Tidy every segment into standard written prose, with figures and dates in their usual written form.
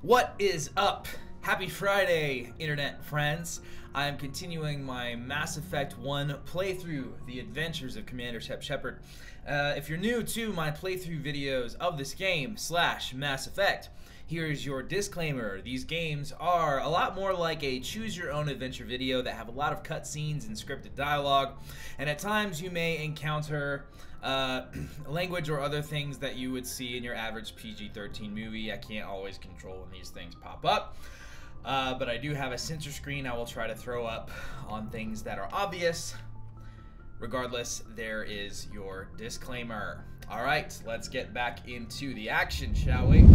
What is up? Happy Friday, internet friends. I am continuing my Mass Effect 1 playthrough, The Adventures of Commander Shepard. If you're new to my playthrough videos of this game / Mass Effect, here's your disclaimer. These games are a lot more like a choose-your-own-adventure video that have a lot of cutscenes and scripted dialogue, and at times you may encounter language or other things that you would see in your average PG-13 movie. I can't always control when these things pop up, but I do have a censor screen I will try to throw up on things that are obvious. Regardless, there is your disclaimer. Alright, let's get back into the action, shall we?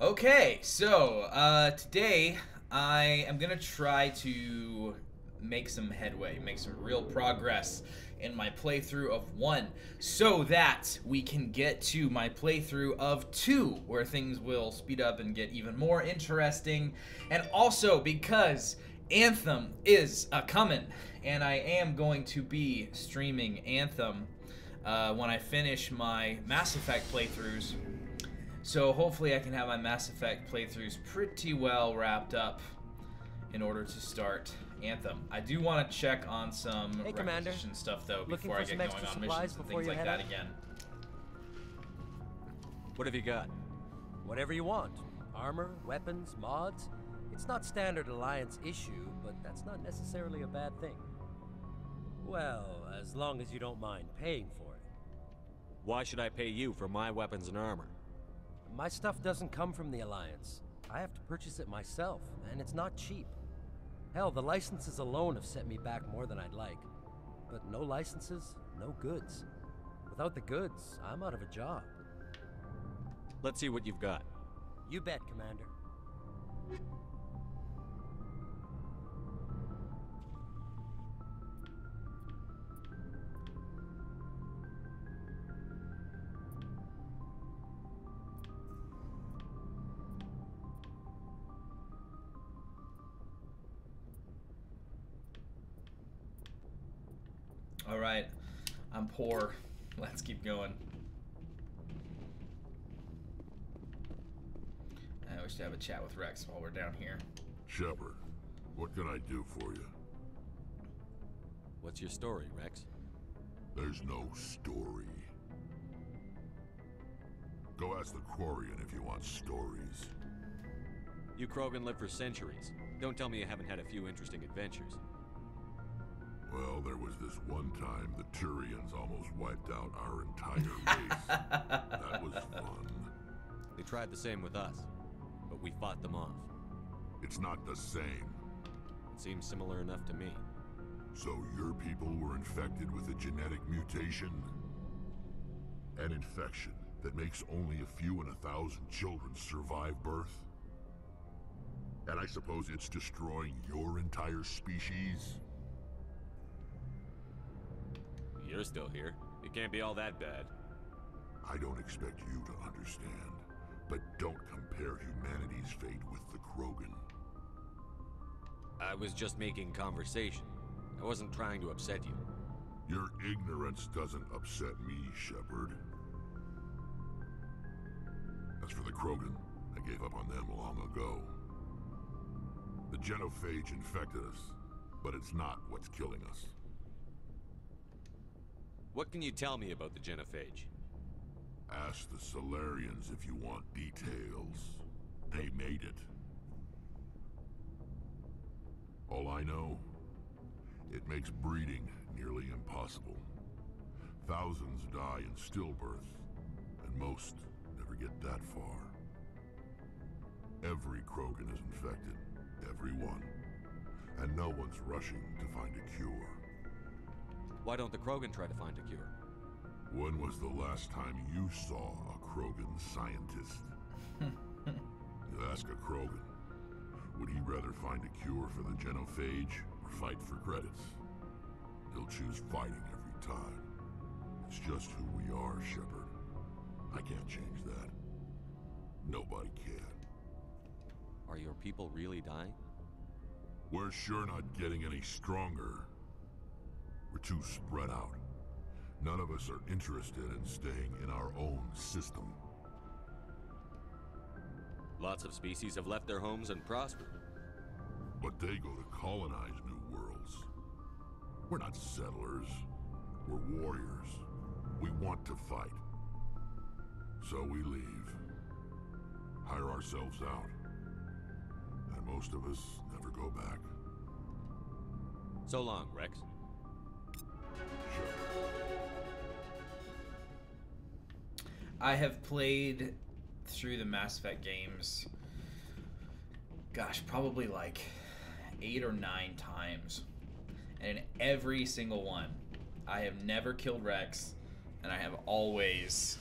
Okay, so today I am going to try to make some headway, make some real progress in my playthrough of 1 so that we can get to my playthrough of 2 where things will speed up and get even more interesting, and also because Anthem is coming and I am going to be streaming Anthem when I finish my Mass Effect playthroughs. So hopefully I can have my Mass Effect playthroughs pretty well wrapped up in order to start Anthem. I do want to check on some requisition stuff though before I get going on missions and things like that again. What have you got? Whatever you want. Armor, weapons, mods. It's not standard Alliance issue, but that's not necessarily a bad thing. Well, as long as you don't mind paying for it. Why should I pay you for my weapons and armor? My stuff doesn't come from the Alliance. I have to purchase it myself, and it's not cheap. Hell, the licenses alone have set me back more than I'd like. But no licenses, no goods. Without the goods, I'm out of a job. Let's see what you've got. You bet, Commander. Alright, I'm poor. Let's keep going. I wish to have a chat with Rex while we're down here. Shepard, what can I do for you? What's your story, Rex? There's no story. Go ask the Quarian if you want stories. You Krogan lived for centuries. Don't tell me you haven't had a few interesting adventures. Well, there was this one time the Turians almost wiped out our entire race. That was fun. They tried the same with us, but we fought them off. It's not the same. It seems similar enough to me. So your people were infected with a genetic mutation? An infection that makes only a few in 1,000 children survive birth? And I suppose it's destroying your entire species? You're still here. It can't be all that bad. I don't expect you to understand, but don't compare humanity's fate with the Krogan. I was just making conversation. I wasn't trying to upset you. Your ignorance doesn't upset me, Shepard. As for the Krogan, I gave up on them long ago. The genophage infected us, but it's not what's killing us. What can you tell me about the genophage? Ask the Solarians if you want details. They made it. All I know, it makes breeding nearly impossible. Thousands die in stillbirth, and most never get that far. Every Krogan is infected, every one. And no one's rushing to find a cure. Why don't the Krogan try to find a cure? When was the last time you saw a Krogan scientist? You ask a Krogan, would he rather find a cure for the genophage or fight for credits? He'll choose fighting every time. It's just who we are, Shepard. I can't change that. Nobody can. Are your people really dying? We're sure not getting any stronger. We're too spread out. None of us are interested in staying in our own system. Lots of species have left their homes and prospered. But they go to colonize new worlds. We're not settlers. We're warriors. We want to fight. So we leave. Hire ourselves out. And most of us never go back. So long, Rex. Sure. I have played through the Mass Effect games, gosh, probably like 8 or 9 times. And in every single one, I have never killed Rex, and I have always,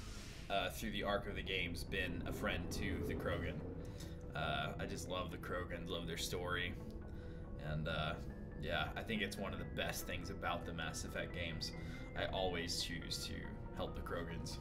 through the arc of the games, been a friend to the Krogan. I just love the Krogans, love their story. And yeah, I think it's one of the best things about the Mass Effect games. I always choose to help the Krogans.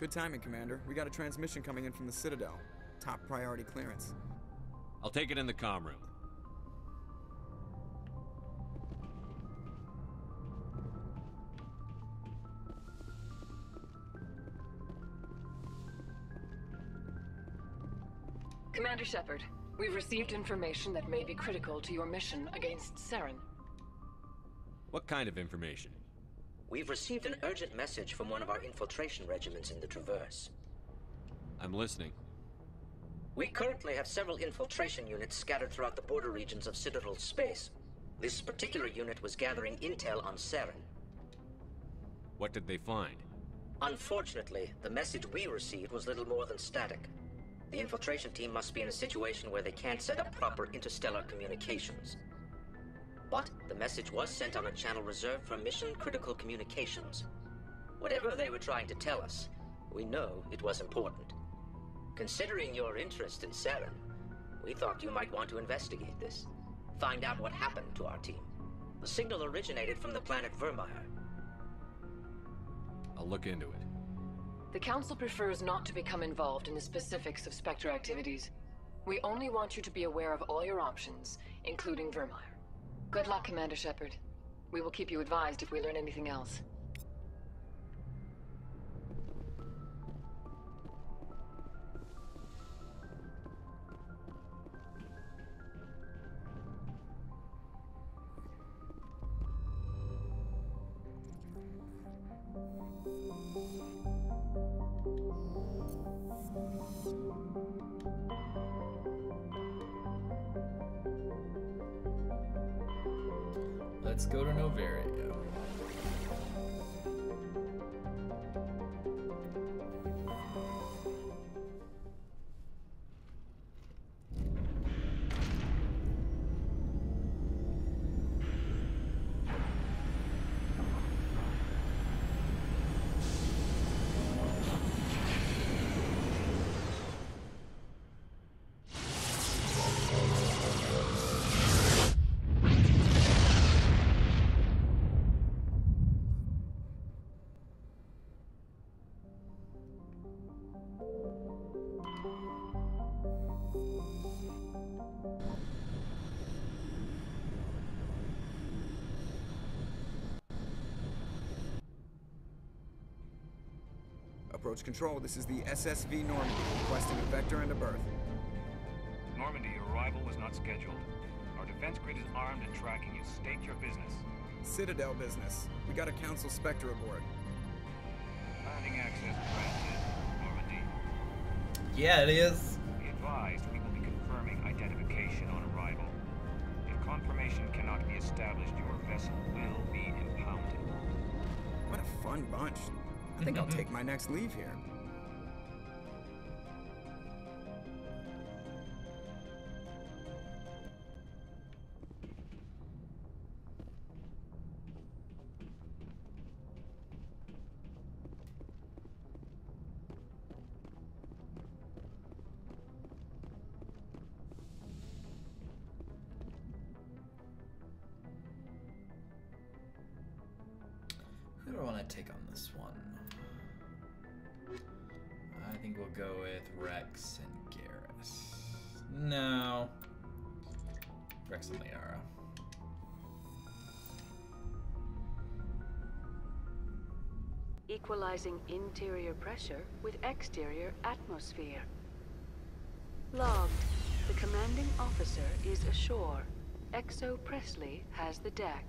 Good timing, Commander. We got a transmission coming in from the Citadel. Top priority clearance. I'll take it in the comm room. Commander Shepard, we've received information that may be critical to your mission against Saren. What kind of information? We've received an urgent message from one of our infiltration regiments in the Traverse. I'm listening. We currently have several infiltration units scattered throughout the border regions of Citadel space. This particular unit was gathering intel on Saren. What did they find? Unfortunately, the message we received was little more than static. The infiltration team must be in a situation where they can't set up proper interstellar communications. But the message was sent on a channel reserved for mission-critical communications. Whatever they were trying to tell us, we know it was important. Considering your interest in Saren, we thought you might want to investigate this. Find out what happened to our team. The signal originated from the planet Virmire. I'll look into it. The Council prefers not to become involved in the specifics of Spectre activities. We only want you to be aware of all your options, including Virmire. Good luck, Commander Shepard. We will keep you advised if we learn anything else. Let's go to Noveria. Approach control, this is the SSV Normandy, requesting a vector and a berth. Normandy, your arrival was not scheduled. Our defense grid is armed and tracking you. State your business. Citadel business. We got a Council Spectre aboard. Landing access granted, Normandy. Yeah, it is. Be advised, we will be confirming identification on arrival. If confirmation cannot be established, your vessel will be impounded. What a fun bunch. I think I'll take my next leave here. want to take on this one? I think we'll go with Rex and Garrus. No. Rex and Liara. Equalizing interior pressure with exterior atmosphere. Logged. The commanding officer is ashore. Exo Presley has the deck.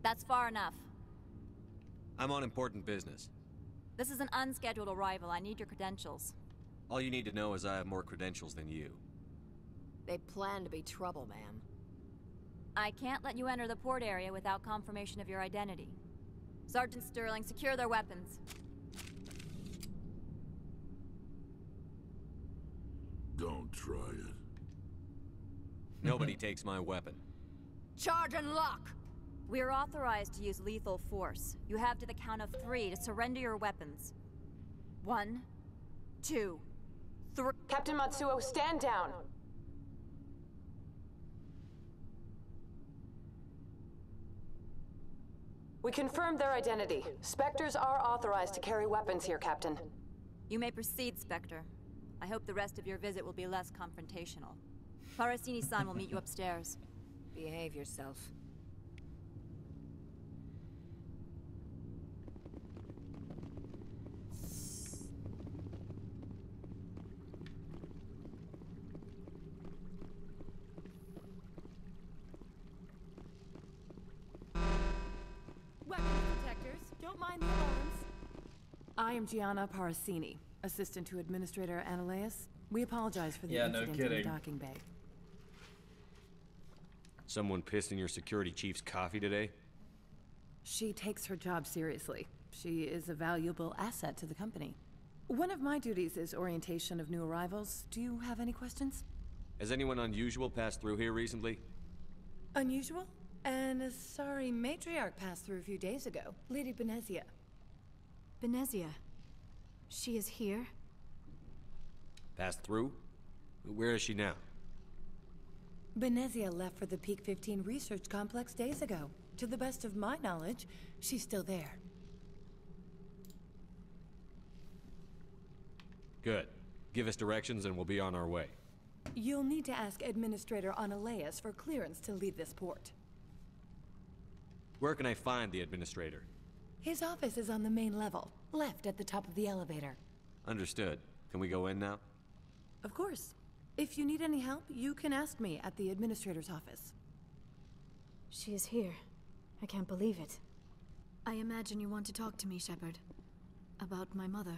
That's far enough. I'm on important business. This is an unscheduled arrival. I need your credentials. All you need to know is I have more credentials than you. They plan to be trouble, ma'am. I can't let you enter the port area without confirmation of your identity. Sergeant Sterling, secure their weapons. Don't try it. Nobody takes my weapon. Charge and lock! We're authorized to use lethal force. You have to the count of 3 to surrender your weapons. 1, 2, 3. Captain Matsuo, stand down. We confirmed their identity. Spectres are authorized to carry weapons here, Captain. You may proceed, Spectre. I hope the rest of your visit will be less confrontational. Parasini-san will meet you upstairs. Behave yourself. Weapons detectors. Don't mind the alarms. I am Gianna Parasini, assistant to Administrator Ananias. We apologize for the incident in the docking bay. Someone pissed in your security chief's coffee today? She takes her job seriously. She is a valuable asset to the company. One of my duties is orientation of new arrivals. Do you have any questions? Has anyone unusual passed through here recently? Unusual? An Asari matriarch passed through a few days ago. Lady Benezia. Benezia? She is here? Passed through? Where is she now? Benezia left for the Peak 15 research complex days ago. To the best of my knowledge, she's still there. Good. Give us directions and we'll be on our way. You'll need to ask Administrator Ananias for clearance to leave this port. Where can I find the Administrator? His office is on the main level, left at the top of the elevator. Understood. Can we go in now? Of course. If you need any help, you can ask me at the Administrator's office. She is here. I can't believe it. I imagine you want to talk to me, Shepard. About my mother.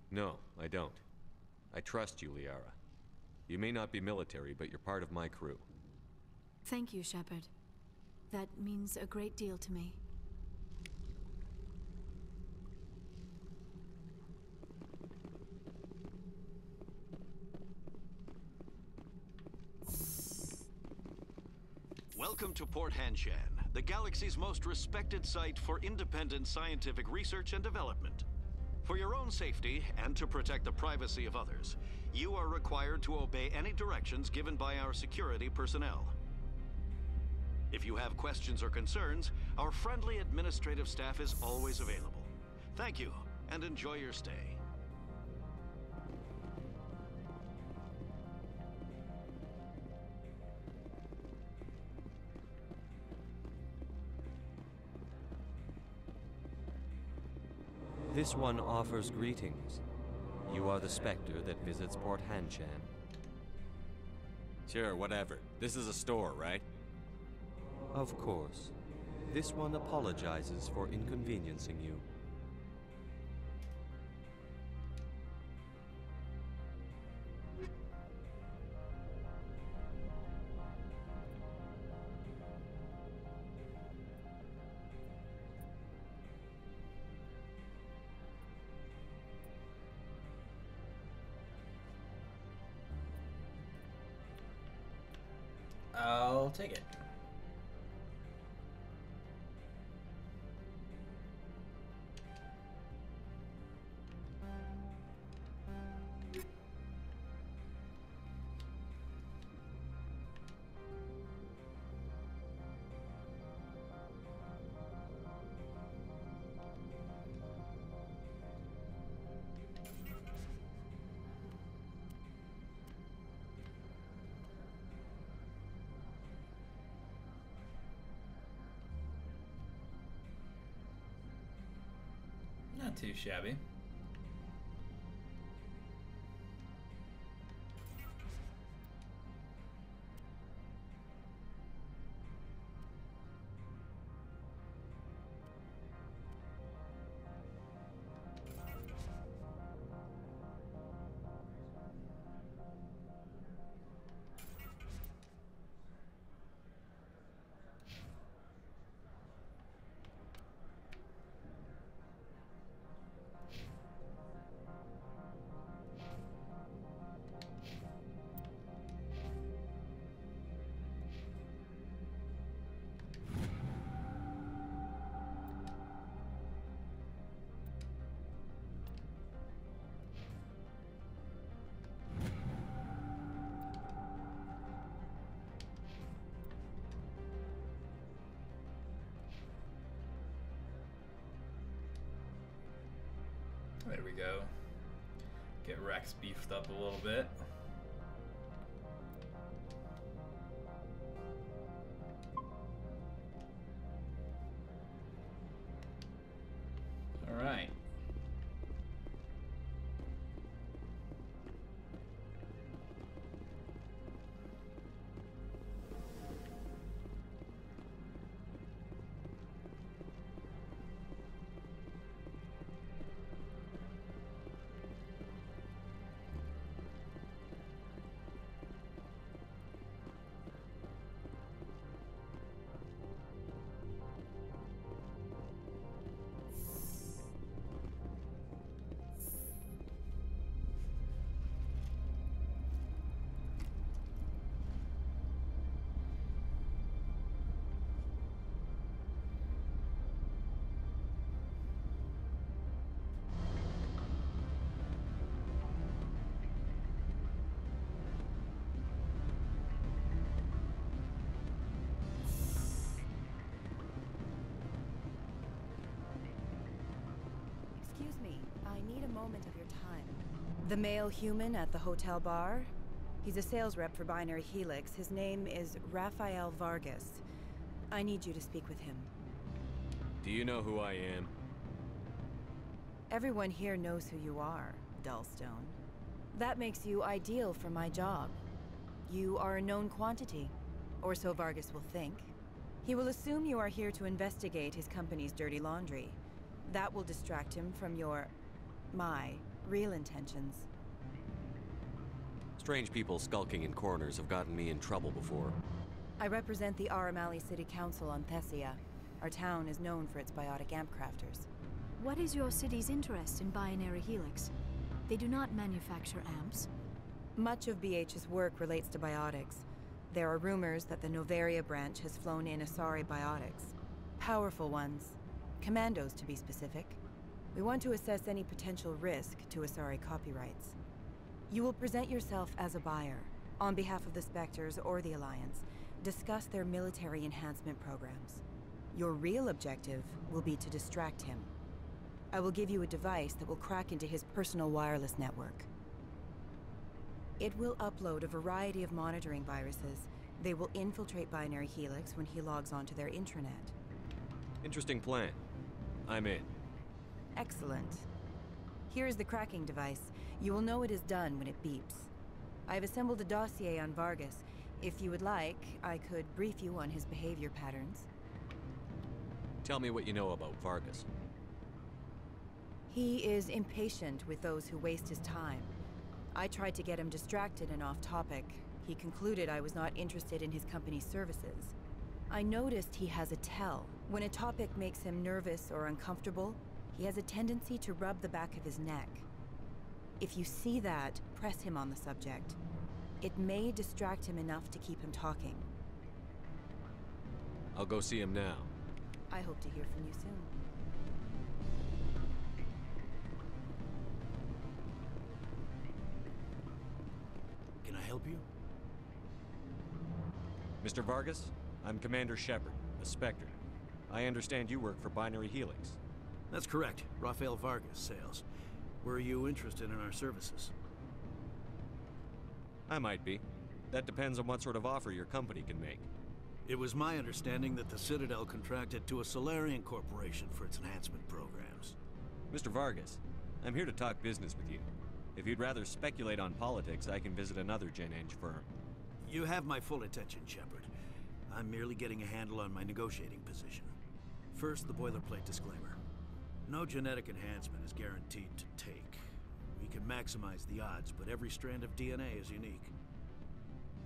No, I don't. I trust you, Liara. You may not be military, but you're part of my crew. Thank you, Shepard. That means a great deal to me. Welcome to Port Hanshan, the galaxy's most respected site for independent scientific research and development. For your own safety and to protect the privacy of others, you are required to obey any directions given by our security personnel. If you have questions or concerns, our friendly administrative staff is always available. Thank you, and enjoy your stay. This one offers greetings. You are the Spectre that visits Port Hanshan. Sure, whatever. This is a store, right? Of course. This one apologizes for inconveniencing you. I'll take it. Not too shabby. There we go. Get Rex beefed up a little bit. All right. Excuse me, I need a moment of your time. The male human at the hotel bar? He's a sales rep for Binary Helix. His name is Rafael Vargas. I need you to speak with him. Do you know who I am? Everyone here knows who you are, Dullstone. That makes you ideal for my job. You are a known quantity, or so Vargas will think. He will assume you are here to investigate his company's dirty laundry. That will distract him from my real intentions. Strange people skulking in corners have gotten me in trouble before. I represent the Aramali City Council on Thessia. Our town is known for its biotic amp crafters. What is your city's interest in Binary Helix? They do not manufacture amps. Much of BH's work relates to biotics. There are rumors that the Noveria branch has flown in Asari biotics. Powerful ones. Commandos, to be specific. We want to assess any potential risk to Asari copyrights. You will present yourself as a buyer, on behalf of the Spectres or the Alliance. Discuss their military enhancement programs. Your real objective will be to distract him. I will give you a device that will crack into his personal wireless network. It will upload a variety of monitoring viruses. They will infiltrate Binary Helix when he logs onto their intranet. Interesting plan. I'm in. Excellent. Here is the cracking device. You will know it is done when it beeps. I have assembled a dossier on Vargas. If you would like, I could brief you on his behavior patterns. Tell me what you know about Vargas. He is impatient with those who waste his time. I tried to get him distracted and off topic. He concluded I was not interested in his company's services. I noticed he has a tell. When a topic makes him nervous or uncomfortable, he has a tendency to rub the back of his neck. If you see that, press him on the subject. It may distract him enough to keep him talking. I'll go see him now. I hope to hear from you soon. Can I help you? Mr. Vargas, I'm Commander Shepard, a Spectre. I understand you work for Binary Helix. That's correct. Rafael Vargas, sales. Were you interested in our services? I might be. That depends on what sort of offer your company can make. It was my understanding that the Citadel contracted to a Solarian corporation for its enhancement programs. Mr. Vargas, I'm here to talk business with you. If you'd rather speculate on politics, I can visit another Gen Eng firm. You have my full attention, Shepard. I'm merely getting a handle on my negotiating position. First, the boilerplate disclaimer. No genetic enhancement is guaranteed to take. We can maximize the odds, but every strand of DNA is unique.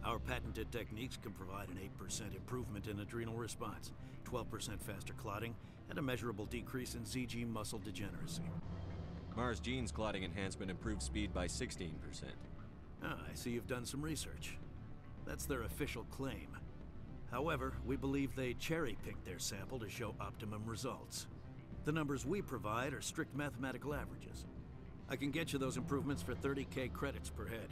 Our patented techniques can provide an 8% improvement in adrenal response, 12% faster clotting, and a measurable decrease in ZG muscle degeneracy. Mars Gene's clotting enhancement improves speed by 16%. Ah, I see you've done some research. That's their official claim. However, we believe they cherry-picked their sample to show optimum results. The numbers we provide are strict mathematical averages. I can get you those improvements for 30K credits per head.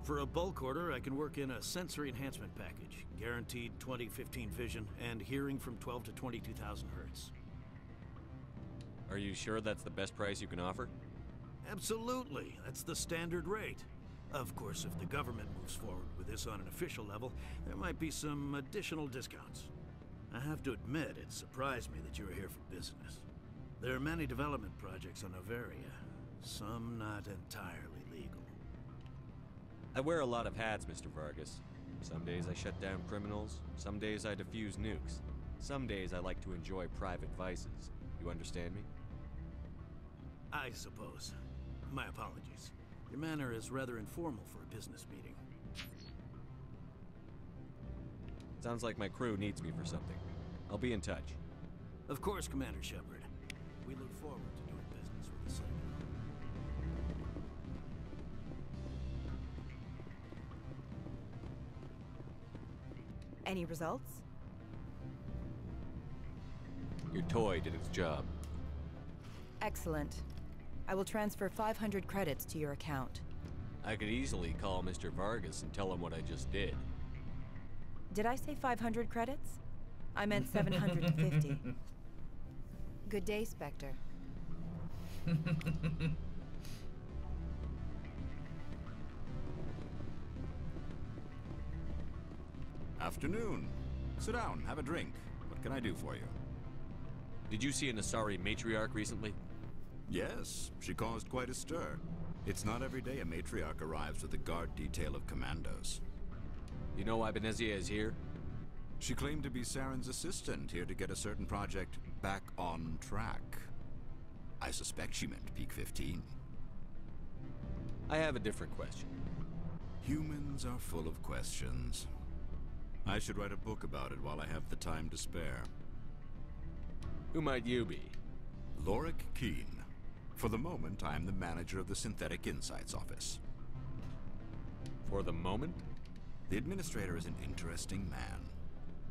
For a bulk order, I can work in a sensory enhancement package, guaranteed 20/15 vision, and hearing from 12 to 22,000 hertz. Are you sure that's the best price you can offer? Absolutely. That's the standard rate. Of course, if the government moves forward with this on an official level, there might be some additional discounts. I have to admit, it surprised me that you were here for business. There are many development projects on Noveria, some not entirely legal. I wear a lot of hats, Mr. Vargas. Some days I shut down criminals, some days I defuse nukes. Some days I like to enjoy private vices. You understand me? I suppose. My apologies. Your manner is rather informal for a business meeting. Sounds like my crew needs me for something. I'll be in touch. Of course, Commander Shepard. We look forward to doing business with the Citadel. Any results? Your toy did its job. Excellent. I will transfer 500 credits to your account. I could easily call Mr. Vargas and tell him what I just did. Did I say 500 credits? I meant 750. Good day, Spectre. Afternoon. Sit down, have a drink. What can I do for you? Did you see an Asari matriarch recently? Yes, she caused quite a stir. It's not every day a matriarch arrives with a guard detail of commandos. You know why Benezia is here? She claimed to be Saren's assistant, here to get a certain project back on track. I suspect she meant Peak 15. I have a different question. Humans are full of questions. I should write a book about it while I have the time to spare. Who might you be? Lorik Keen. For the moment, I am the manager of the Synthetic Insights Office. For the moment? The administrator is an interesting man.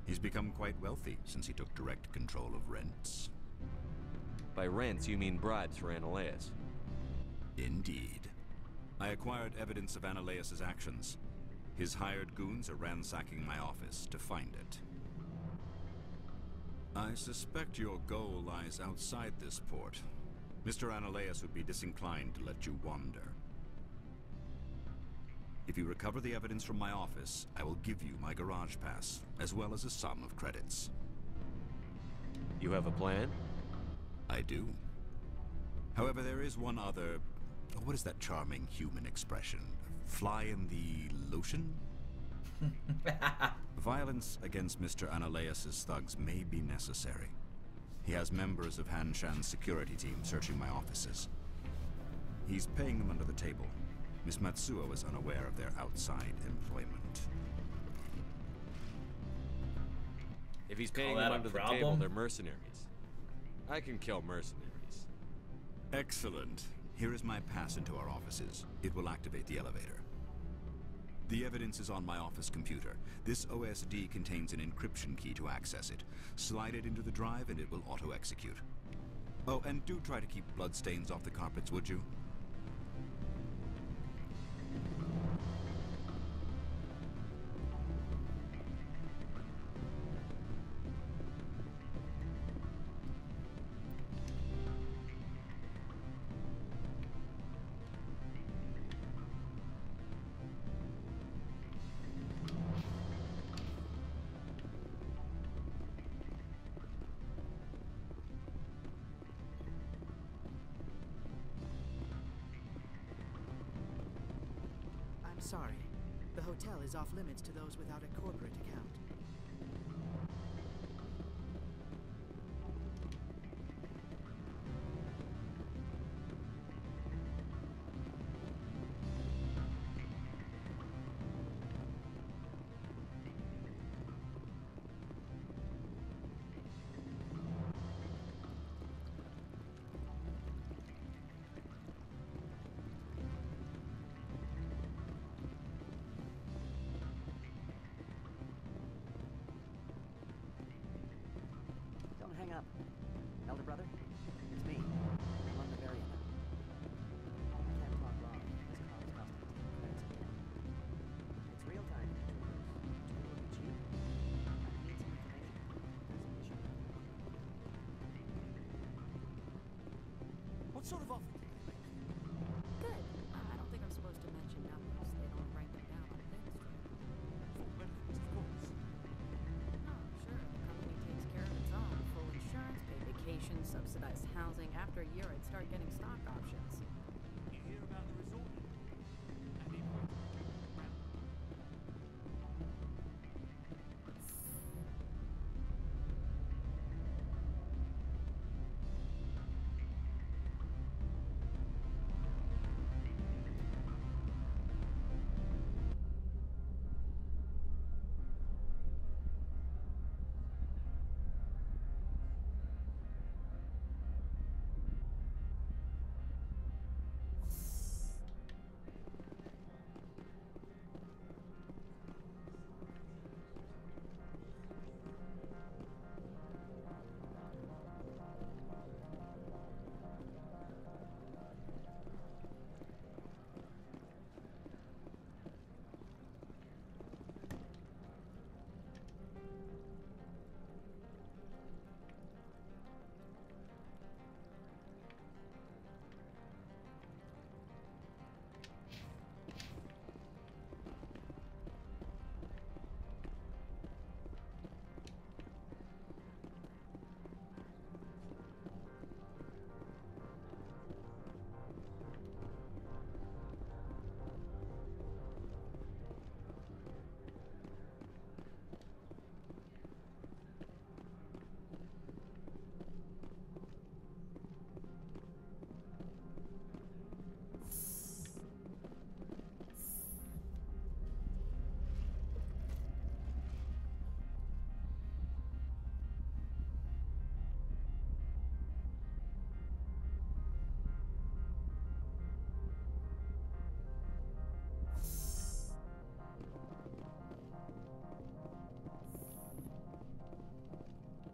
He's become quite wealthy since he took direct control of rents. By rents, you mean bribes for Analeas? Indeed. I acquired evidence of Analeas' actions. His hired goons are ransacking my office to find it. I suspect your goal lies outside this port. Mr. Analeas would be disinclined to let you wander. If you recover the evidence from my office, I will give you my garage pass, as well as a sum of credits. You have a plan? I do. However, there is one other... what is that charming human expression? Fly in the lotion? Violence against Mr. Analeas' thugs may be necessary. He has members of Han Shan's security team searching my offices. He's paying them under the table. Miss Matsuo is unaware of their outside employment. If he's paying them under the table, they're mercenaries. I can kill mercenaries. Excellent. Here is my pass into our offices. It will activate the elevator. The evidence is on my office computer. This OSD contains an encryption key to access it. Slide it into the drive and it will auto-execute. Oh, and do try to keep bloodstains off the carpets, would you? Sorry. The hotel is off limits to those without a corporate account. Hang up. Elder brother? It's me. I'm on Noveria now. I can't talk long. This call is costing me credits again. It's real time. It will be cheap. I need some information. There's an issue. What sort of offer did they make? Good. I don't think I'm supposed to mention numbers. They don't write them down on things. Full benefits, of course. Oh, sure. The company takes care of its own. Full insurance, pay vacation, subsidized housing. After a year, I'd start getting stock options. You hear about the resort? And the equipment.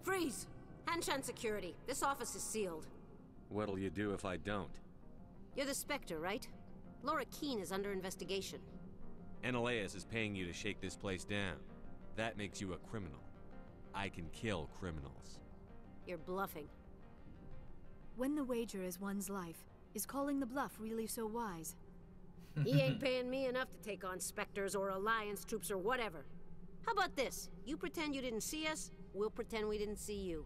Freeze! Hanshan security. This office is sealed. What'll you do if I don't? You're the Spectre, right? Laura Keene is under investigation. Ananias is paying you to shake this place down. That makes you a criminal. I can kill criminals. You're bluffing. When the wager is one's life, is calling the bluff really so wise? He ain't paying me enough to take on Spectres or Alliance troops or whatever. How about this? You pretend you didn't see us, we'll pretend we didn't see you.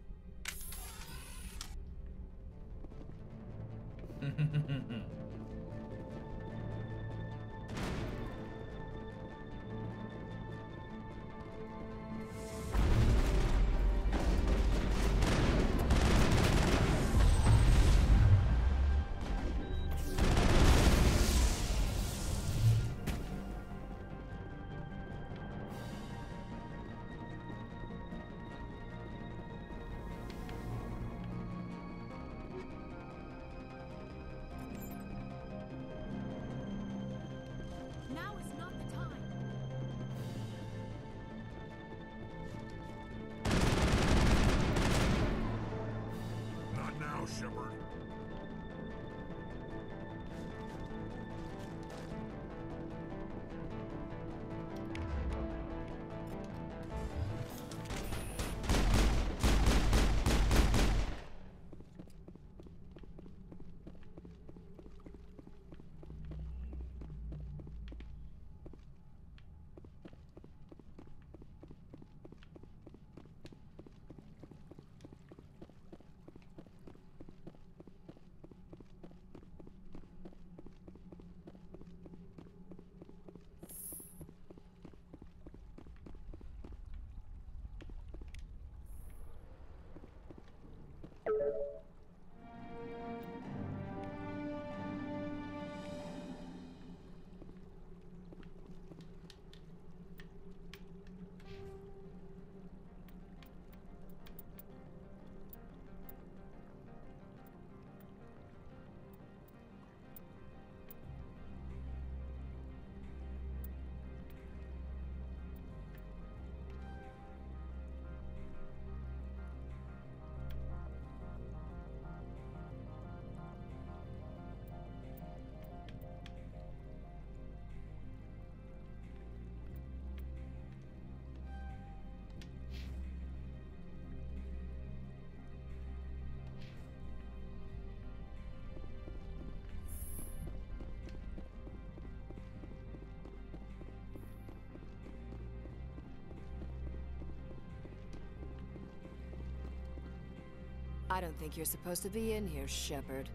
I don't think you're supposed to be in here, Shepard.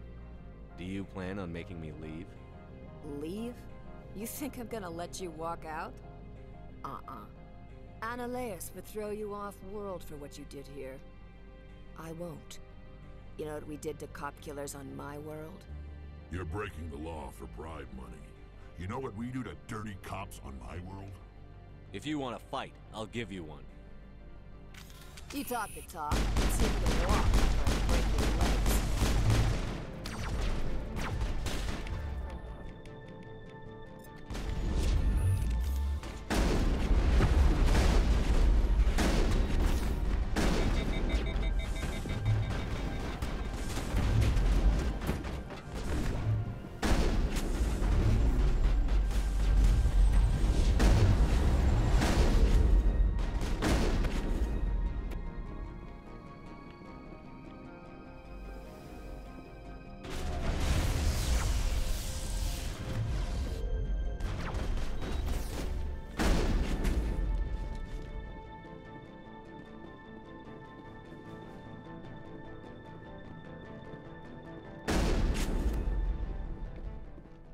Do you plan on making me leave? Leave? You think I'm gonna let you walk out? Analeas would throw you off-world for what you did here. I won't. You know what we did to cop killers on my world? You're breaking the law for bribe money. You know what we do to dirty cops on my world? If you want to fight, I'll give you one. You talk the talk, and see if you can walk before I break your legs.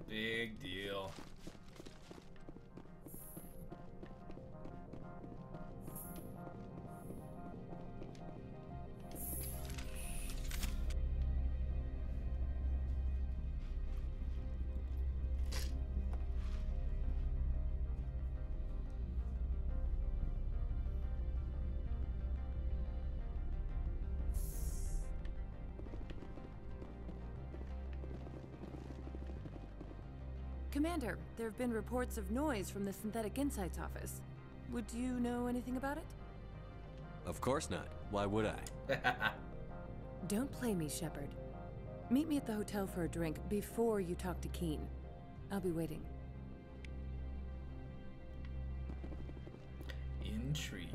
Big deal. Commander, there have been reports of noise from the Synthetic Insights office. Would you know anything about it? Of course not. Why would I? Don't play me, Shepard. Meet me at the hotel for a drink before you talk to Keen. I'll be waiting. Intrigue.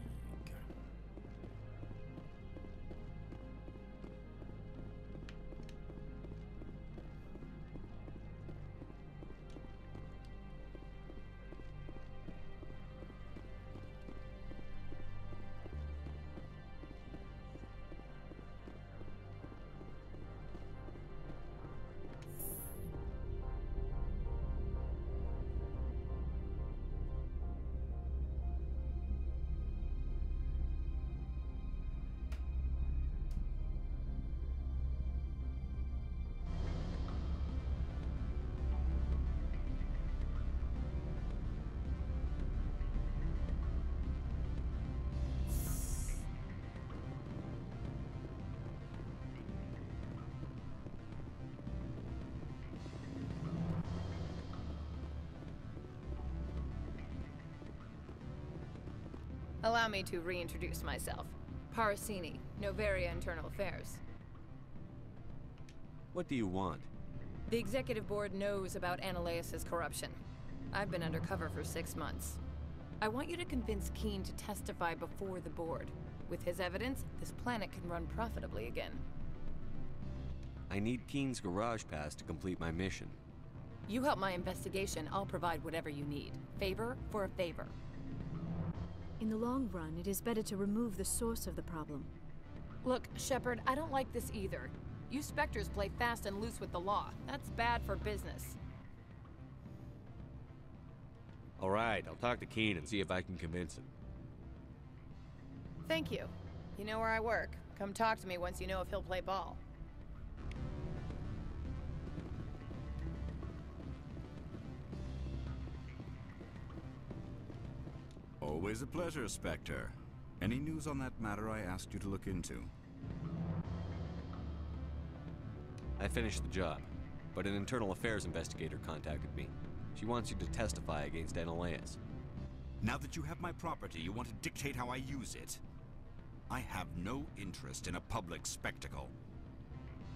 Allow me to reintroduce myself. Parasini, Noveria Internal Affairs. What do you want? The Executive Board knows about Analeas' corruption. I've been undercover for 6 months. I want you to convince Keen to testify before the Board. With his evidence, this planet can run profitably again. I need Keen's garage pass to complete my mission. You help my investigation, I'll provide whatever you need. Favor for a favor. In the long run, it is better to remove the source of the problem. Look, Shepard, I don't like this either. You Spectres play fast and loose with the law. That's bad for business. All right, I'll talk to Keen and see if I can convince him. Thank you. You know where I work. Come talk to me once you know if he'll play ball. Always a pleasure, Spectre. Any news on that matter I asked you to look into? I finished the job, but an internal affairs investigator contacted me. She wants you to testify against Analeas. Now that you have my property, you want to dictate how I use it? I have no interest in a public spectacle.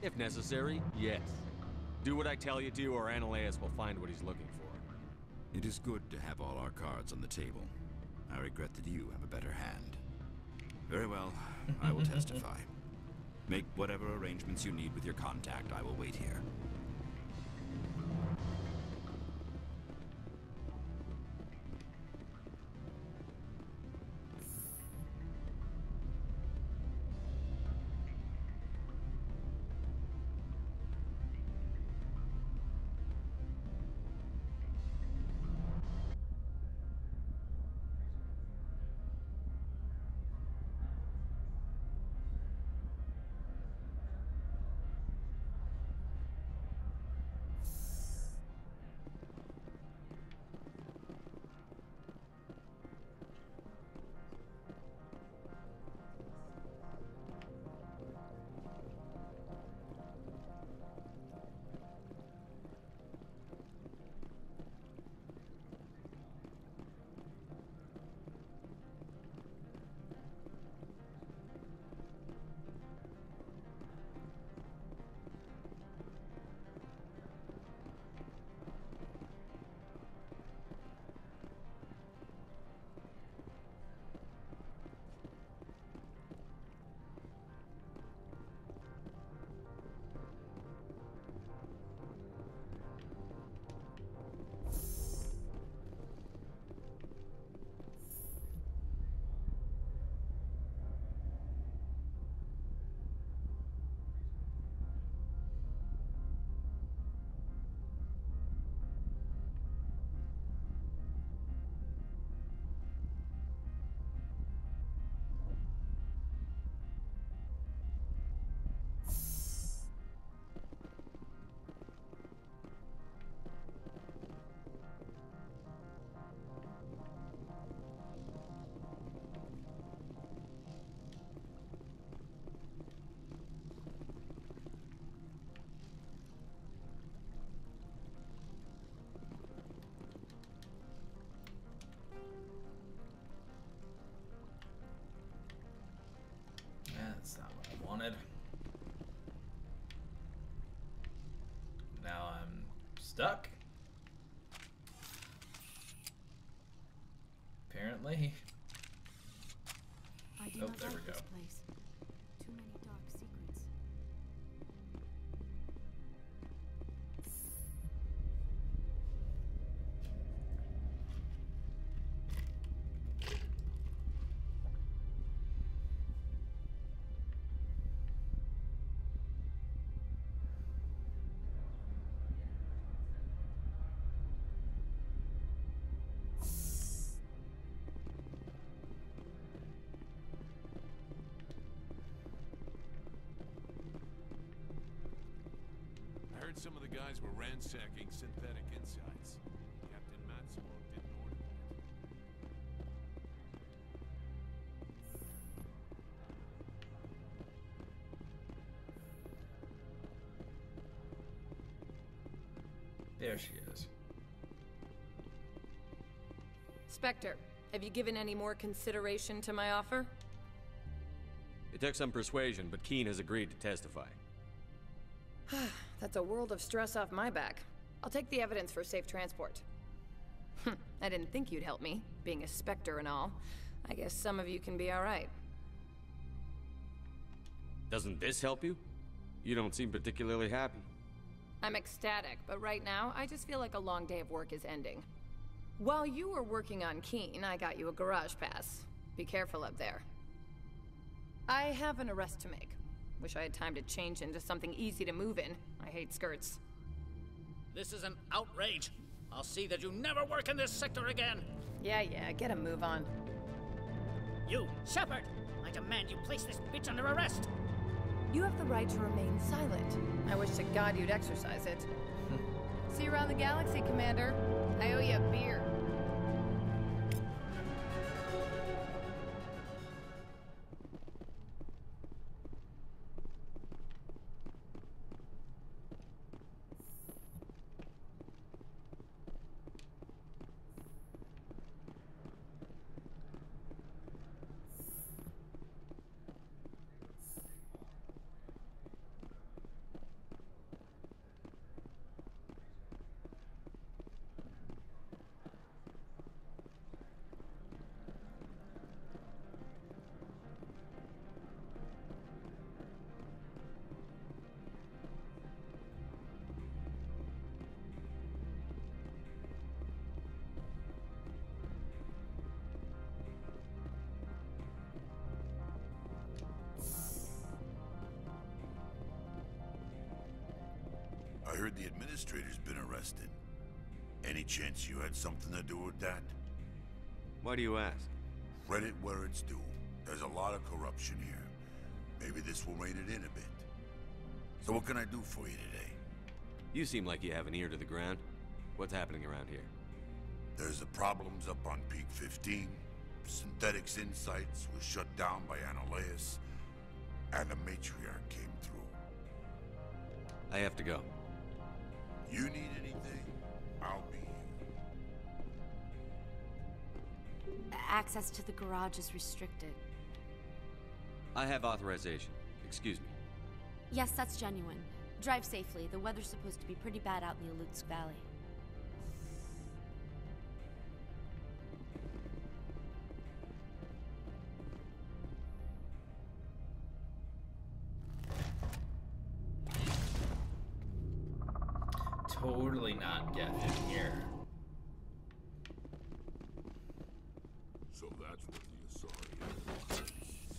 If necessary, yes. Do what I tell you to, or Analeas will find what he's looking for. It is good to have all our cards on the table. I regret that you have a better hand. Very well, I will testify. Make whatever arrangements you need with your contact. I will wait here. stuck. Apparently. I do Oh, not there we like go. this place. Too many dark secrets. I heard some of the guys were ransacking synthetic insides. Captain Matsuo didn't order that. There she is. Spectre, have you given any more consideration to my offer? It took some persuasion, but Keen has agreed to testify. That's a world of stress off my back. I'll take the evidence for safe transport. I didn't think you'd help me, being a Spectre and all. I guess some of you can be alright. Doesn't this help you? You don't seem particularly happy. I'm ecstatic, but right now, I just feel like a long day of work is ending. While you were working on Keen, I got you a garage pass. Be careful up there. I have an arrest to make. Wish I had time to change into something easy to move in. I hate skirts. This is an outrage. I'll see that you never work in this sector again. Yeah, get a move on. You, Shepard! I demand you place this bitch under arrest! You have the right to remain silent. I wish to God you'd exercise it. See you around the galaxy, Commander. I owe you a beer. I heard the administrator's been arrested. Any chance you had something to do with that? Why do you ask? Credit where it's due. There's a lot of corruption here. Maybe this will rein it in a bit. So what can I do for you today? You seem like you have an ear to the ground. What's happening around here? There's the problems up on Peak 15. Synthetics Insights was shut down by Analeus. And the Matriarch came through. I have to go. You need anything, I'll be here. Access to the garage is restricted. I have authorization. Excuse me. Yes, that's genuine. Drive safely. The weather's supposed to be pretty bad out in the Alutsk Valley. Totally not Geth in here. So that's what the Asari is.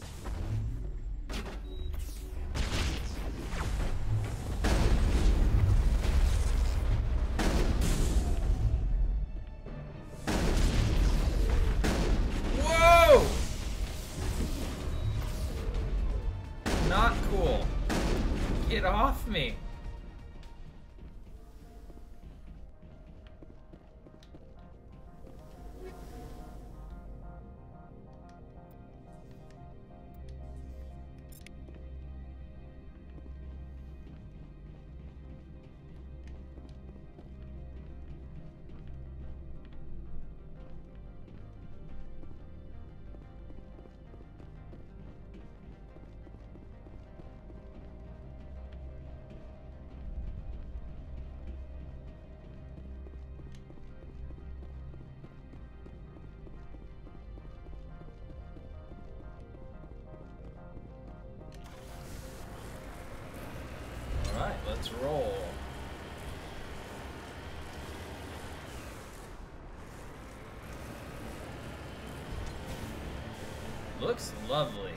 Whoa! Not cool. Get off me. Let's roll. Looks lovely.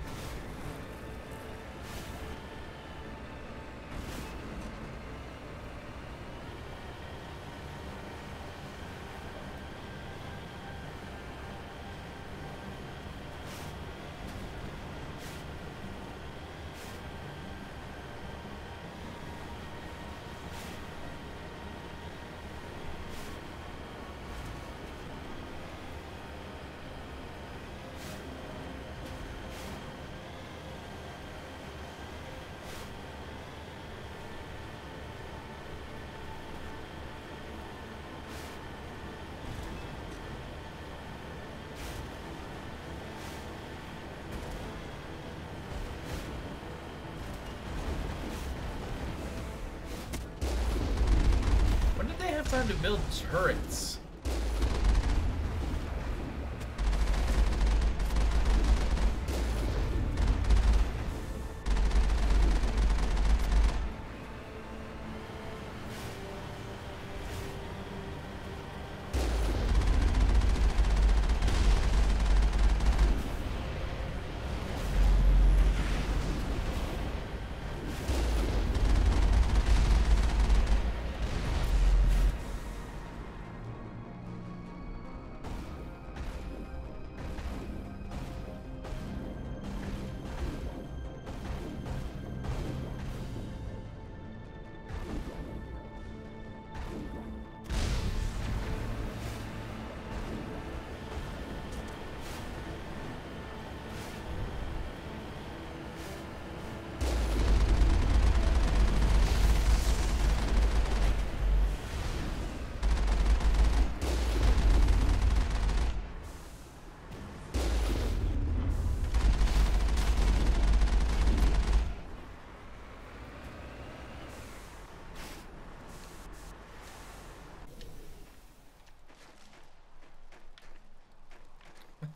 Time to build turrets.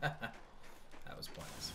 That was pointless.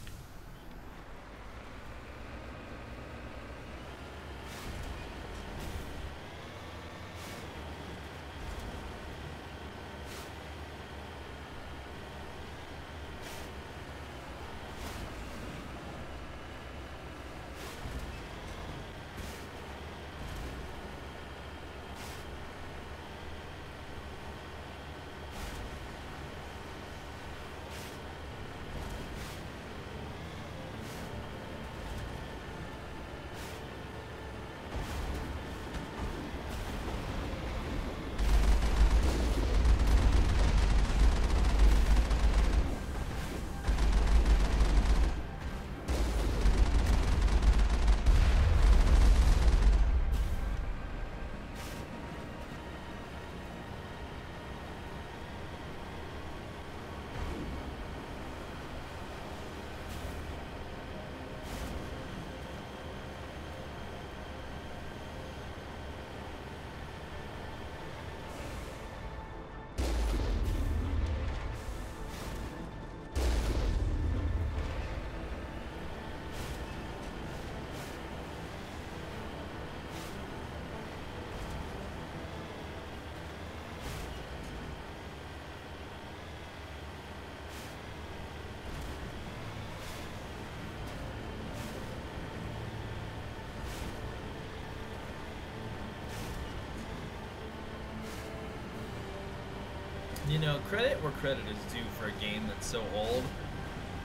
You know, credit where credit is due for a game that's so old.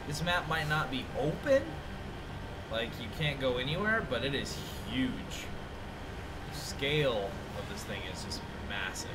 This map might not be open, like you can't go anywhere, but it is huge. The scale of this thing is just massive.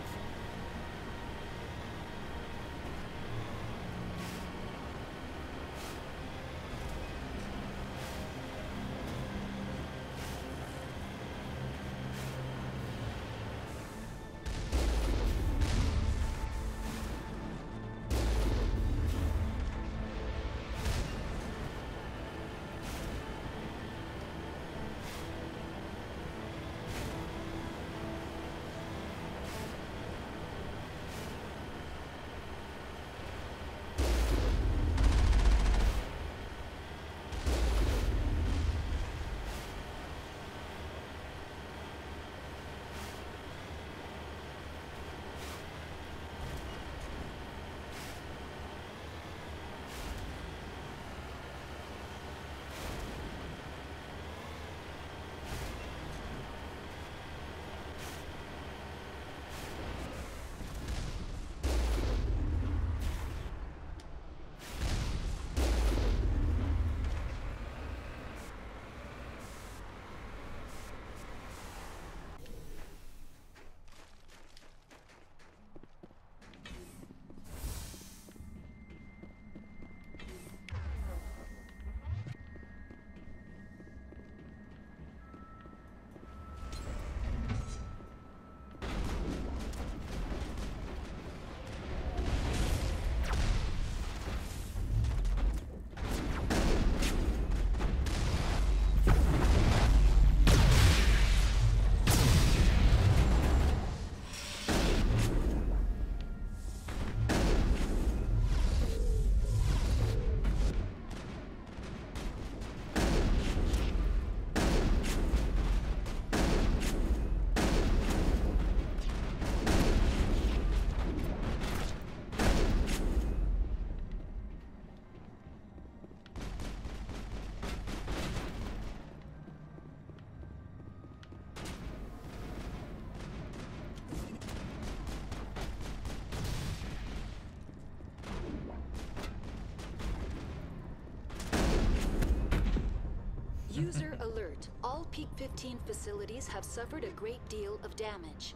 User alert. All Peak 15 facilities have suffered a great deal of damage.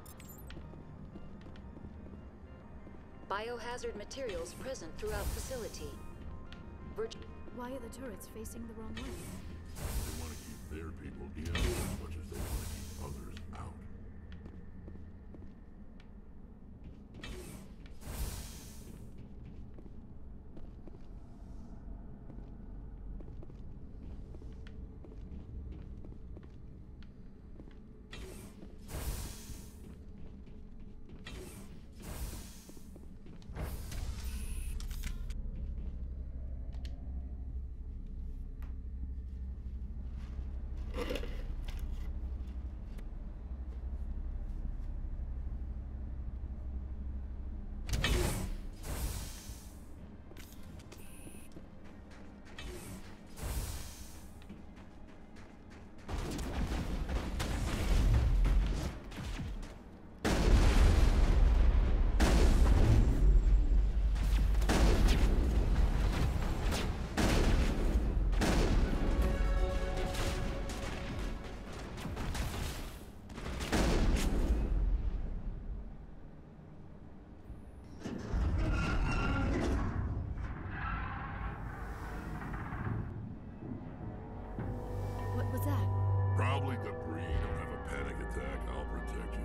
Biohazard materials present throughout facility. Why are the turrets facing the wrong way? They want to keep their people in as much as they want to keep others out. What was that? Probably debris. Don't have a panic attack. I'll protect you.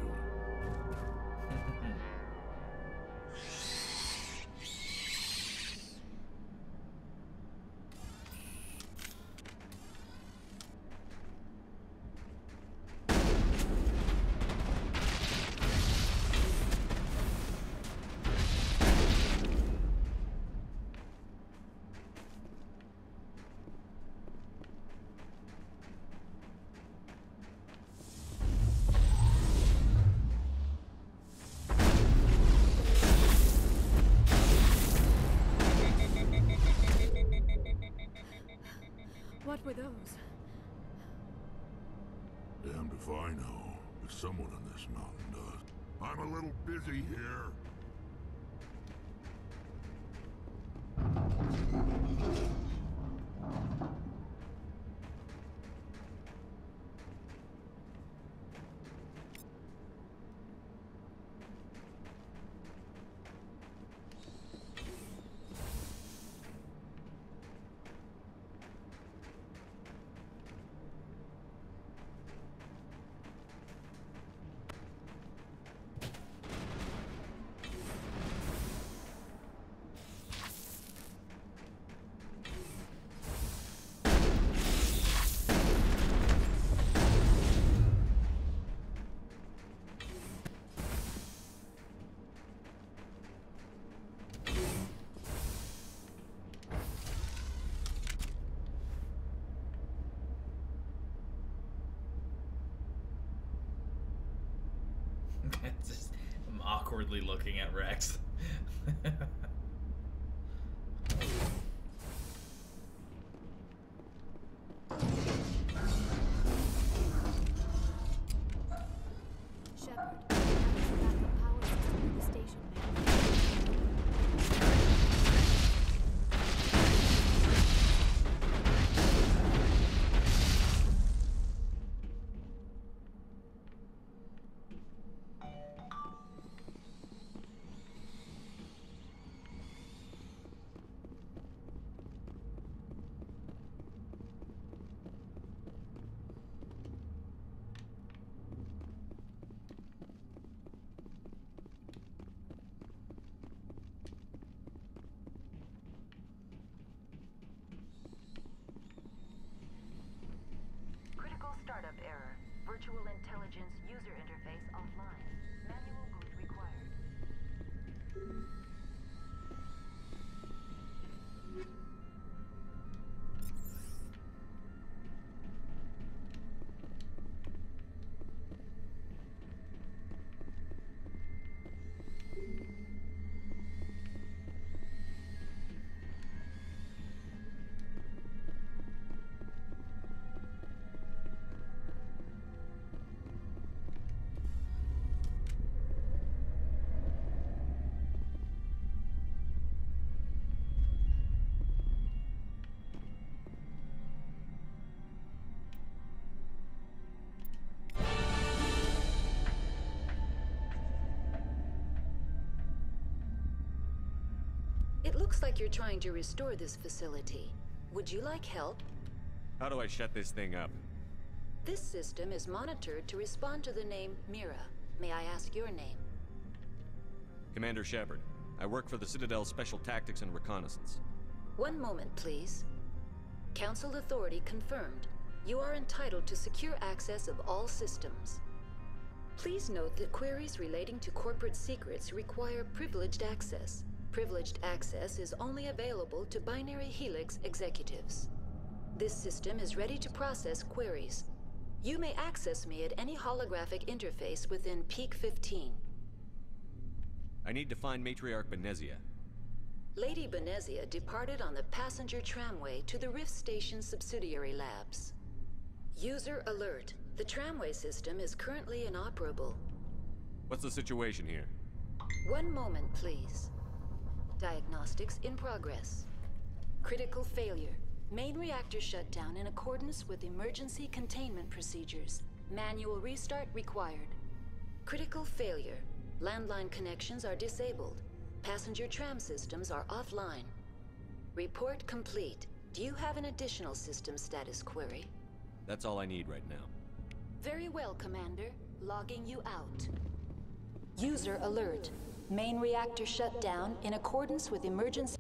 What were those? Damned if I know, but someone on this mountain does. I'm a little busy here. Just, I'm awkwardly looking at Rex. It looks like you're trying to restore this facility. Would you like help? How do I shut this thing up? This system is monitored to respond to the name Mira. May I ask your name? Commander Shepard. I work for the Citadel's Special Tactics and Reconnaissance. One moment, please. Council authority confirmed. You are entitled to secure access of all systems. Please note that queries relating to corporate secrets require privileged access. Privileged access is only available to Binary Helix executives. This system is ready to process queries. You may access me at any holographic interface within Peak 15. I need to find Matriarch Benezia. Lady Benezia departed on the passenger tramway to the Rift Station subsidiary labs. User alert. The tramway system is currently inoperable. What's the situation here? One moment, please. Diagnostics in progress. Critical failure. Main reactor shut down in accordance with emergency containment procedures. Manual restart required. Critical failure. Landline connections are disabled. Passenger tram systems are offline. Report complete. Do you have an additional system status query? That's all I need right now. Very well, Commander. Logging you out. User alert. Main reactor shut down in accordance with emergency...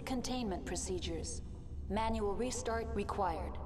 Containment procedures. Manual restart required.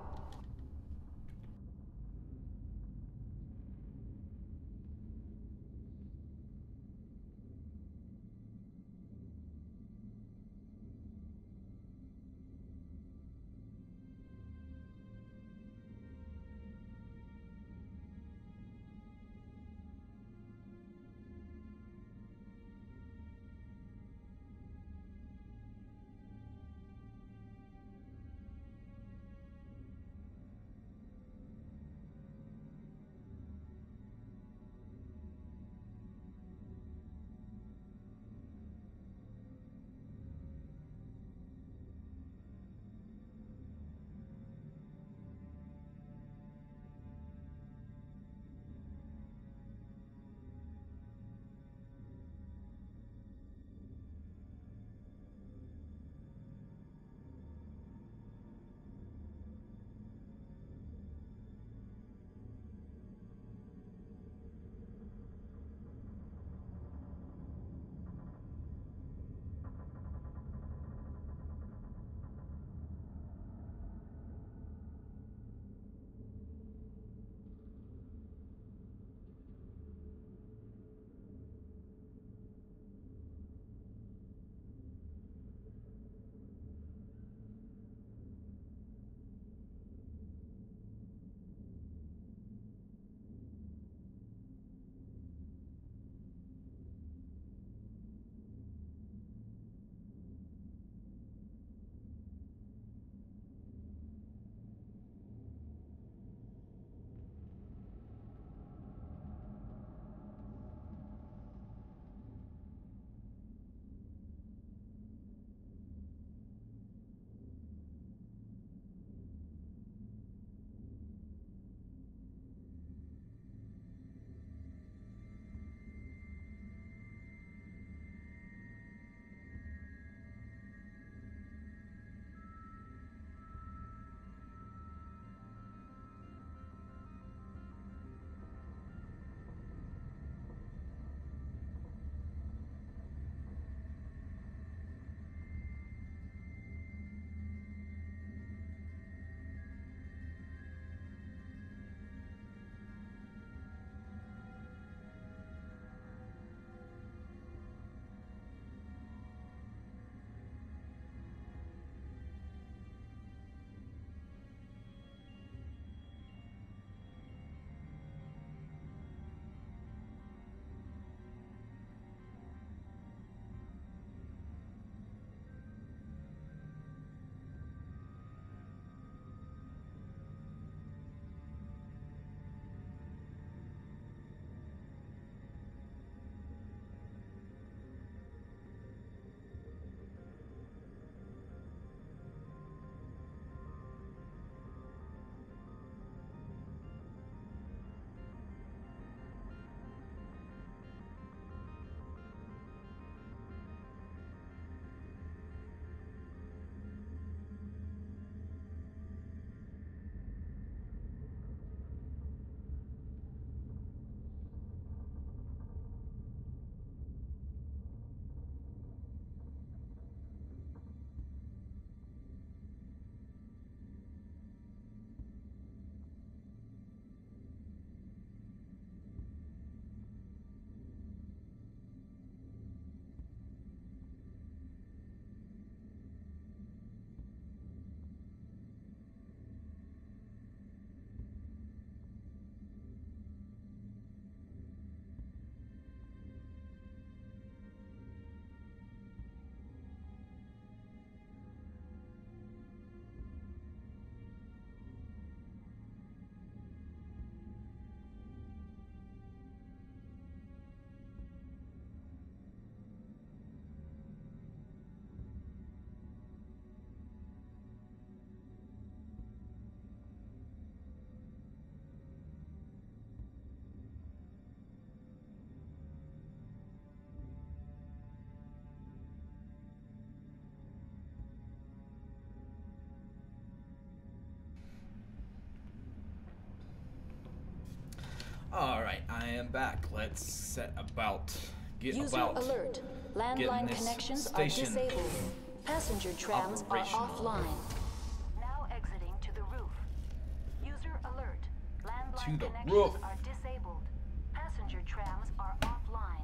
Alright, I am back. Let's set about. User alert. Landline connections are disabled. Passenger trams are offline. Now exiting to the roof. User alert. Landline connections are disabled. Passenger trams are offline.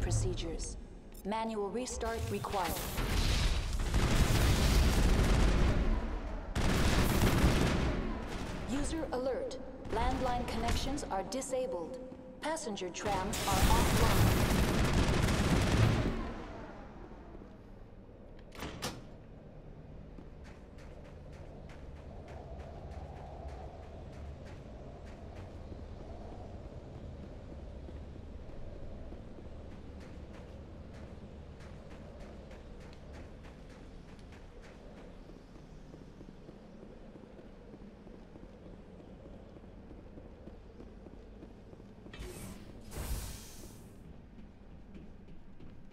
Procedures. Manual restart required. User alert. Landline connections are disabled. Passenger trams are offline.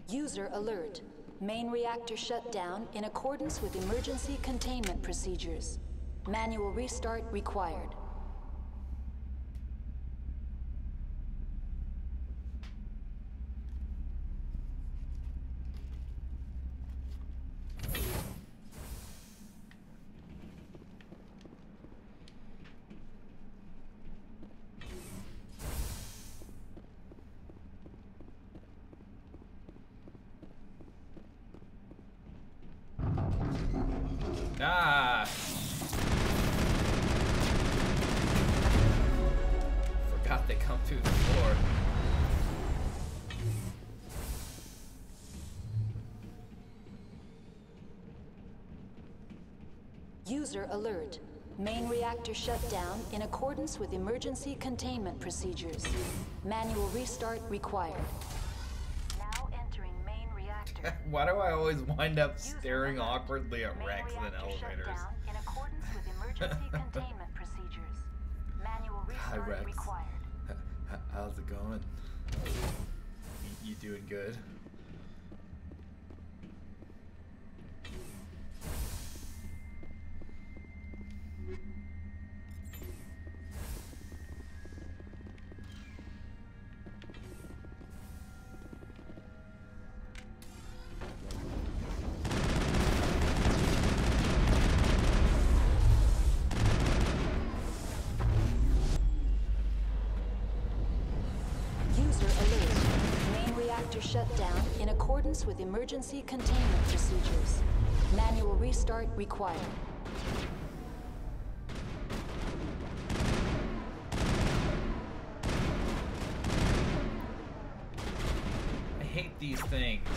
User alert. Main reactor shut down in accordance with emergency containment procedures. Manual restart required. Ah! Forgot they come through the floor. User alert. Main reactor shut down in accordance with emergency containment procedures. Manual restart required. Now entering main reactor. Why do I always wind up staring awkwardly at Rex in elevators? In accordance with emergency containment procedures. Manual restart Hi, Rex. required. How's it going? You doing good? Shut down in accordance with emergency containment procedures. Manual restart required. I hate these things.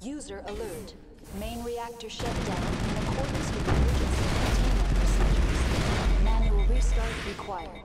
User alert. Main reactor shut down in accordance with emergency containment procedures. Manual restart required.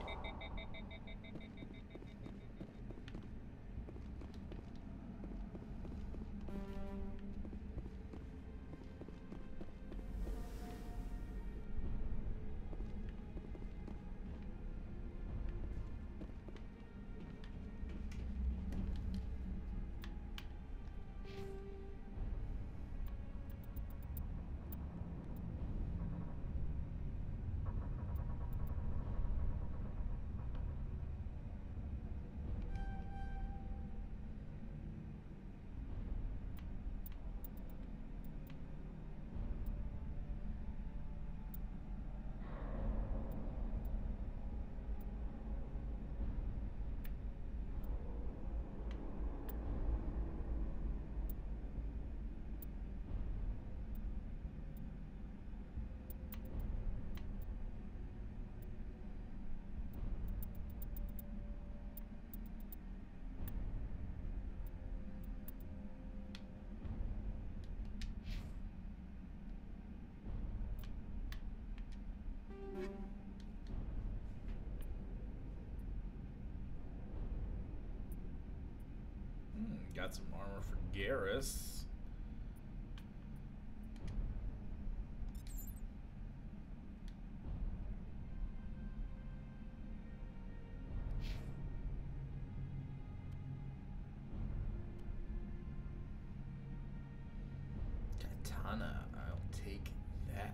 Got some armor for Garrus. Katana, I'll take that.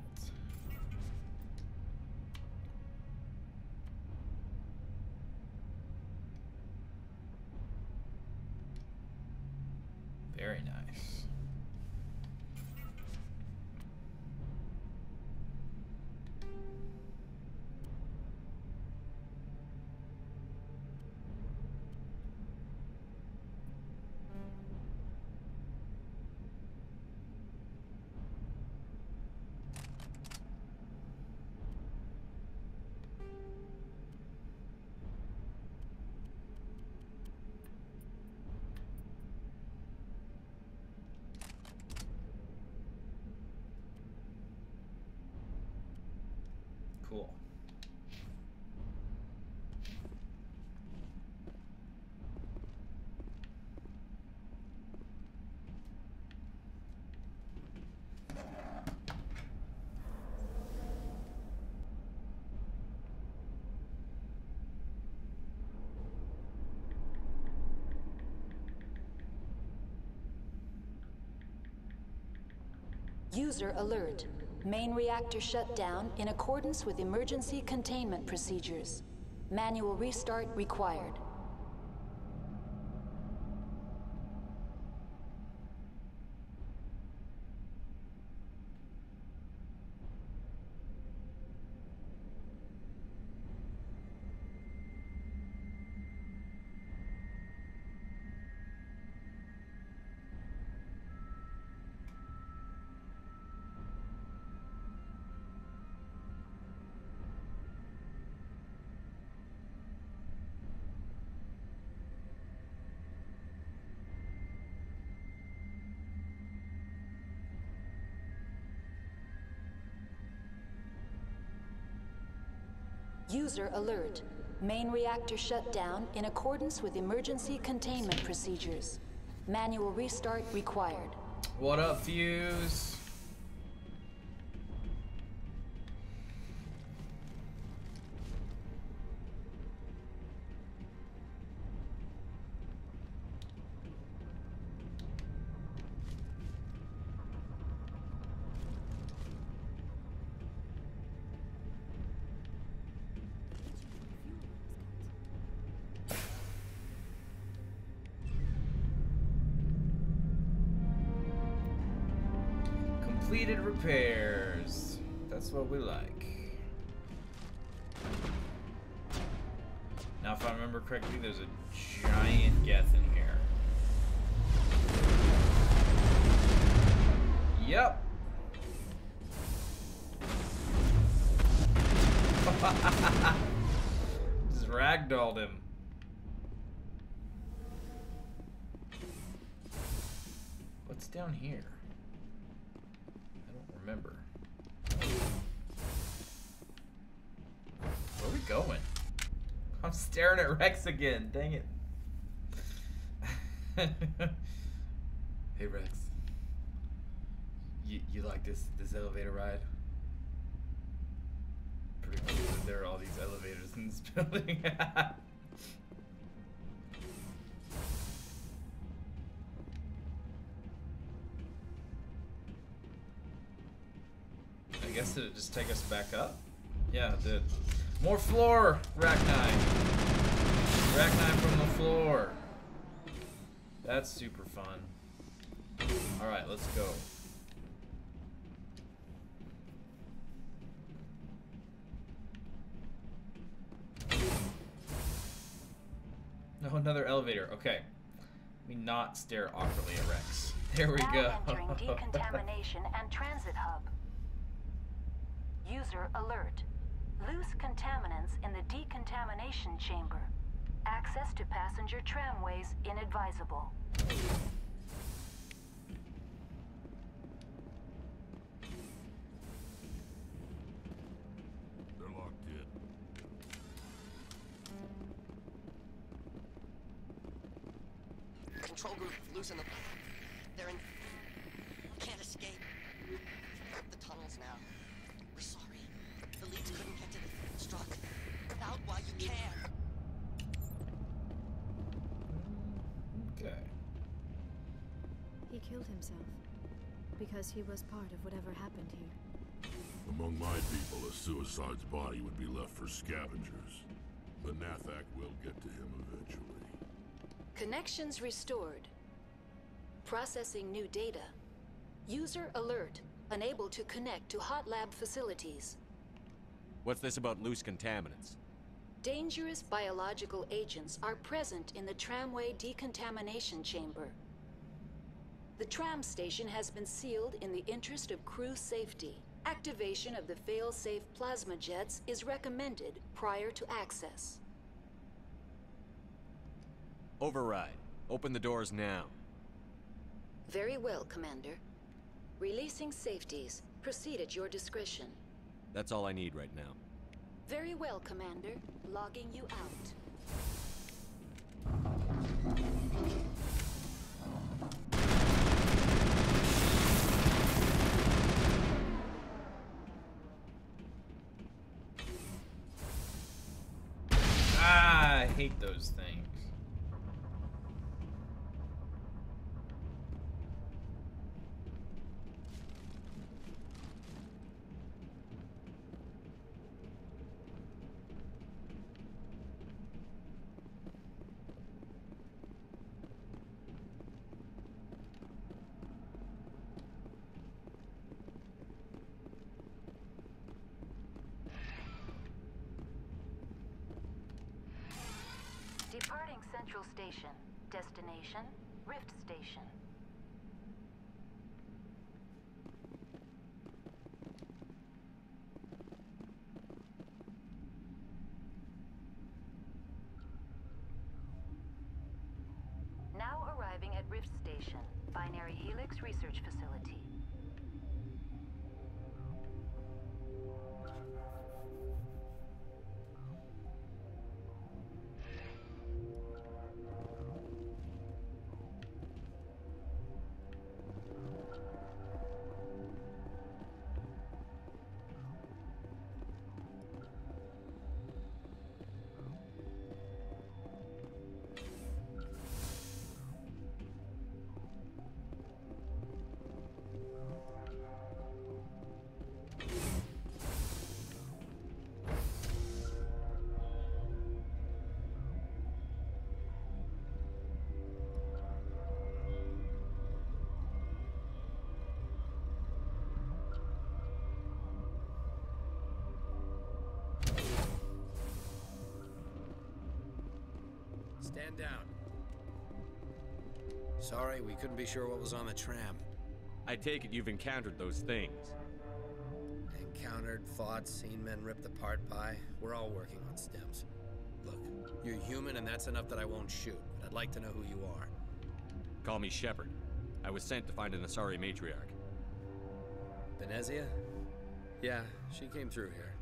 Very nice. Cool. User alert. Main reactor shut down in accordance with emergency containment procedures. Manual restart required. User alert. Main reactor shut down in accordance with emergency containment procedures. Manual restart required. What up, Fuse? Completed repairs. That's what we like. Now, if I remember correctly, there's a giant Geth in here. Yep. Just ragdolled him. What's down here? Remember. Where are we going? I'm staring at Rex again. Dang it. Hey Rex. You like this elevator ride? Pretty cool that there are all these elevators in this building. I guess did it just take us back up? Yeah, it did. More floor, Rachni. Rachni from the floor. That's super fun. Alright, let's go. No, another elevator. Okay. Let me not stare awkwardly at Rex. There we go. Entering decontamination and transit hub. User alert. Loose contaminants in the decontamination chamber. Access to passenger tramways inadvisable. They're locked in. control group losing the... They're in... Can't escape. The tunnels now. We're sorry. The leads couldn't get to the struck. Out while you can. Okay. He killed himself because he was part of whatever happened here. Among my people, a suicide's body would be left for scavengers. The Nathak will get to him eventually. Connections restored. Processing new data. User alert. Unable to connect to hot lab facilities. What's this about loose contaminants? Dangerous biological agents are present in the tramway decontamination chamber. The tram station has been sealed in the interest of crew safety. Activation of the fail-safe plasma jets is recommended prior to access. Override. Open the doors now. Very well, Commander. Releasing safeties. Proceed at your discretion. That's all I need right now. Very well, Commander. Logging you out. I hate those things. Departing Central Station. Destination, Rift Station. Now arriving at Rift Station, Binary Helix Research Facility. Stand down. Sorry, we couldn't be sure what was on the tram. I take it you've encountered those things. Encountered, fought, seen men ripped apart by. We're all working on stems. Look, you're human and that's enough that I won't shoot, but I'd like to know who you are. Call me Shepard. I was sent to find an Asari matriarch. Venezia? Yeah, she came through here.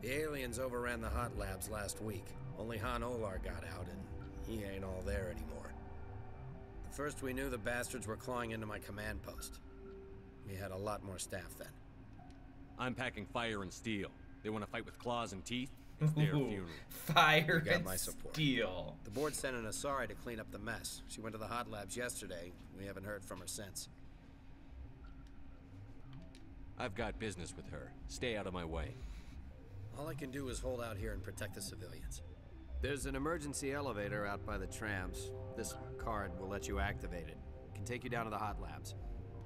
The aliens overran the hot labs last week. Only Han Olar got out and he ain't all there anymore. The first we knew, the bastards were clawing into my command post. We had a lot more staff then. I'm packing fire and steel. They want to fight with claws and teeth? It's their funeral. Fire you got and my support. steel. The board sent an Asari to clean up the mess. She went to the hot labs yesterday. We haven't heard from her since. I've got business with her. Stay out of my way. All I can do is hold out here and protect the civilians. There's an emergency elevator out by the trams. This card will let you activate it. It can take you down to the hot labs.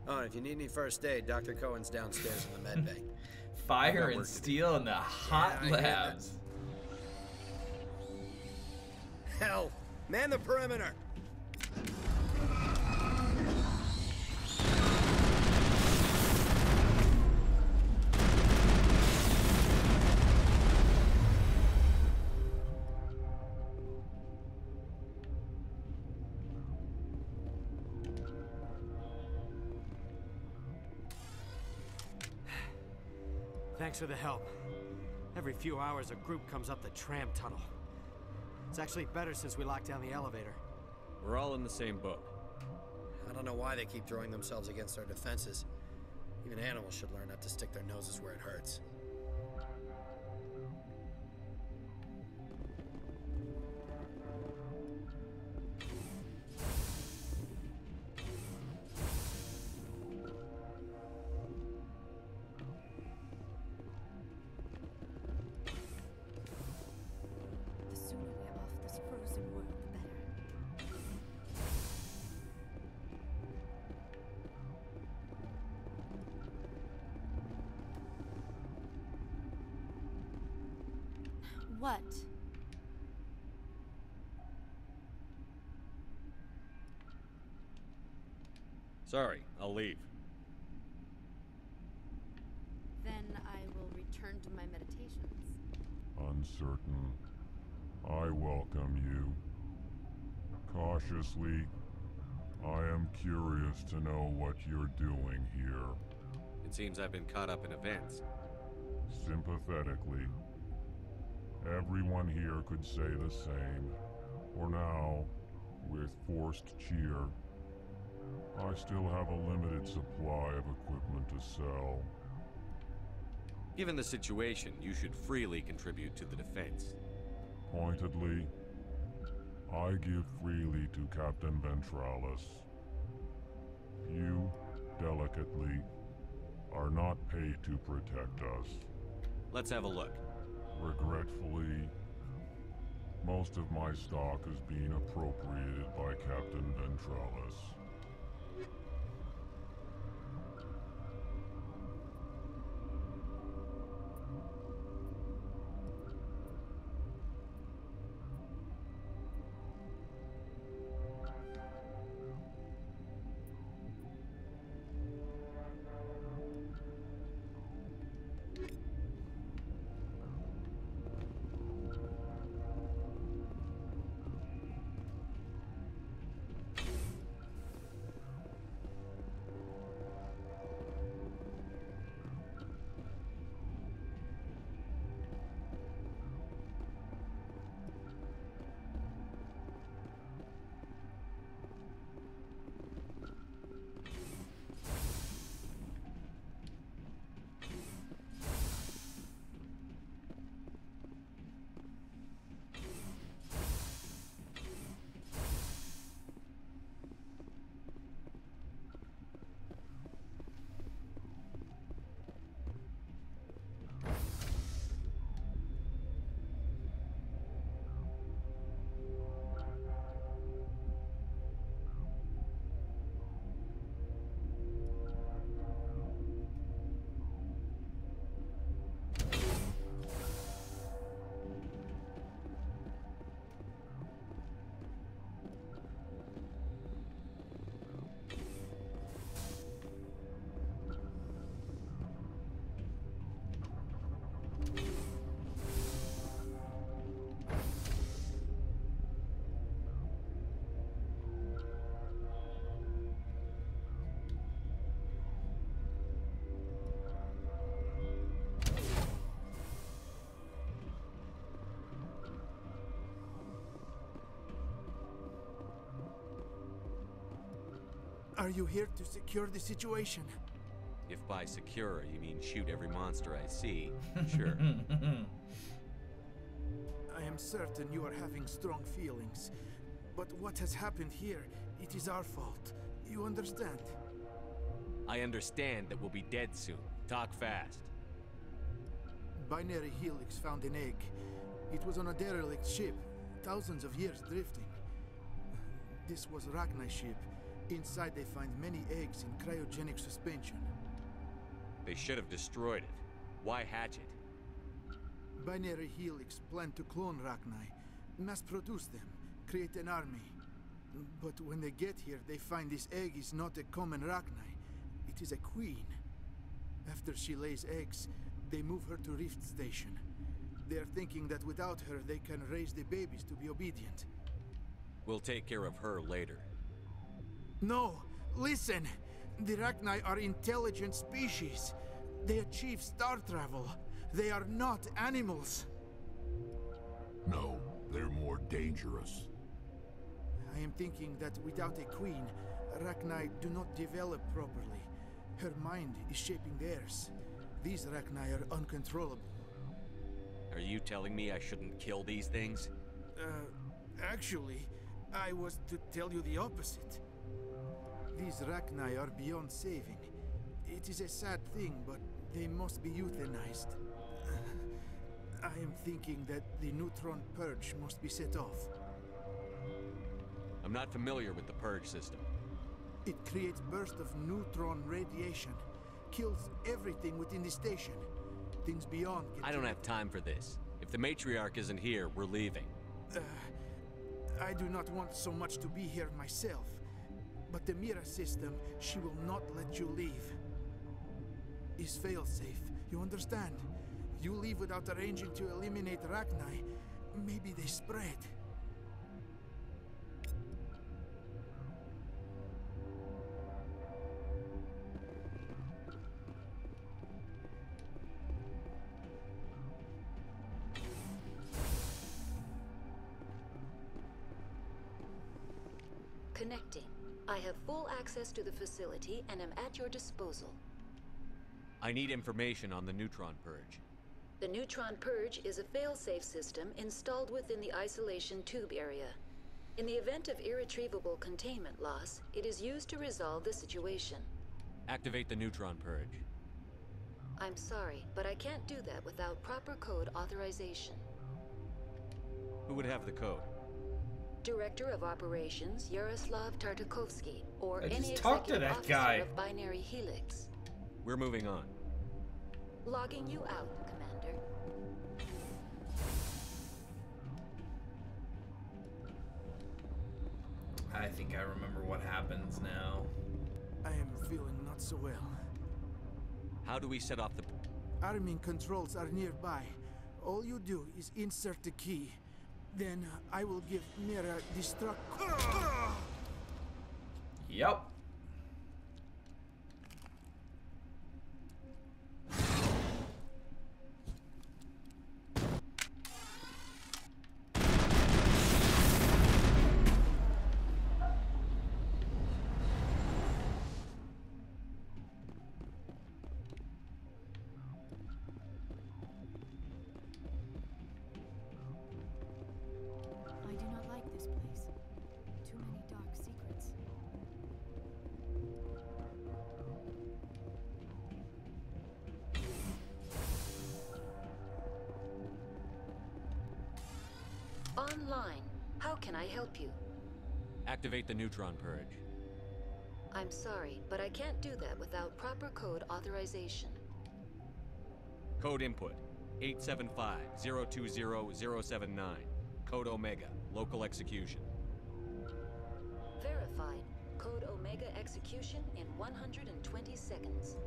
Oh, and if you need any first aid, Dr. Cohen's downstairs in the med bay. Fire and steel in the hot labs. Hell, man the perimeter! Thanks for the help. Every few hours, a group comes up the tram tunnel. It's actually better since we locked down the elevator. We're all in the same boat. I don't know why they keep throwing themselves against our defenses. Even animals should learn not to stick their noses where it hurts. What? Sorry, I'll leave. Then I will return to my meditations. Uncertain. I welcome you. Cautiously, I am curious to know what you're doing here. It seems I've been caught up in events. Sympathetically. Everyone here could say the same. For now, with forced cheer, I still have a limited supply of equipment to sell. Given the situation, you should freely contribute to the defense. Pointedly, I give freely to Captain Ventralis. You, delicately, are not paid to protect us. Let's have a look. Regretfully, most of my stock is being appropriated by Captain Ventralis. Are you here to secure the situation? If by secure you mean shoot every monster I see, sure. I am certain you are having strong feelings. But what has happened here, it is our fault. You understand? I understand that we'll be dead soon. Talk fast. Binary Helix found an egg. It was on a derelict ship, thousands of years drifting. This was Rachni's ship. Inside they find many eggs in cryogenic suspension. They should have destroyed it. Why hatch it? Binary Helix planned to clone Rachni, mass-produce them, create an army. But when they get here, they find this egg is not a common Rachni. It is a queen. After she lays eggs, they move her to Rift Station. They are thinking that without her, they can raise the babies to be obedient. We'll take care of her later. No! Listen! The Rachni are intelligent species. They achieve star travel. They are not animals. No, they're more dangerous. I am thinking that without a queen, Rachni do not develop properly. Her mind is shaping theirs. These Rachni are uncontrollable. Are you telling me I shouldn't kill these things? Actually, I was to tell you the opposite. These Rachni are beyond saving. It is a sad thing, but they must be euthanized. I am thinking that the neutron purge must be set off. I'm not familiar with the purge system. It creates bursts of neutron radiation, kills everything within the station. Things beyond get I don't have time for this. If the matriarch isn't here, we're leaving. I do not want so much to be here myself. But the Mira system, she will not let you leave. Is fail-safe, you understand? You leave without arranging to eliminate Rachni, maybe they spread. Connecting. I have full access to the facility and am at your disposal. I need information on the neutron purge. The neutron purge is a fail-safe system installed within the isolation tube area. In the event of irretrievable containment loss, it is used to resolve the situation. Activate the neutron purge. I'm sorry, but I can't do that without proper code authorization. Who would have the code? Director of Operations Yaroslav Tartakovsky, or any talked to executive that officer guy. of Binary Helix. We're moving on. Logging you out, Commander. I think I remember what happens now. I am feeling not so well. How do we set off the... Arming controls are nearby. All you do is insert the key. Then I will give Mira destruct... Yep. I do not like this place. Too many dark secrets. Online. How can I help you? Activate the neutron purge. I'm sorry, but I can't do that without proper code authorization. Code input 875-020-079. Code Omega. Local execution. Verified. Code Omega execution in 120 seconds.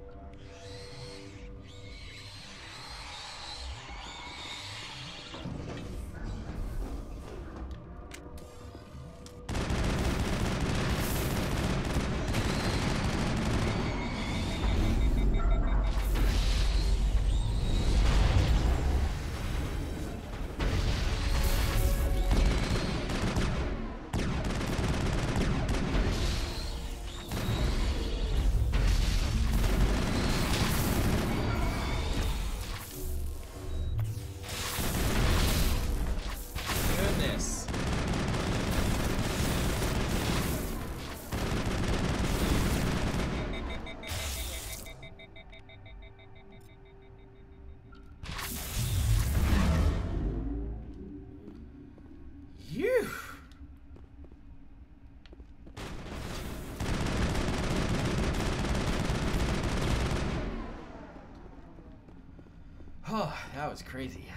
Goodness. Phew. Oh, that was crazy.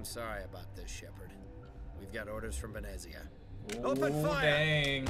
sorry about this, Shepard. We've got orders from Venezia. Ooh, Open fire! Dang.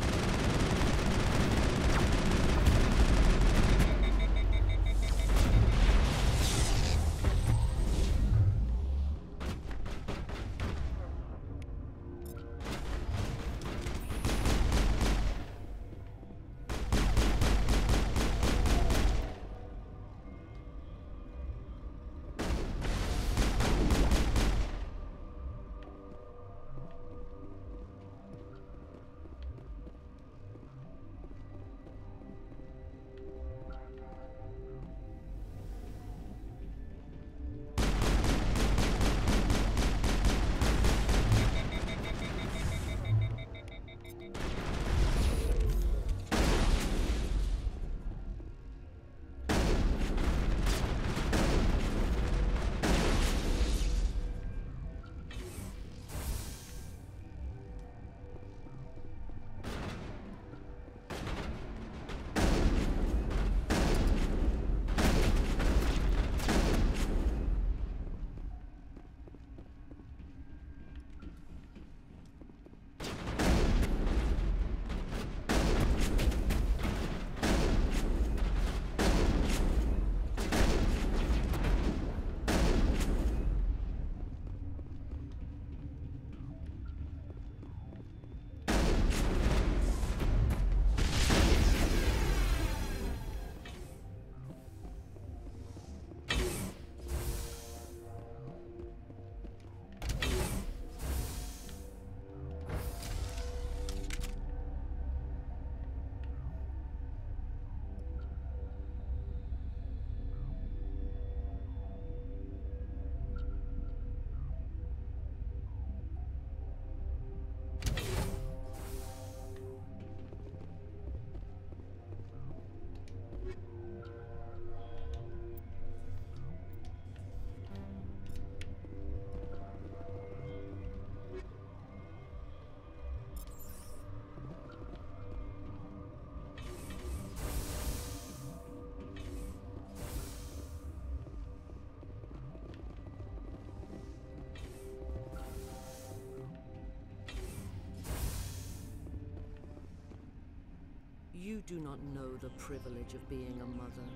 You do not know the privilege of being a mother.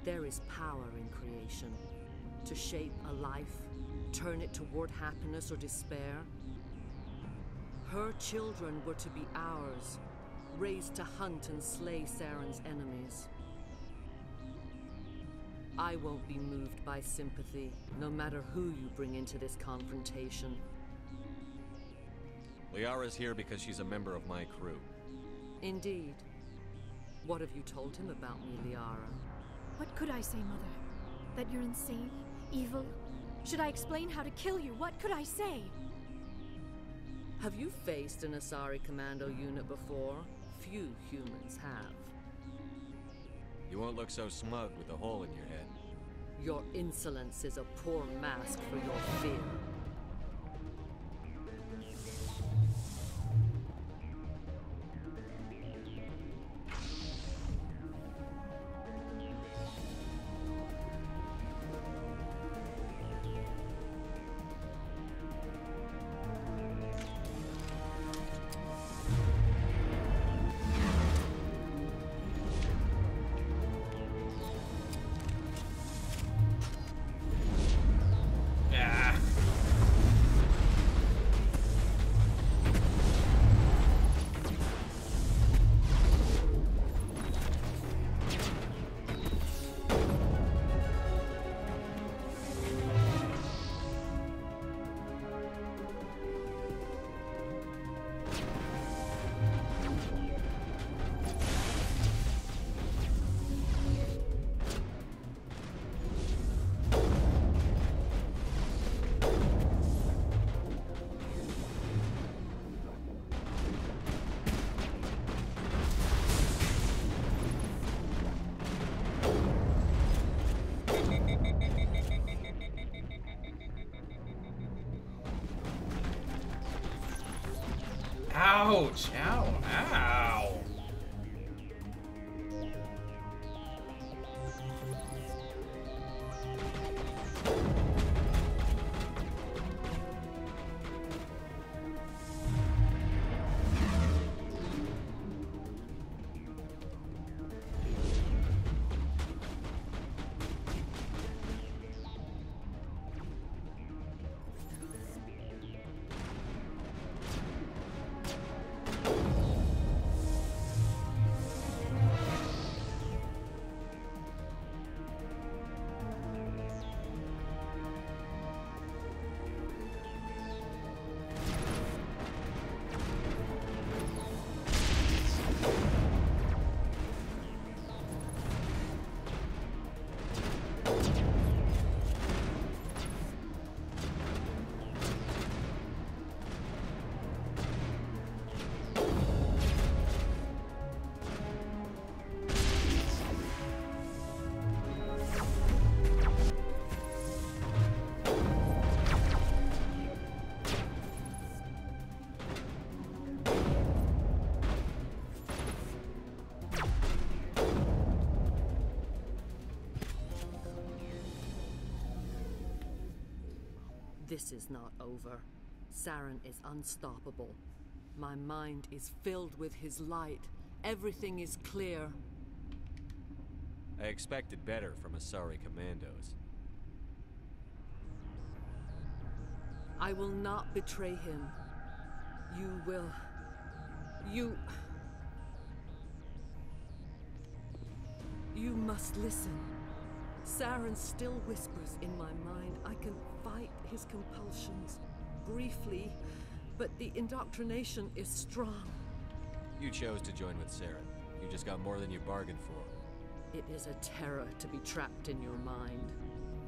There is power in creation. To shape a life, turn it toward happiness or despair. Her children were to be ours, raised to hunt and slay Saren's enemies. I won't be moved by sympathy, no matter who you bring into this confrontation. Liara's here because she's a member of my crew. Indeed. What have you told him about me, Liara? What could I say, Mother? That you're insane? Evil? Should I explain how to kill you? What could I say? Have you faced an Asari commando unit before? Few humans have. You won't look so smug with a hole in your head. Your insolence is a poor mask for your fear. Ouch! Ow! Ow! This is not over. Saren is unstoppable. My mind is filled with his light. Everything is clear. I expected better from Asari commandos. I will not betray him. You will. You must listen. Saren still whispers in my mind. I can fight his compulsions briefly, but the indoctrination is strong. You chose to join with Saren. You just got more than you bargained for. It is a terror to be trapped in your mind,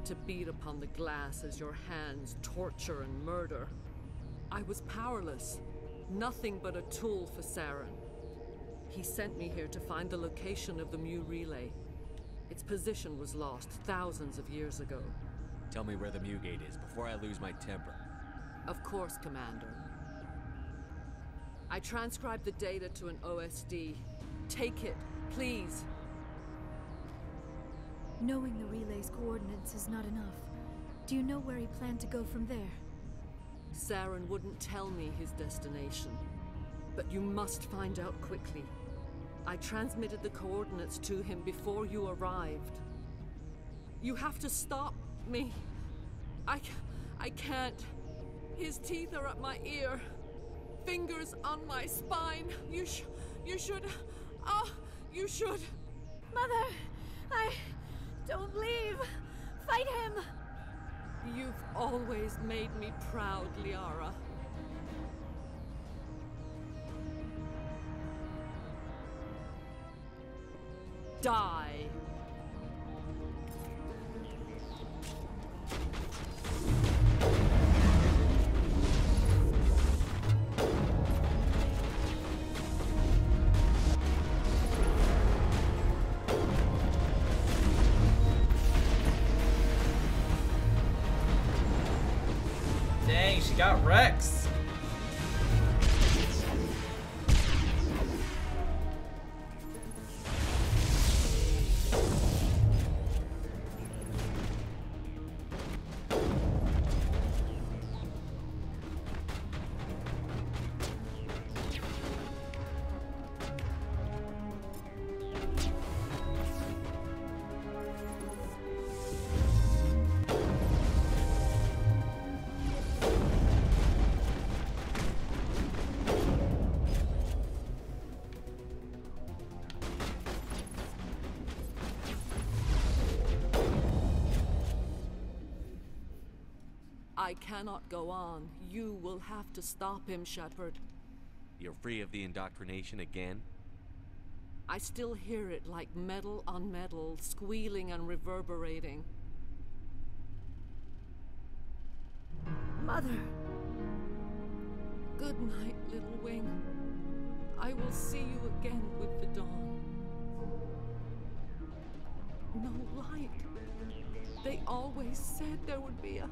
to beat upon the glass as your hands torture and murder. I was powerless, nothing but a tool for Saren. He sent me here to find the location of the Mu relay. Its position was lost thousands of years ago. Tell me where the Mu gate is before I lose my temper. Of course, Commander. I transcribed the data to an OSD. Take it, please. Knowing the relay's coordinates is not enough. Do you know where he planned to go from there? Saren wouldn't tell me his destination. But you must find out quickly. I transmitted the coordinates to him before you arrived. You have to stop me. I can't. His teeth are at my ear. Fingers on my spine. You should. Oh, you should. Mother, don't leave. Fight him. You've always made me proud, Liara. Die. Dang, she got Rex. I cannot go on. You will have to stop him, Shepard. You're free of the indoctrination again? I still hear it like metal on metal, squealing and reverberating. Mother! Good night, little wing. I will see you again with the dawn. No light. They always said there would be a...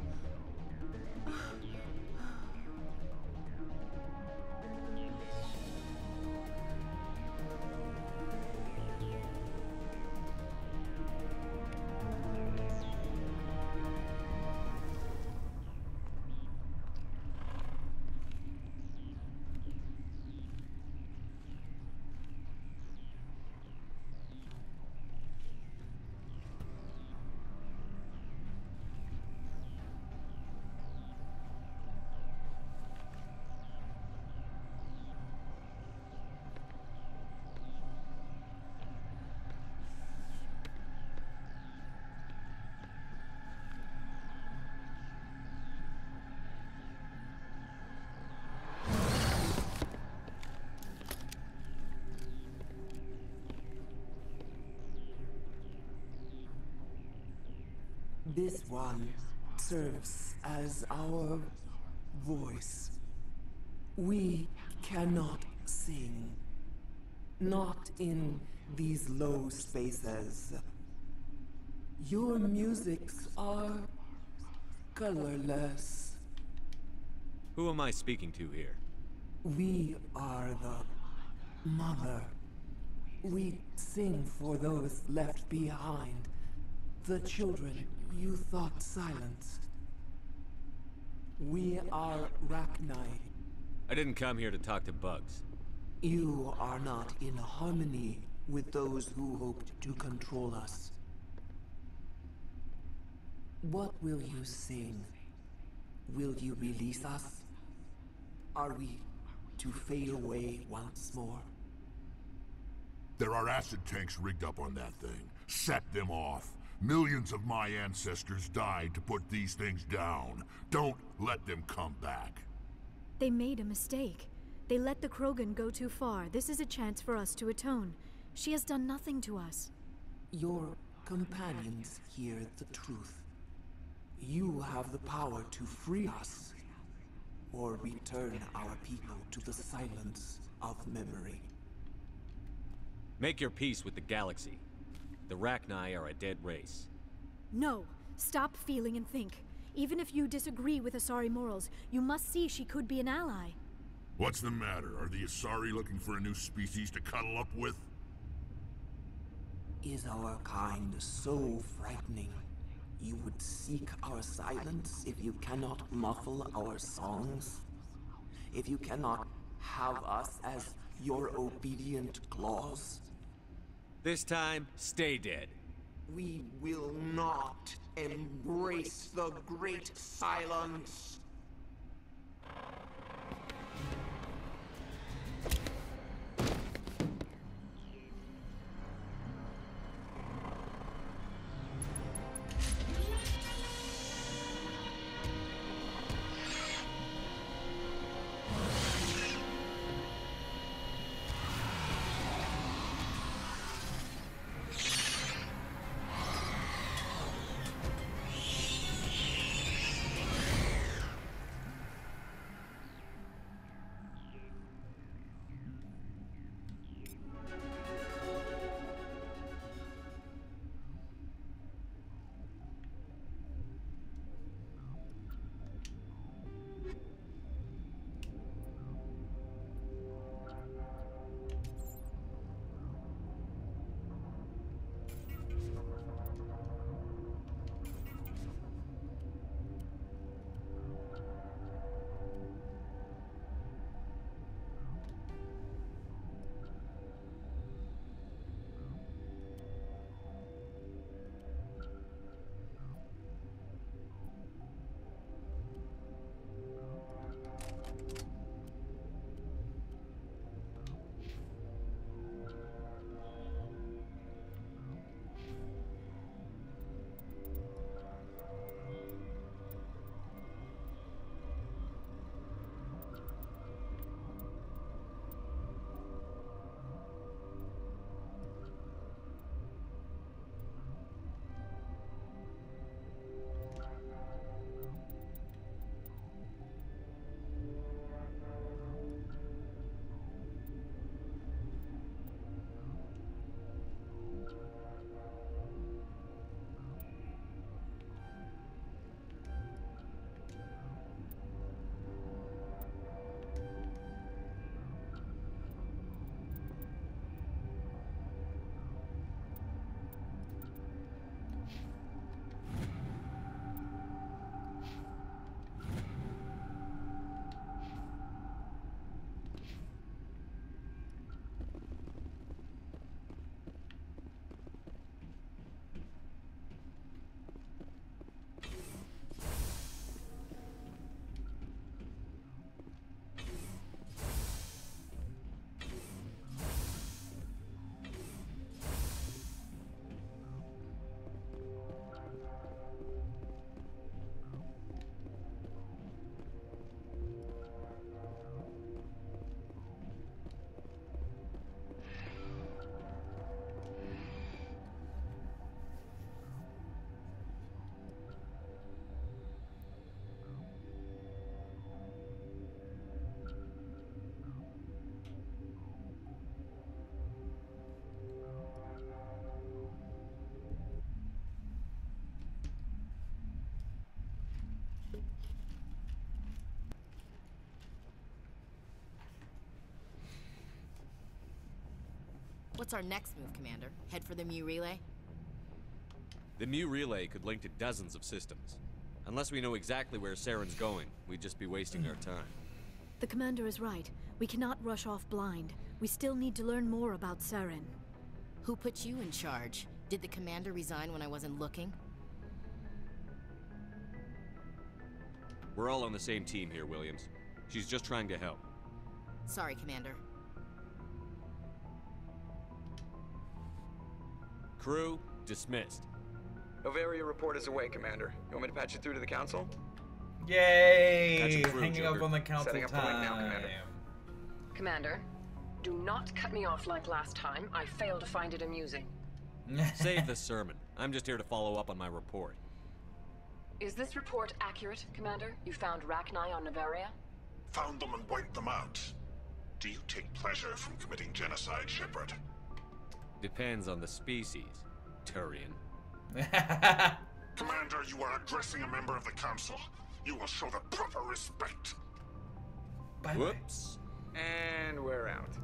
This one serves as our voice. We cannot sing. Not in these low spaces. Your musics are colorless. Who am I speaking to here? We are the mother. We sing for those left behind. The children you thought silenced. We are Rachni. I didn't come here to talk to bugs. You are not in harmony with those who hoped to control us. What will you sing? Will you release us? Are we to fade away once more? There are acid tanks rigged up on that thing. Set them off. Millions of my ancestors died to put these things down. Don't let them come back. They made a mistake. They let the Krogan go too far. This is a chance for us to atone. She has done nothing to us. Your companions hear the truth. You have the power to free us, or return our people to the silence of memory. Make your peace with the galaxy. The Rachni are a dead race. No. Stop feeling and think. Even if you disagree with Asari morals, you must see she could be an ally. What's the matter? Are the Asari looking for a new species to cuddle up with? Is our kind so frightening? You would seek our silence if you cannot muffle our songs? If you cannot have us as your obedient claws? This time, stay dead. We will not embrace the great silence. What's our next move, Commander? Head for the Mu relay? The Mu relay could link to dozens of systems. Unless we know exactly where Saren's going, we'd just be wasting our time. The commander is right. We cannot rush off blind. We still need to learn more about Saren. Who put you in charge? Did the commander resign when I wasn't looking? We're all on the same team here, Williams. She's just trying to help. Sorry, Commander. Crew, dismissed. Noveria report is away, Commander. You want me to patch you through to the Council? Yay! Through, Hanging Joker. up on the council Setting up the link now, Commander. Commander, do not cut me off like last time. I fail to find it amusing. Save the sermon. I'm just here to follow up on my report. Is this report accurate, Commander? You found Rachni on Noveria? Found them and wiped them out. Do you take pleasure from committing genocide, Shepard? Depends on the species, Turian. Commander, you are addressing a member of the Council. You will show the proper respect. Whoops. And we're out.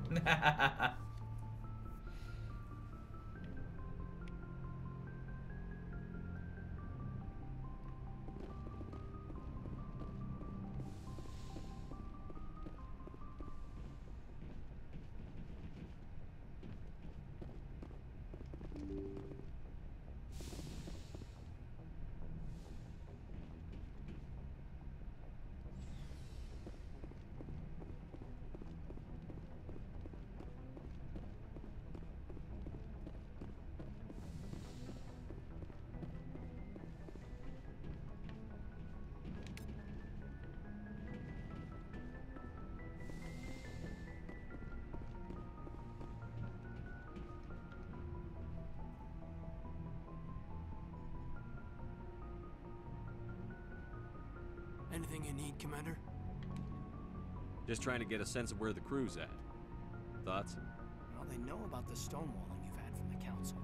Anything you need, Commander? Just trying to get a sense of where the crew's at. Thoughts? Well, they know about the stonewalling you've had from the Council.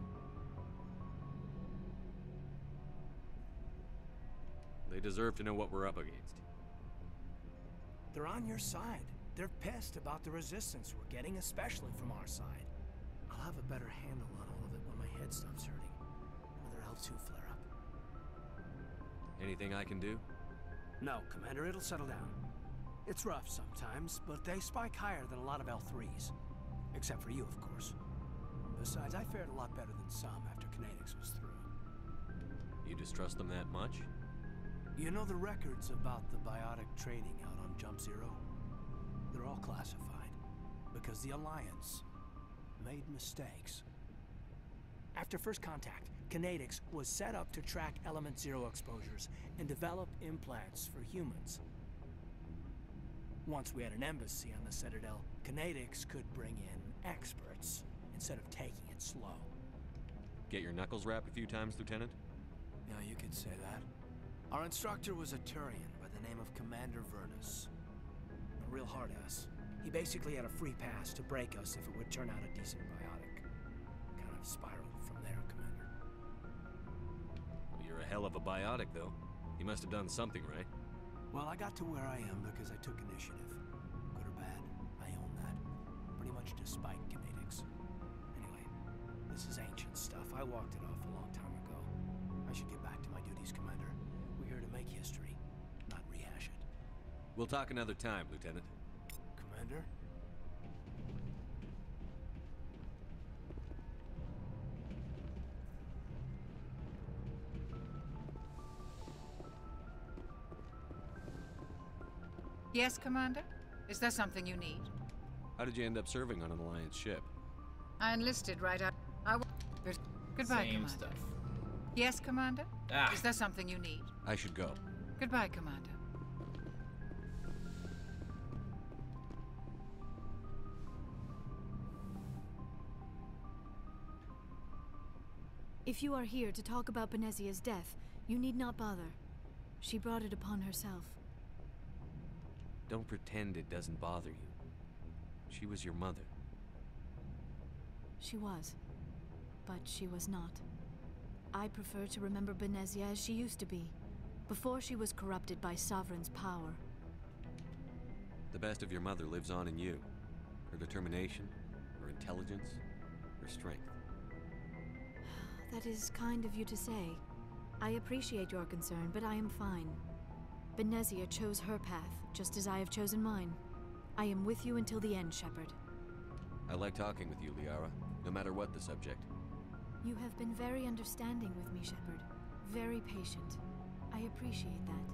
They deserve to know what we're up against. They're on your side. They're pissed about the resistance we're getting, especially from our side. I'll have a better handle on all of it when my head stops hurting. Whether L2 flare up. Anything I can do? No, Commander, it'll settle down. It's rough sometimes, but they spike higher than a lot of L3s. Except for you, of course. Besides, I fared a lot better than some after Kinetics was through. You distrust them that much? You know the records about the biotic trading out on Jump Zero? They're all classified, because the Alliance made mistakes. After first contact, Kinetics was set up to track Element Zero exposures and develop implants for humans. Once we had an embassy on the Citadel, Kinetics could bring in experts instead of taking it slow. Get your knuckles wrapped a few times, Lieutenant? Yeah, you could say that. Our instructor was a Turian by the name of Commander Vernus. A real hard-ass. He basically had a free pass to break us if it would turn out a decent biotic. Kind of spiraled from there, Commander. Well, you're a hell of a biotic, though. You must have done something, right? Well, I got to where I am because I took initiative. Good or bad, I own that. Pretty much despite Kinetics. Anyway, this is ancient stuff. I walked it off a long time ago. I should get back to my duties, Commander. We're here to make history, not rehash it. We'll talk another time, Lieutenant. Commander? Yes, Commander? Is there something you need? How did you end up serving on an Alliance ship? I enlisted right out. Goodbye, Same Commander. stuff. Yes, Commander? Ah. Is there something you need? I should go. Goodbye, Commander. If you are here to talk about Benezia's death, you need not bother. She brought it upon herself. Don't pretend it doesn't bother you. She was your mother. She was. But she was not. I prefer to remember Benezia as she used to be, before she was corrupted by Sovereign's power. The best of your mother lives on in you. Her determination, her intelligence, her strength. That is kind of you to say. I appreciate your concern, but I am fine. Benezia chose her path, just as I have chosen mine. I am with you until the end, Shepard. I like talking with you, Liara, no matter what the subject. You have been very understanding with me, Shepard. Very patient. I appreciate that.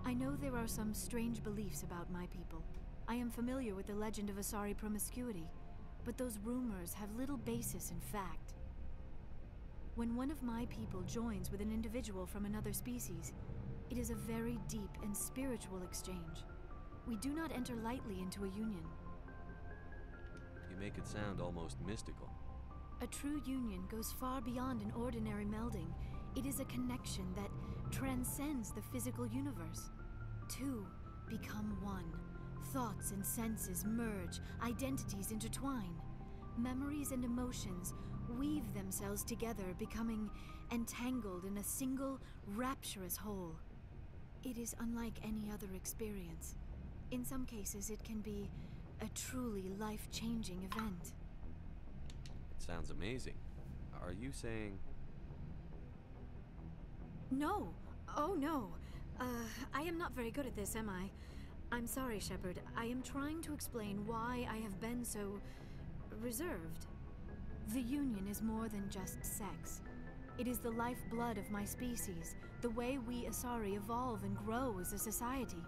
I know there are some strange beliefs about my people. I am familiar with the legend of Asari promiscuity, but those rumors have little basis in fact. When one of my people joins with an individual from another species, it is a very deep and spiritual exchange. We do not enter lightly into a union. You make it sound almost mystical. A true union goes far beyond an ordinary melding. It is a connection that transcends the physical universe. Two become one. Thoughts and senses merge, identities intertwine. Memories and emotions weave themselves together, becoming entangled in a single, rapturous whole. It is unlike any other experience. In some cases, it can be a truly life-changing event. It sounds amazing. Are you saying... No. Oh, no. I am not very good at this, am I? I'm sorry, Shepard. I am trying to explain why I have been so... reserved. The Union is more than just sex. It is the lifeblood of my species, the way we Asari evolve and grow as a society.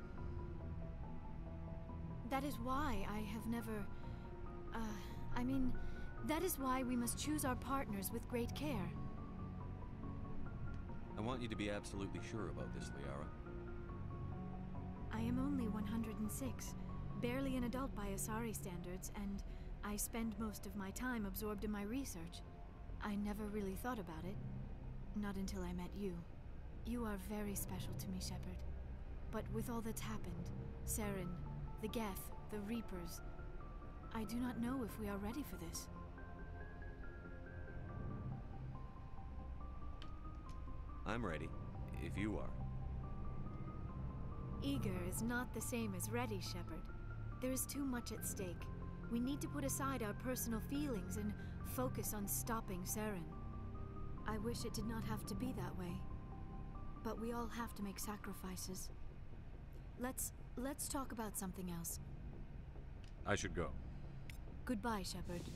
That is why I have never... that is why we must choose our partners with great care. I want you to be absolutely sure about this, Liara. I am only 106, barely an adult by Asari standards, and I spend most of my time absorbed in my research. I never really thought about it. Not until I met you. You are very special to me, Shepard. But with all that's happened, Saren, the Geth, the Reapers, I do not know if we are ready for this. I'm ready, if you are. Eager is not the same as ready, Shepard. There is too much at stake. We need to put aside our personal feelings and focus on stopping Saren. I wish it did not have to be that way. But we all have to make sacrifices. Let's talk about something else. I should go. Goodbye, Shepard.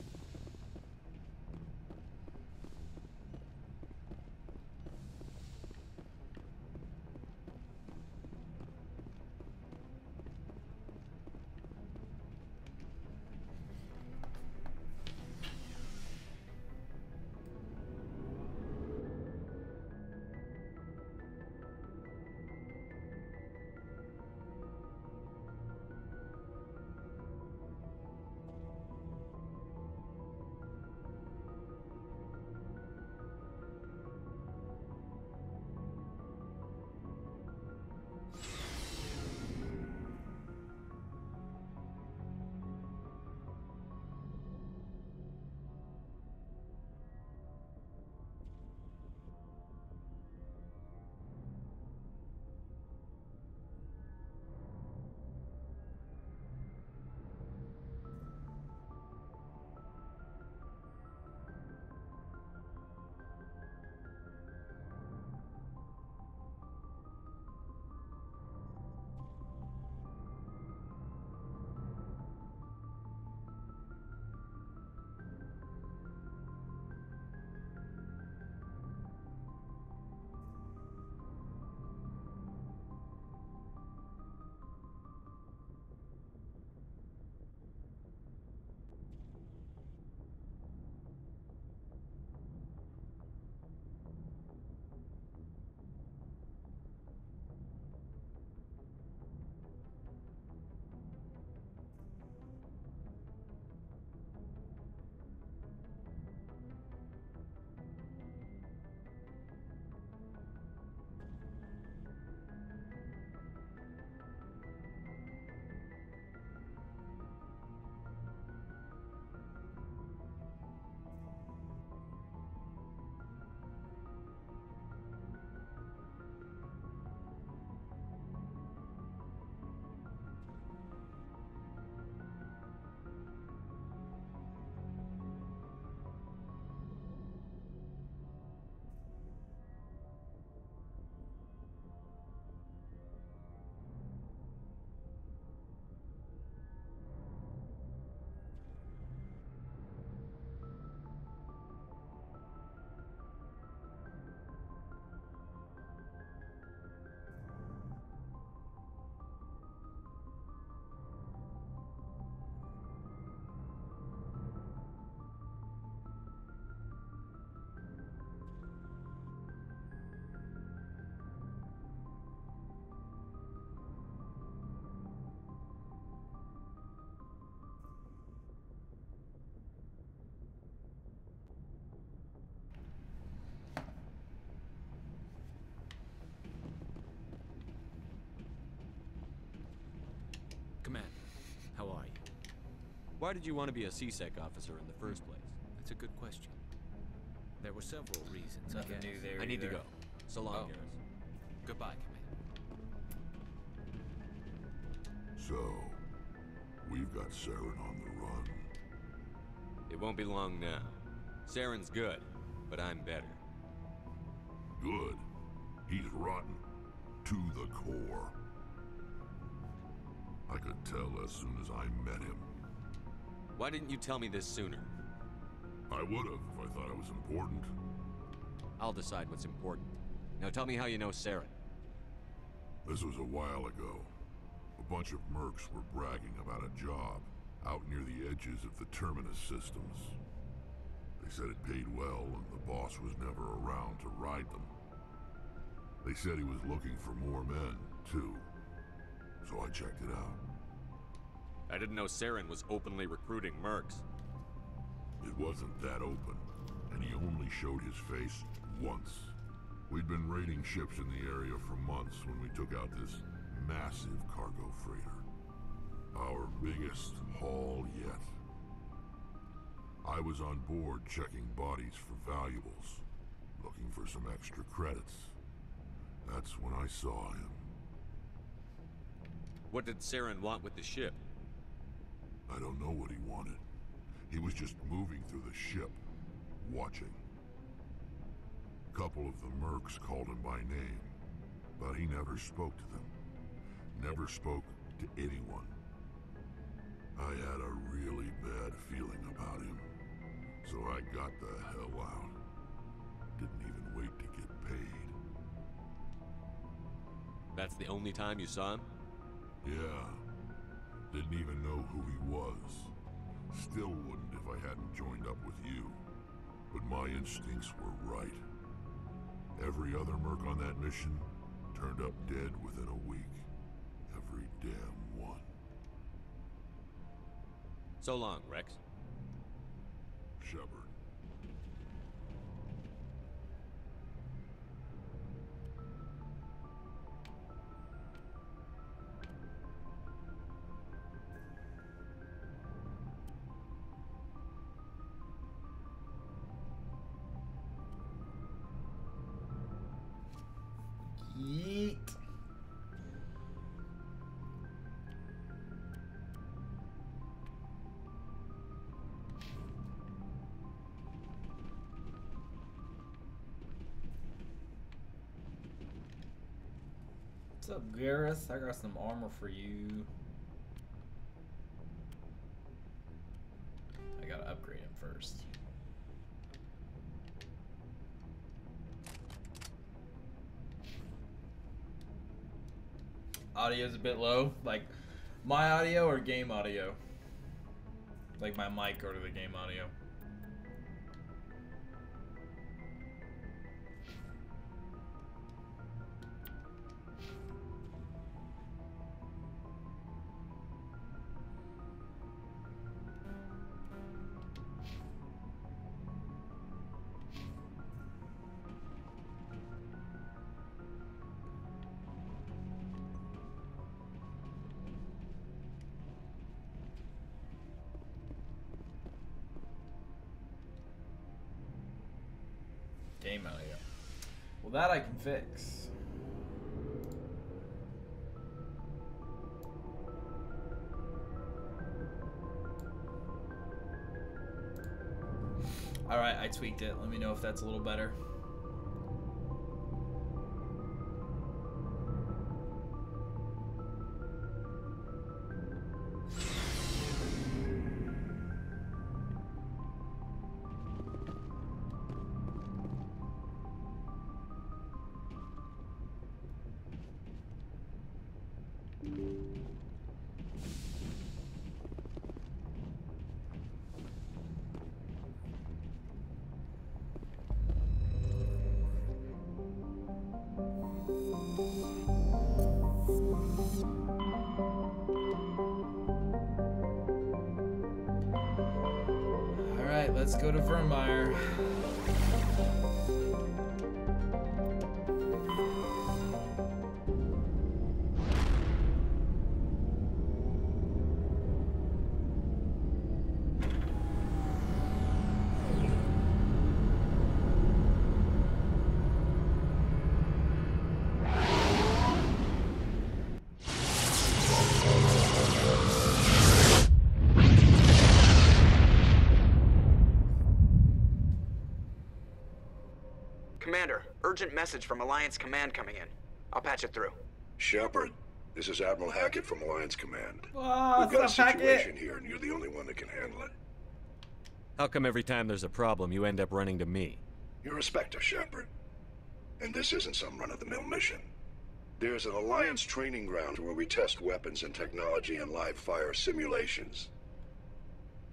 Why did you want to be a CSEC officer in the first place? That's a good question. There were several reasons, I Nothing guess. new there I need to either. go. So long, Garrus. Goodbye, Commander. So, we've got Saren on the run. It won't be long now. Saren's good, but I'm better. Good. He's rotten. To the core. I could tell as soon as I met him. Why didn't you tell me this sooner? I would've if I thought it was important. I'll decide what's important. Now tell me how you know Saren. This was a while ago. A bunch of mercs were bragging about a job out near the edges of the Terminus systems. They said it paid well and the boss was never around to ride them. They said he was looking for more men, too. So I checked it out. I didn't know Saren was openly recruiting mercs. It wasn't that open, and he only showed his face once. We'd been raiding ships in the area for months when we took out this massive cargo freighter. Our biggest haul yet. I was on board checking bodies for valuables, looking for some extra credits. That's when I saw him. What did Saren want with the ship? I don't know what he wanted. He was just moving through the ship, watching. A couple of the mercs called him by name, but he never spoke to them. Never spoke to anyone. I had a really bad feeling about him, so I got the hell out. Didn't even wait to get paid. That's the only time you saw him? Yeah. Didn't even know who he was. Still wouldn't if I hadn't joined up with you. But my instincts were right. Every other merc on that mission turned up dead within a week. Every damn one. So long, Rex. Shepard. Yeet. What's up, Garrus? I got some armor for you. I gotta upgrade him first. Audio's a bit low, like my audio or game audio? Like my mic or the game audio? Game audio. Well, that I can fix. Alright, I tweaked it. Let me know if that's a little better. Alright, let's go to Virmire. Commander, urgent message from Alliance Command coming in. I'll patch it through. Shepard, this is Admiral Hackett from Alliance Command. Oh, We've got a what's up, situation Hackett? here, and you're the only one that can handle it. How come every time there's a problem, you end up running to me? You're a Spectre, Shepard. And this isn't some run-of-the-mill mission. There's an Alliance training ground where we test weapons and technology in live-fire simulations.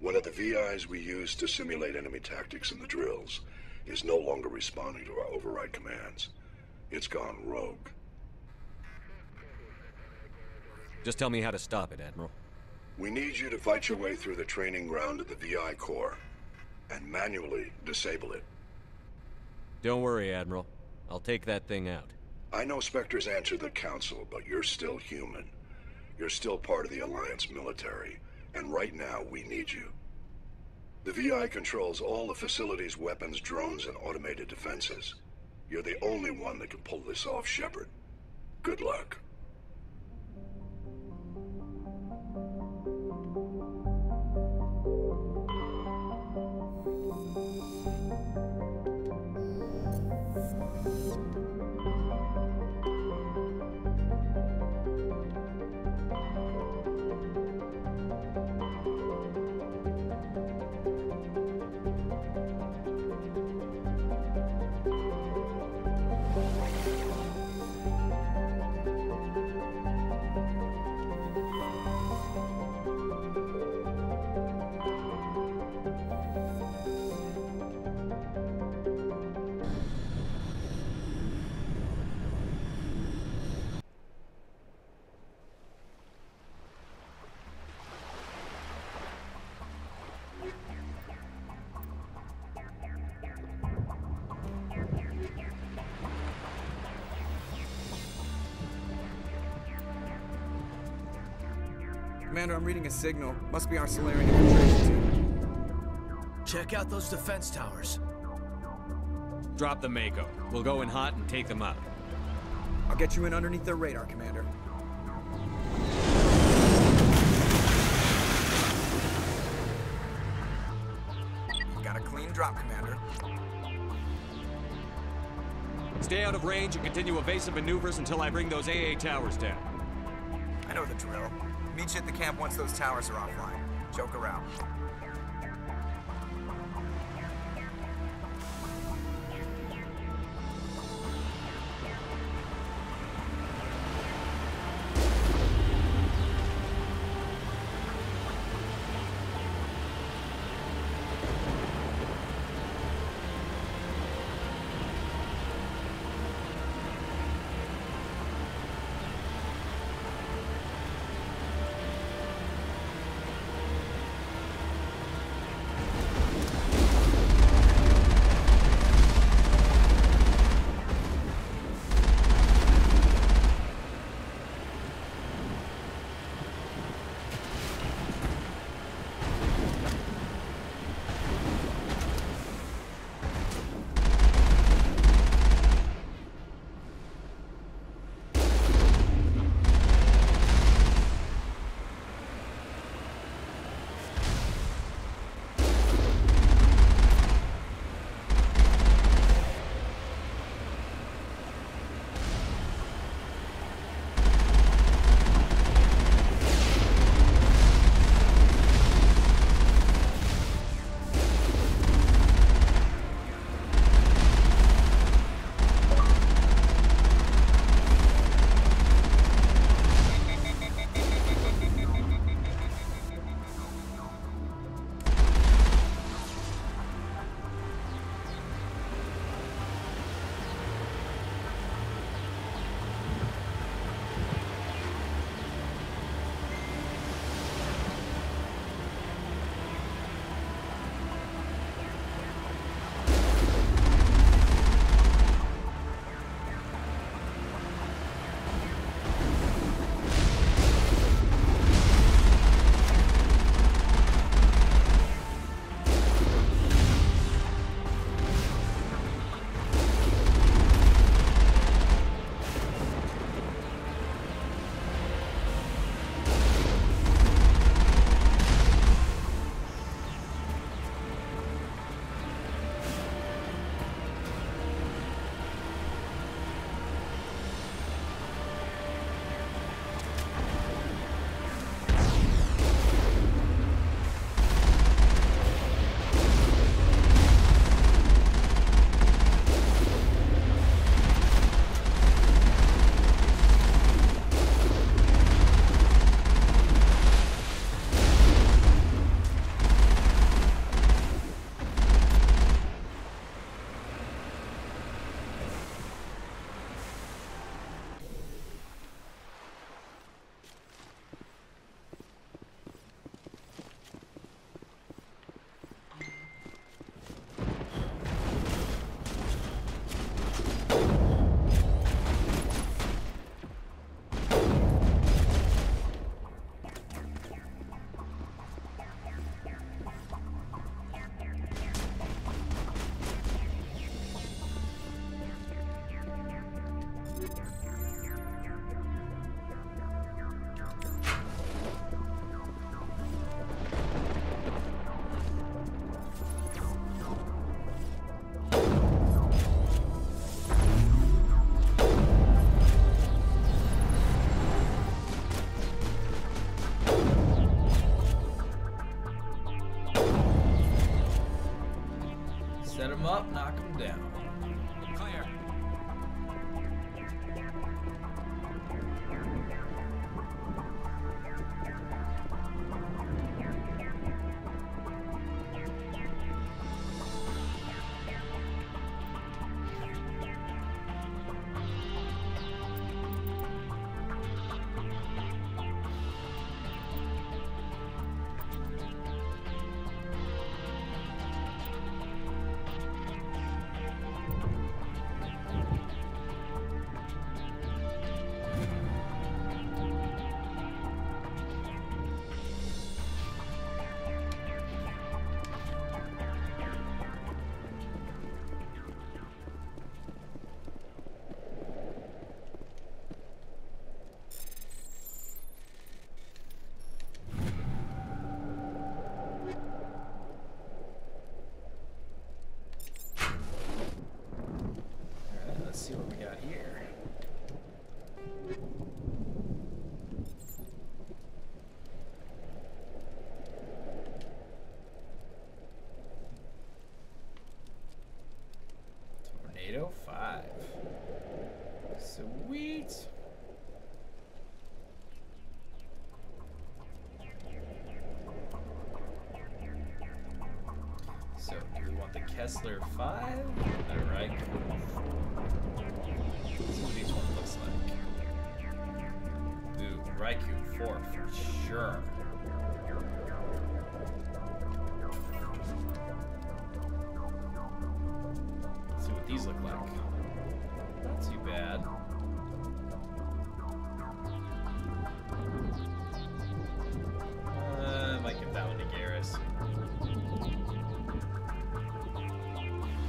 One of the VIs we use to simulate enemy tactics in the drills is no longer responding to our override commands. It's gone rogue. Just tell me how to stop it, Admiral. We need you to fight your way through the training ground of the VI core and manually disable it. Don't worry, Admiral. I'll take that thing out. I know Spectres answer the Council, but you're still human. You're still part of the Alliance military, and right now we need you. The VI controls all the facility's weapons, drones, and automated defenses. You're the only one that can pull this off, Shepard. Good luck. Commander, I'm reading a signal. Must be our Salarian infiltration team. Check out those defense towers. Drop the Mako. We'll go in hot and take them out. I'll get you in underneath their radar, Commander. Got a clean drop, Commander. Stay out of range and continue evasive maneuvers until I bring those AA towers down. I know the drill. Meet you at the camp once those towers are offline. Joke around. Set him up, knock him down. Clear. See what we got here. Tornado 5. Sweet. So, do we want the Kessler 5? Alright, cool. Let's see what each one looks like. Ooh, Raikou 4 for sure. Let's see what these look like. Not too bad. Might give that one to Garrus.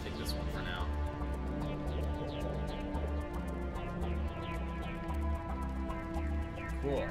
Take this one for now. Cool.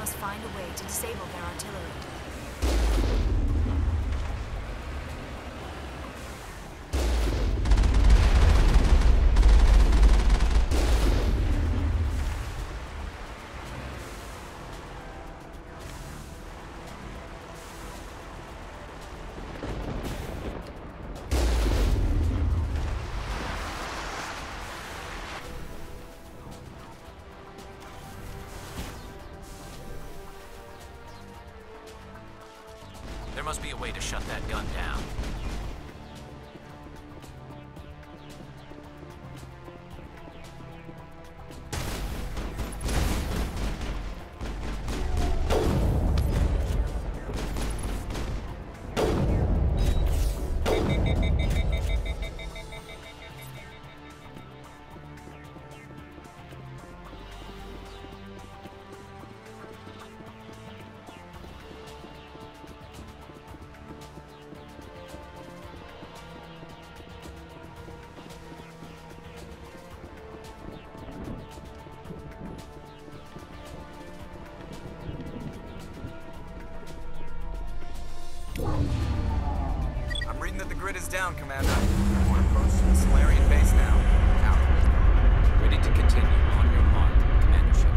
must find a way to disable their artillery. There must be a way to shut that gun down. I'm reading that the grid is down, Commander. We're approaching the Solarian base now. Out. Ready to continue. On your mark, Commander Shepard.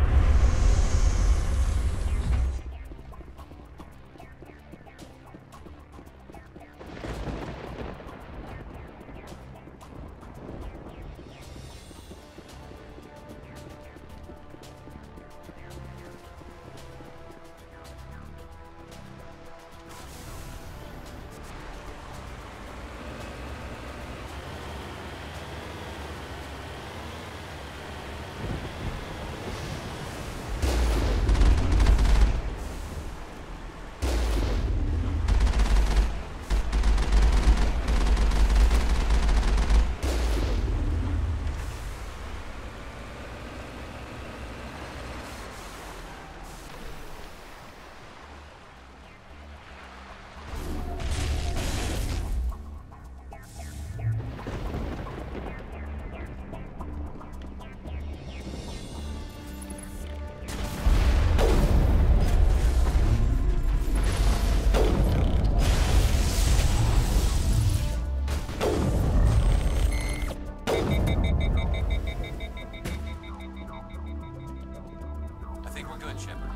I think we're good, Shepard.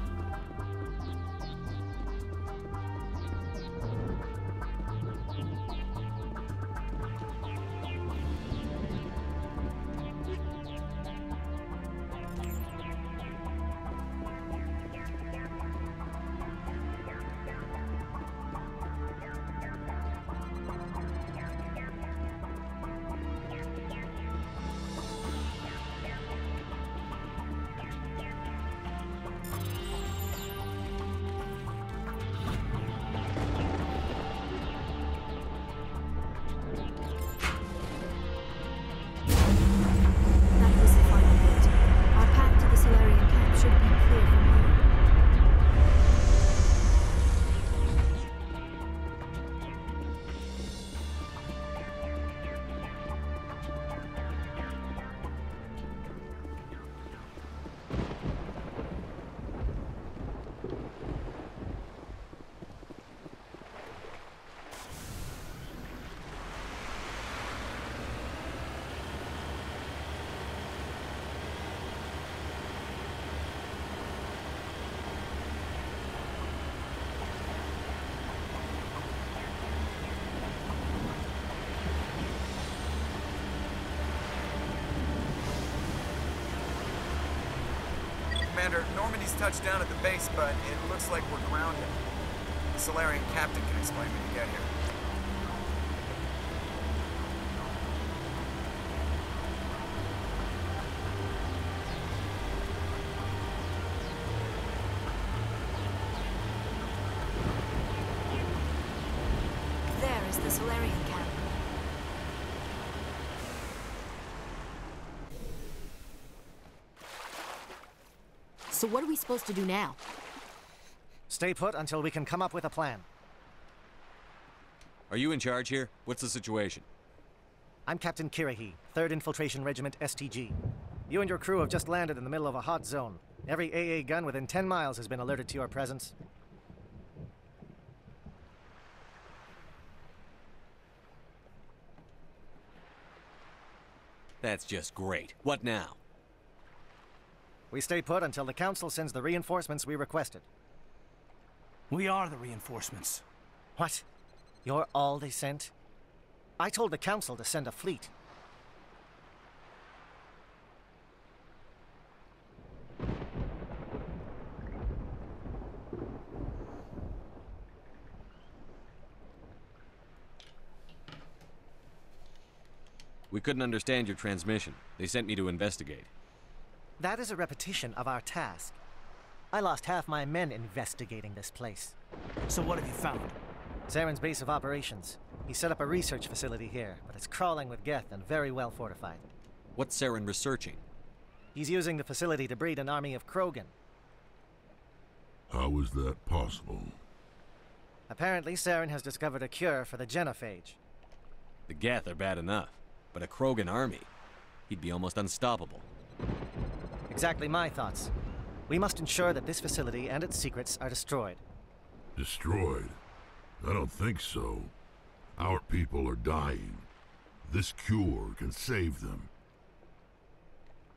That was the final bit. Our path to the Solarian camp should be clear from here. Commander, Normandy's touched down at the base, but it looks like we're grounded. The Solarian captain can explain when you get here. There is the Solarian camp. So what are we supposed to do now? Stay put until we can come up with a plan. Are you in charge here? What's the situation? I'm Captain Kirahi, 3rd Infiltration Regiment STG. You and your crew have just landed in the middle of a hot zone. Every AA gun within 10 miles has been alerted to your presence. That's just great. What now? We stay put until the Council sends the reinforcements we requested. We are the reinforcements. What? You're all they sent? I told the Council to send a fleet. We couldn't understand your transmission. They sent me to investigate. That is a repetition of our task. I lost half my men investigating this place. So what have you found? Saren's base of operations. He set up a research facility here, but it's crawling with Geth and very well fortified. What's Saren researching? He's using the facility to breed an army of Krogan. How is that possible? Apparently, Saren has discovered a cure for the genophage. The Geth are bad enough, but a Krogan army? He'd be almost unstoppable. Exactly my thoughts. We must ensure that this facility and its secrets are destroyed. Destroyed? I don't think so. Our people are dying. This cure can save them.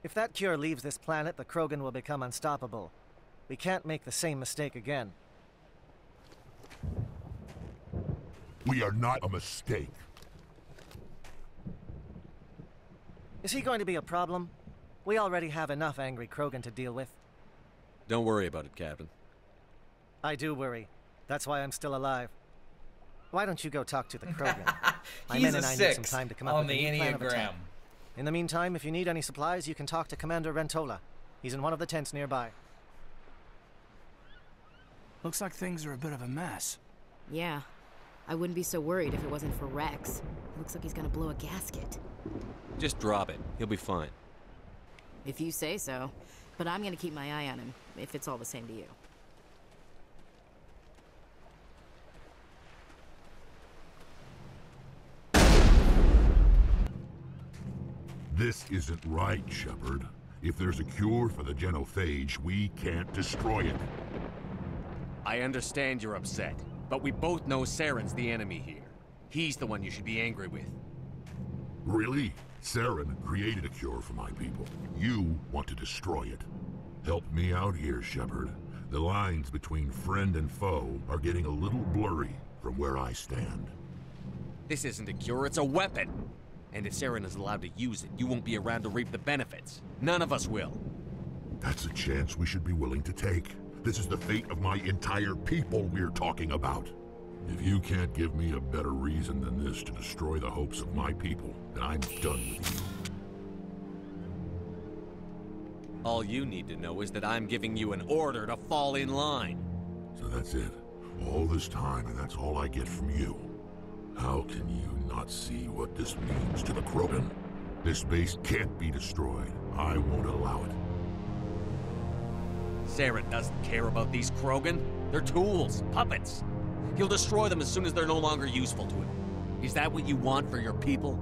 If that cure leaves this planet, the Krogan will become unstoppable. We can't make the same mistake again. We are not a mistake. Is he going to be a problem? We already have enough angry Krogan to deal with. Don't worry about it, Captain. I do worry. That's why I'm still alive. Why don't you go talk to the Krogan? My men and I need some time to come up with a new plan of attack. In the meantime, if you need any supplies, you can talk to Commander Rentola. He's in one of the tents nearby. Looks like things are a bit of a mess. Yeah. I wouldn't be so worried if it wasn't for Rex. It looks like he's gonna blow a gasket. Just drop it. He'll be fine. If you say so. But I'm gonna keep my eye on him, if it's all the same to you. This isn't right, Shepard. If there's a cure for the genophage, we can't destroy it. I understand you're upset, but we both know Saren's the enemy here. He's the one you should be angry with. Really? Saren created a cure for my people. You want to destroy it. Help me out here, Shepard. The lines between friend and foe are getting a little blurry from where I stand. This isn't a cure, it's a weapon! And if Saren is allowed to use it, you won't be around to reap the benefits. None of us will. That's a chance we should be willing to take. This is the fate of my entire people we're talking about. If you can't give me a better reason than this to destroy the hopes of my people, then I'm done with you. All you need to know is that I'm giving you an order to fall in line. So that's it. All this time, and that's all I get from you. How can you not see what this means to the Krogan? This base can't be destroyed. I won't allow it. Saren doesn't care about these Krogan. They're tools, puppets. He'll destroy them as soon as they're no longer useful to him. Is that what you want for your people?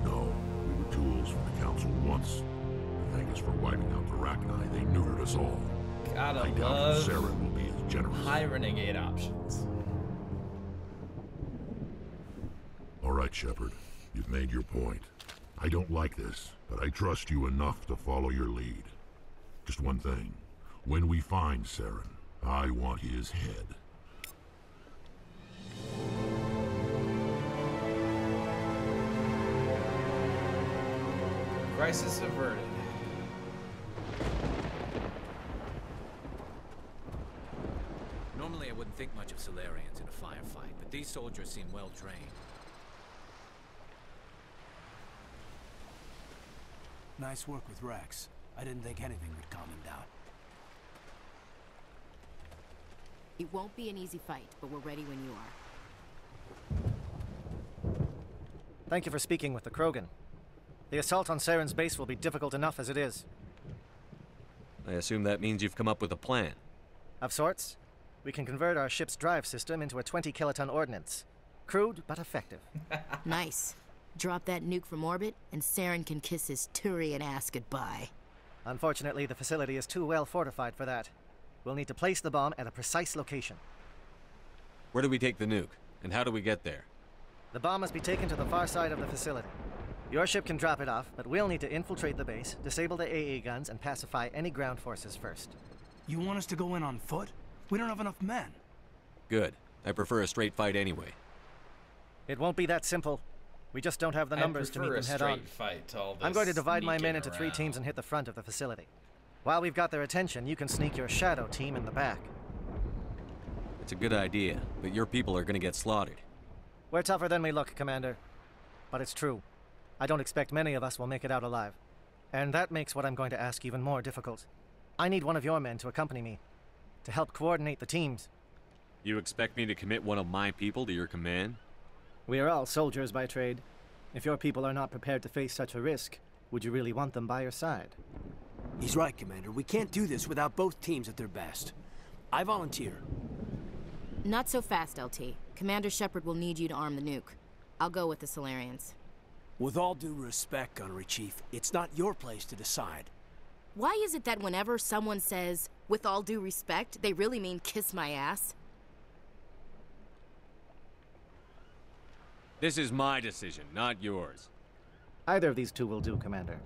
No, we were tools for the Council once. To thank us for wiping out the Rachni, they neutered us all. Gotta I doubt love Saren will be as generous. high renegade options. All right, Shepard. You've made your point. I don't like this, but I trust you enough to follow your lead. Just one thing. When we find Saren, I want his head. Crisis averted. Normally I wouldn't think much of Solarians in a firefight, but these soldiers seem well trained. Nice work with Rex. I didn't think anything would calm him down. It won't be an easy fight, but we're ready when you are. Thank you for speaking with the Krogan. The assault on Saren's base will be difficult enough as it is. I assume that means you've come up with a plan. Of sorts. We can convert our ship's drive system into a 20-kiloton ordnance. Crude, but effective. Nice. Drop that nuke from orbit, and Saren can kiss his Turian ass goodbye. Unfortunately, the facility is too well fortified for that. We'll need to place the bomb at a precise location. Where do we take the nuke? And how do we get there? The bomb must be taken to the far side of the facility. Your ship can drop it off, but we'll need to infiltrate the base, disable the AA guns, and pacify any ground forces first. You want us to go in on foot? We don't have enough men. Good. I prefer a straight fight anyway. It won't be that simple. We just don't have the numbers to meet them head on. I'm going to divide my men into 3 teams and hit the front of the facility. While we've got their attention, you can sneak your shadow team in the back. It's a good idea, but your people are gonna get slaughtered. We're tougher than we look, Commander. But it's true. I don't expect many of us will make it out alive. And that makes what I'm going to ask even more difficult. I need one of your men to accompany me, to help coordinate the teams. You expect me to commit one of my people to your command? We are all soldiers by trade. If your people are not prepared to face such a risk, would you really want them by your side? He's right, Commander. We can't do this without both teams at their best. I volunteer. Not so fast, LT. Commander Shepard will need you to arm the nuke. I'll go with the Solarians. With all due respect, Gunnery Chief, it's not your place to decide. Why is it that whenever someone says, with all due respect, they really mean kiss my ass? This is my decision, not yours. Either of these two will do, Commander.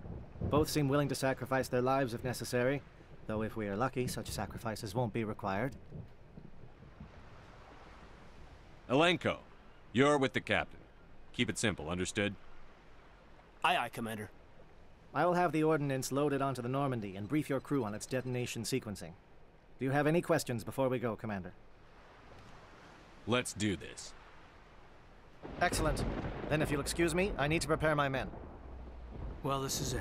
Both seem willing to sacrifice their lives if necessary, though if we are lucky, such sacrifices won't be required. Alenko, you're with the captain. Keep it simple, understood? Aye, aye, Commander. I will have the ordnance loaded onto the Normandy and brief your crew on its detonation sequencing. Do you have any questions before we go, Commander? Let's do this. Excellent. Then if you'll excuse me, I need to prepare my men. Well, this is it.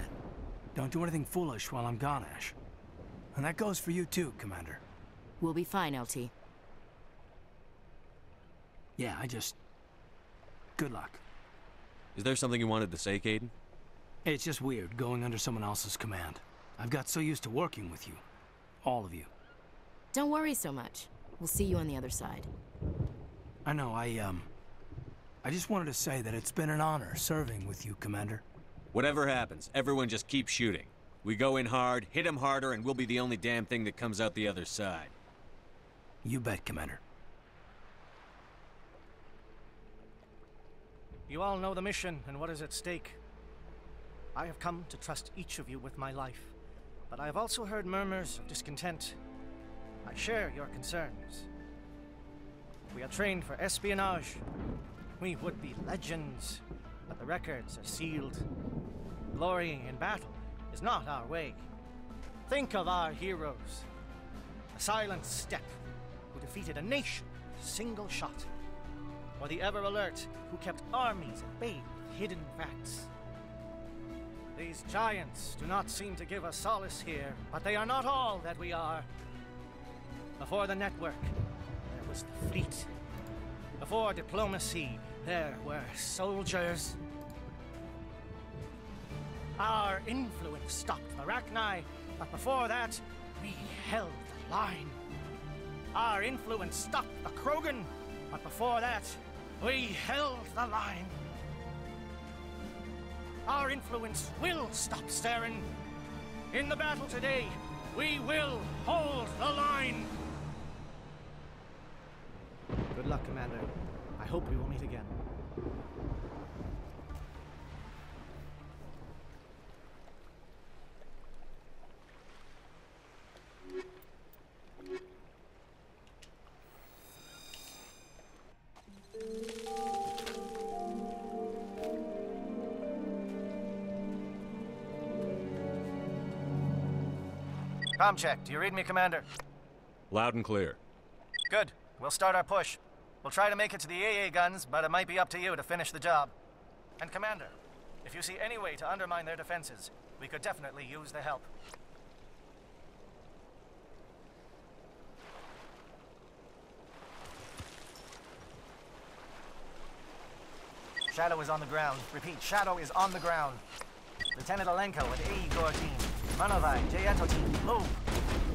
Don't do anything foolish while I'm gone, Ash. And that goes for you too, Commander. We'll be fine, LT. Yeah, good luck. Is there something you wanted to say, Caden? It's just weird, going under someone else's command. I've got so used to working with you. All of you. Don't worry so much. We'll see you on the other side. I know, I just wanted to say that it's been an honor serving with you, Commander. Whatever happens, everyone just keep shooting. We go in hard, hit them harder, and we'll be the only damn thing that comes out the other side. You bet, Commander. You all know the mission and what is at stake. I have come to trust each of you with my life, but I have also heard murmurs of discontent. I share your concerns. We are trained for espionage. We would be legends, but the records are sealed. Glorying in battle is not our way. Think of our heroes. A silent step who defeated a nation with a single shot. Or the ever-alert who kept armies at bay with hidden facts. These giants do not seem to give us solace here, but they are not all that we are. Before the network, there was the fleet. Before diplomacy, there were soldiers. Our influence stopped the Rachni, but before that, we held the line. Our influence stopped the Krogan, but before that, we held the line. Our influence will stop Saren. In the battle today, we will hold the line. Good luck, Commander. I hope we will meet again. Comm check. Do you read me, Commander? Loud and clear. Good. We'll start our push. We'll try to make it to the AA guns, but it might be up to you to finish the job. And Commander, if you see any way to undermine their defenses, we could definitely use the help. Shadow is on the ground. Repeat, Shadow is on the ground. Lieutenant Alenko with AE Gore team. Manovai, Jayeto team, move!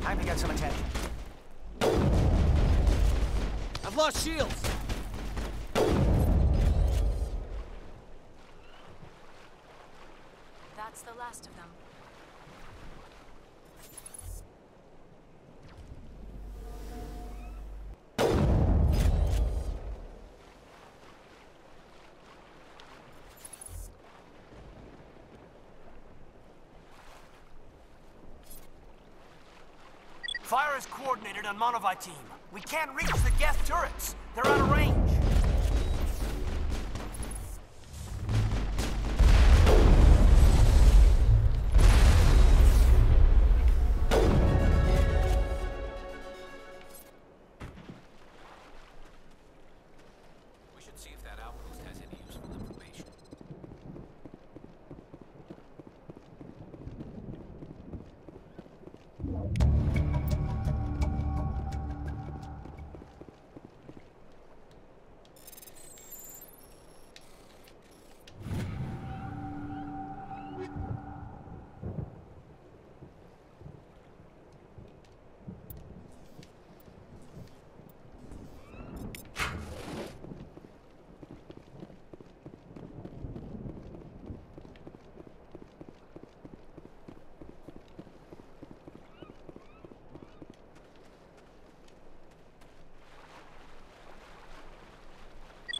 Time to get some attention. I've lost shields! That's the last of them. Fire is coordinated on Monova team. We can't reach the Geth turrets. They're out of range. We should see if that outpost has any useful information.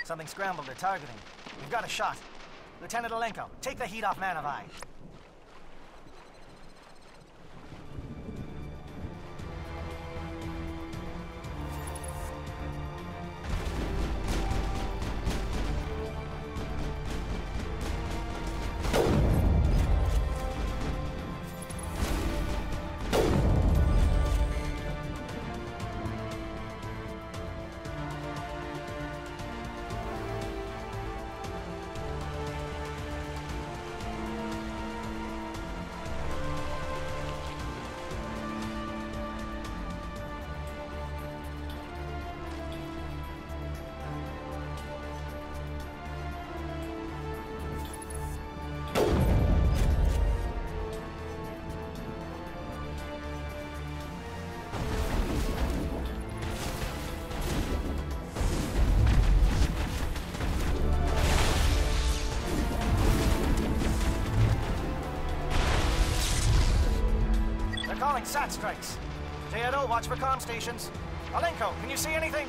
Something scrambled or targeting. We've got a shot. Lieutenant Alenko, take the heat off Manovi. Calling SAT strikes. JNO, watch for comm stations. Alenko, can you see anything?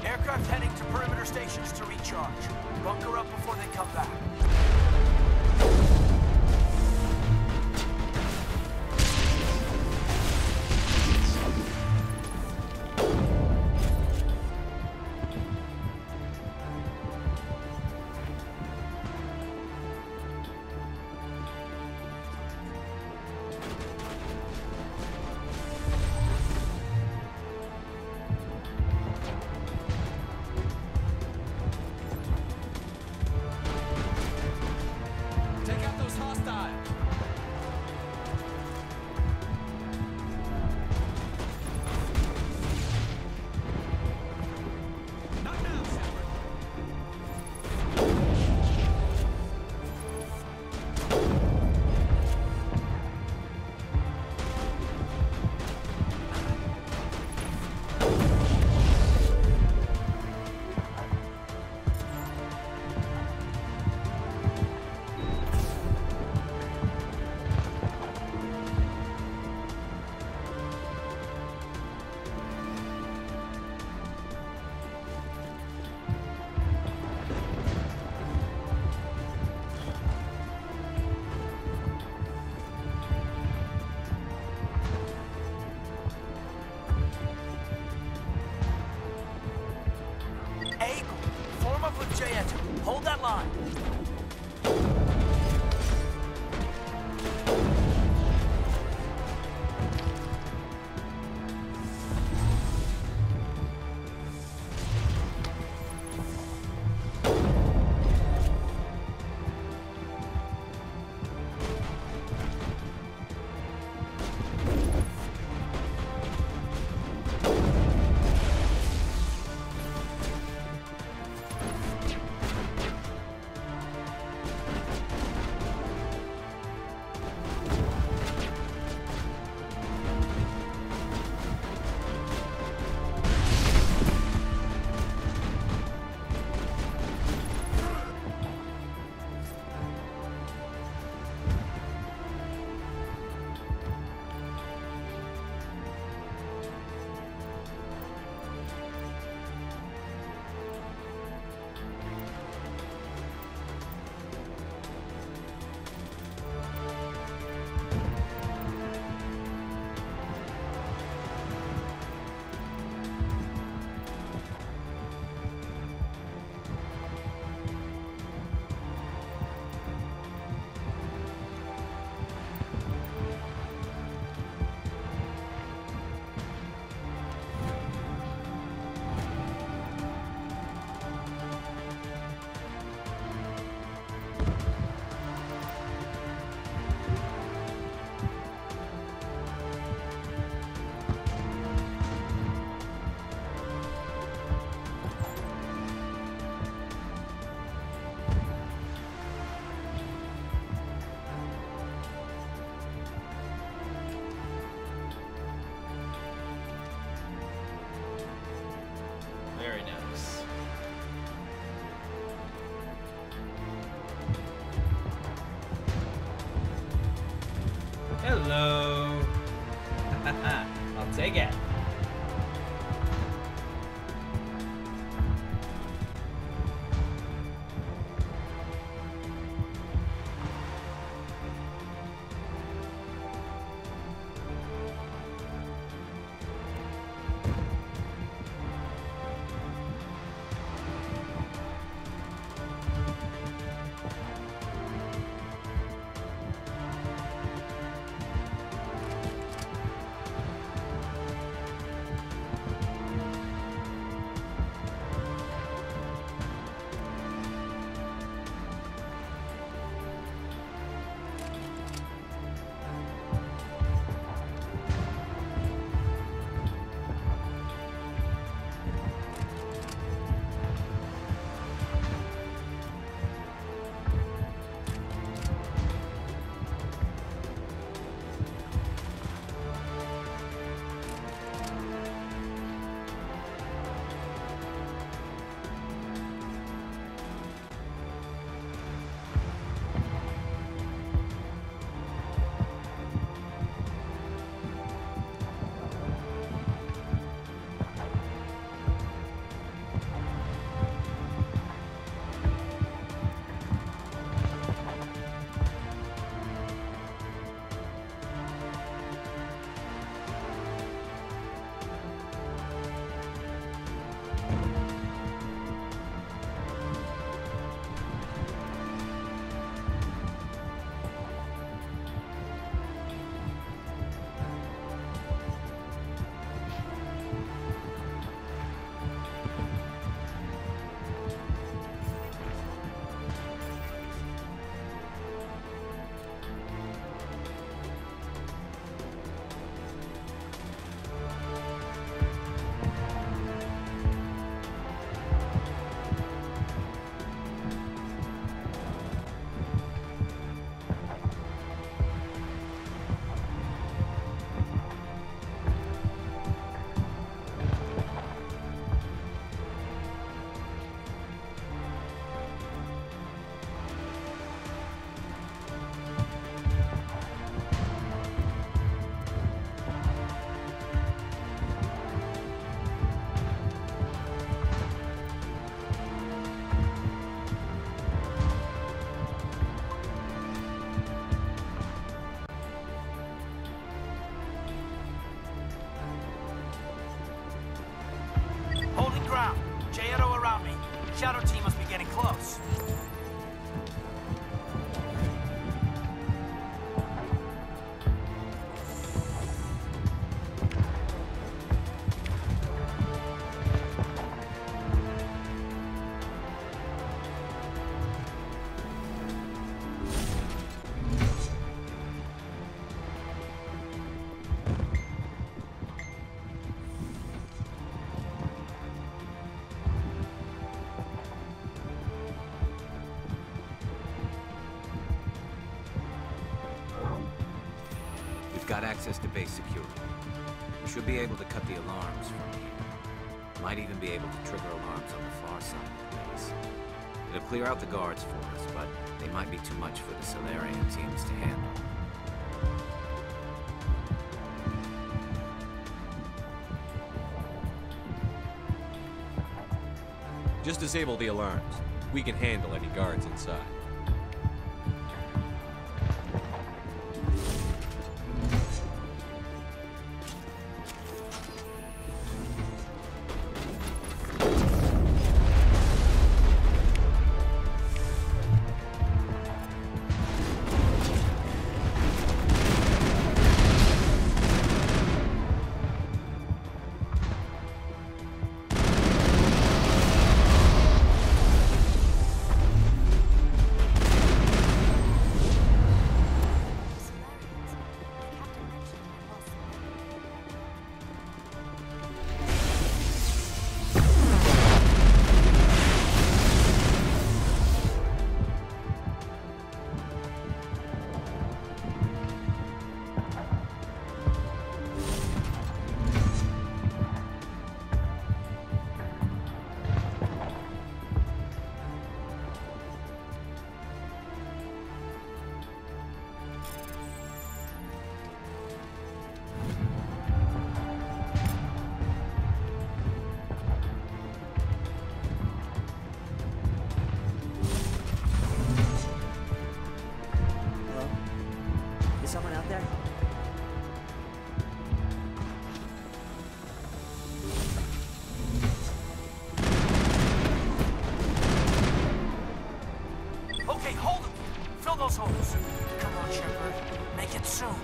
Aircraft heading to perimeter stations to recharge. Bunker up before they come back. J-Enter. Hold that line. Very nice. Hello. I'll take it. got access to base security. We should be able to cut the alarms from here. Might even be able to trigger alarms on the far side of the base. It'll clear out the guards for us, but they might be too much for the Salarian teams to handle. Just disable the alarms. We can handle any guards inside. Someone out there? Okay, hold them. Fill those holes. Come on, Shepard. Make it soon.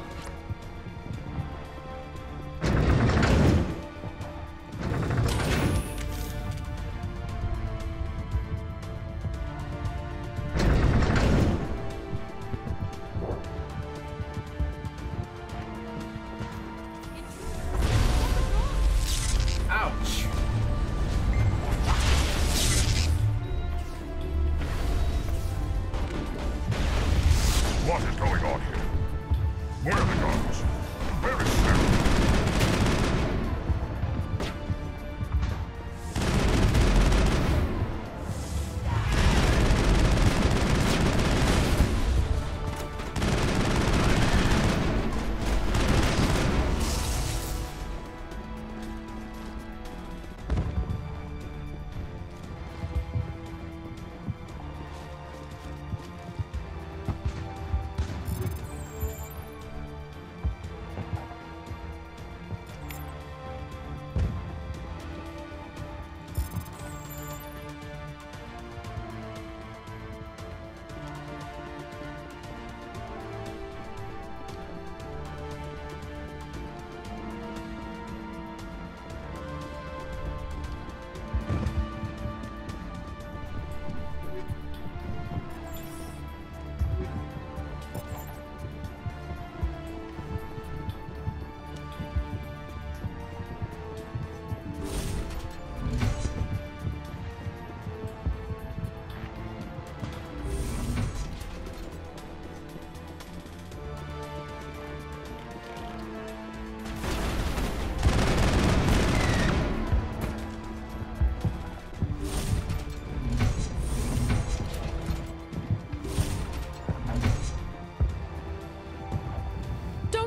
What is going on here? Where are the guards? Where is Saren?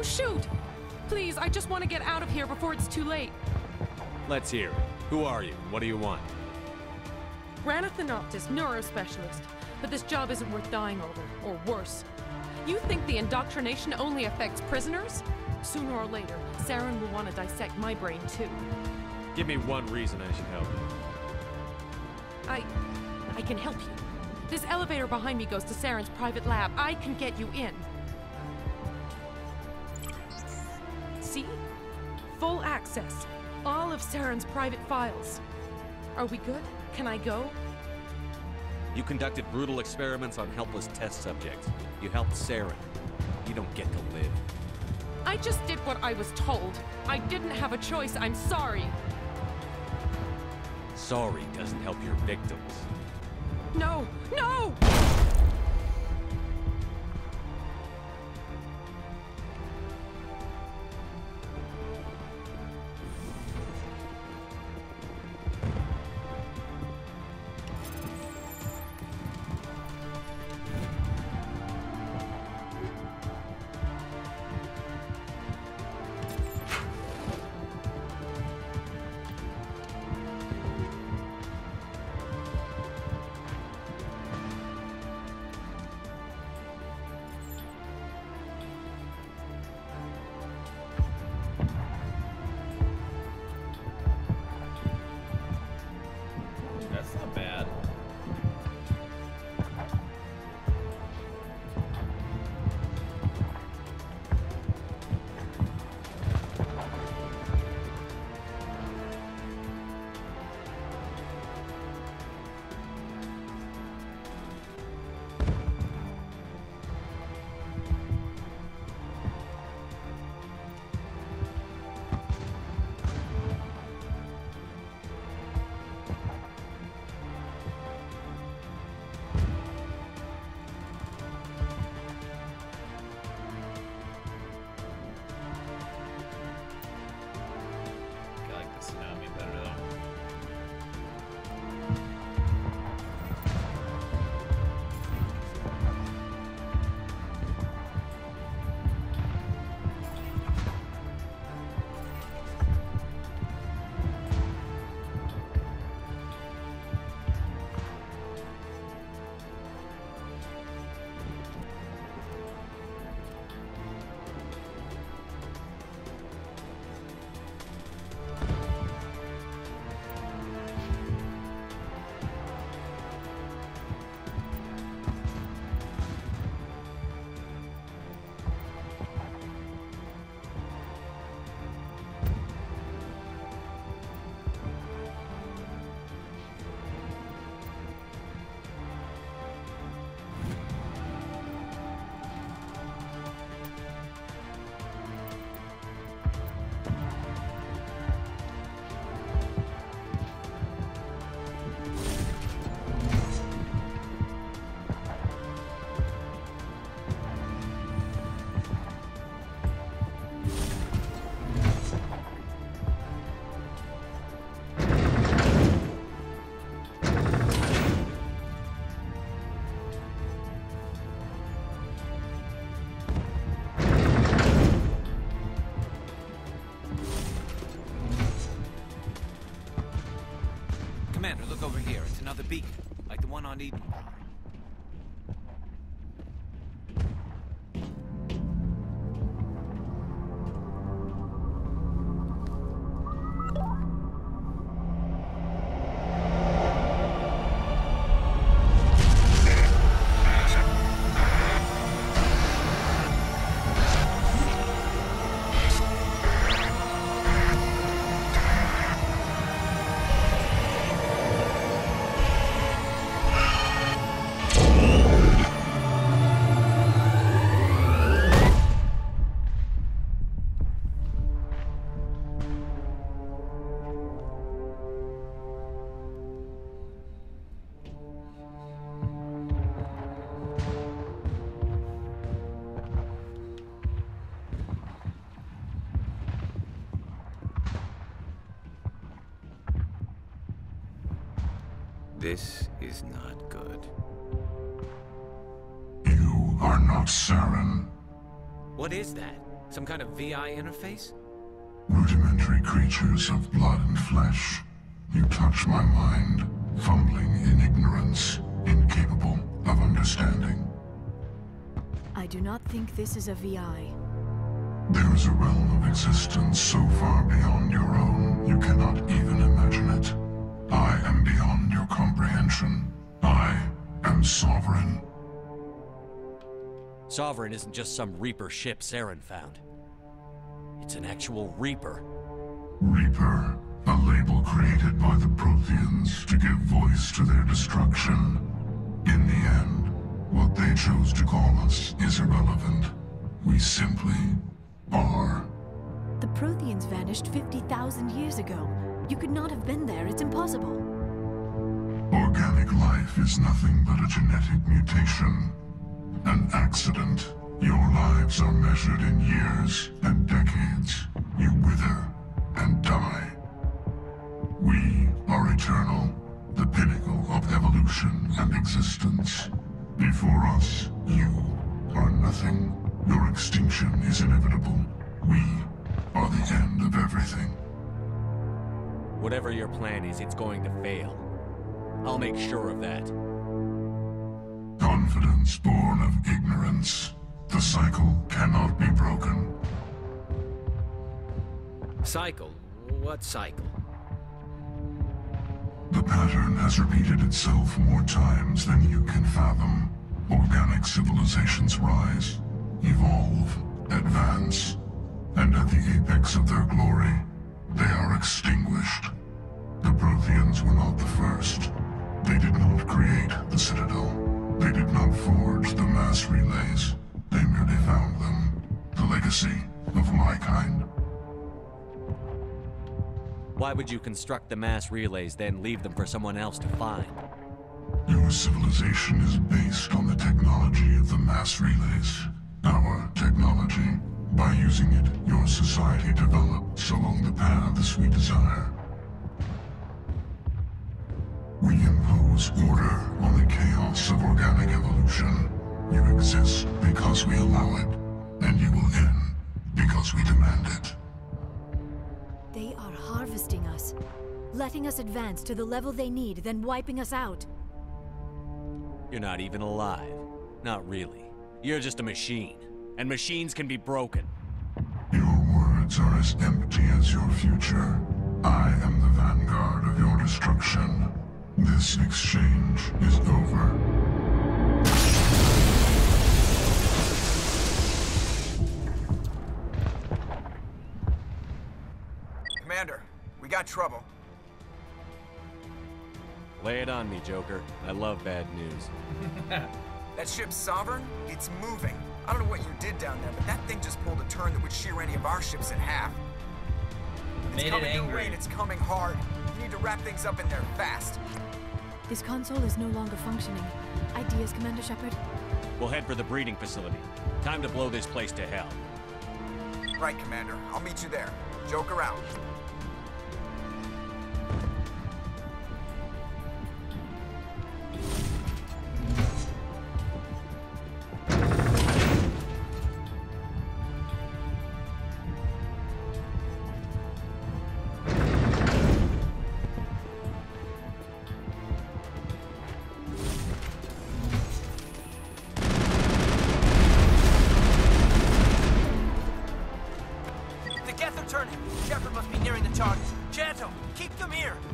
Shoot! Please, I just want to get out of here before it's too late. Let's hear it. Who are you? What do you want? Ranith the Noctis, neurospecialist. But this job isn't worth dying over, or worse. You think the indoctrination only affects prisoners? Sooner or later, Saren will want to dissect my brain too. Give me one reason I should help you. I can help you. This elevator behind me goes to Saren's private lab. I can get you in. See? Full access. All of Saren's private files. Are we good? Can I go? You conducted brutal experiments on helpless test subjects. You helped Saren. You don't get to live. I just did what I was told. I didn't have a choice. I'm sorry. Sorry doesn't help your victims. No! No! another beacon, like the one on Eden. This is not good. You are not Saren. What is that? Some kind of VI interface? Rudimentary creatures of blood and flesh. You touch my mind, fumbling in ignorance, incapable of understanding. I do not think this is a VI. There is a realm of existence so far beyond your own, you cannot even imagine it. I am beyond your comprehension. I am Sovereign. Sovereign isn't just some Reaper ship Saren found. It's an actual Reaper. Reaper, a label created by the Protheans to give voice to their destruction. In the end, what they chose to call us is irrelevant. We simply are. The Protheans vanished 50,000 years ago. You could not have been there. It's impossible. Organic life is nothing but a genetic mutation. An accident. Your lives are measured in years and decades. You wither and die. We are eternal, the pinnacle of evolution and existence. Before us, you are nothing. Your extinction is inevitable. We are the end of everything. Whatever your plan is, it's going to fail. I'll make sure of that. Confidence born of ignorance. The cycle cannot be broken. Cycle? What cycle? The pattern has repeated itself more times than you can fathom. Organic civilizations rise, evolve, advance, and at the apex of their glory, they are extinguished. The Protheans were not the first. They did not create the Citadel. They did not forge the mass relays. They merely found them. The legacy of my kind. Why would you construct the mass relays, then leave them for someone else to find? Your civilization is based on the technology of the mass relays. Our technology. By using it, your society develops along the paths we desire. We impose order on the chaos of organic evolution. You exist because we allow it, and you will end because we demand it. They are harvesting us, letting us advance to the level they need, then wiping us out. You're not even alive. Not really. You're just a machine. And machines can be broken. Your words are as empty as your future. I am the vanguard of your destruction. This exchange is over. Commander, we got trouble. Lay it on me, Joker. I love bad news. That ship's Sovereign? It's moving. I don't know what you did down there, but that thing just pulled a turn that would shear any of our ships in half. It's coming your way and it's coming hard. You need to wrap things up in there fast. This console is no longer functioning. Ideas, Commander Shepard? We'll head for the breeding facility. Time to blow this place to hell. Right, Commander. I'll meet you there. Joker out.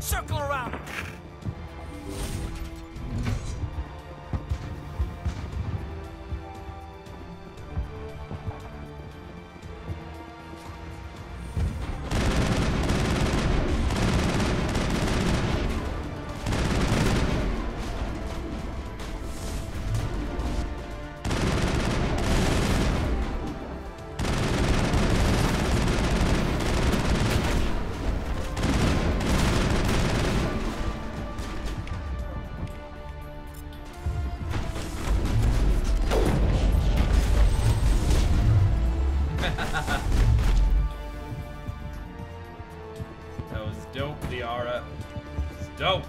Circle around! That was dope, Liara. It's dope.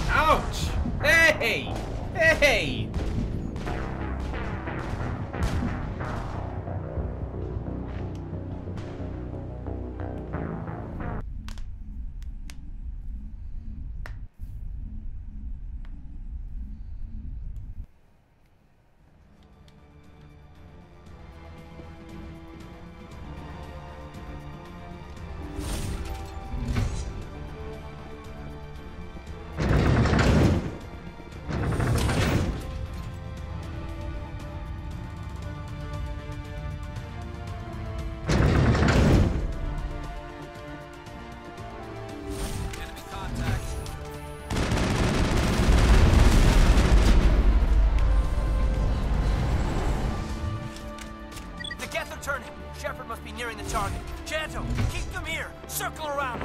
Ouch! Hey! Hey! Turning. Shepard must be nearing the target. Janto, keep them here. Circle around.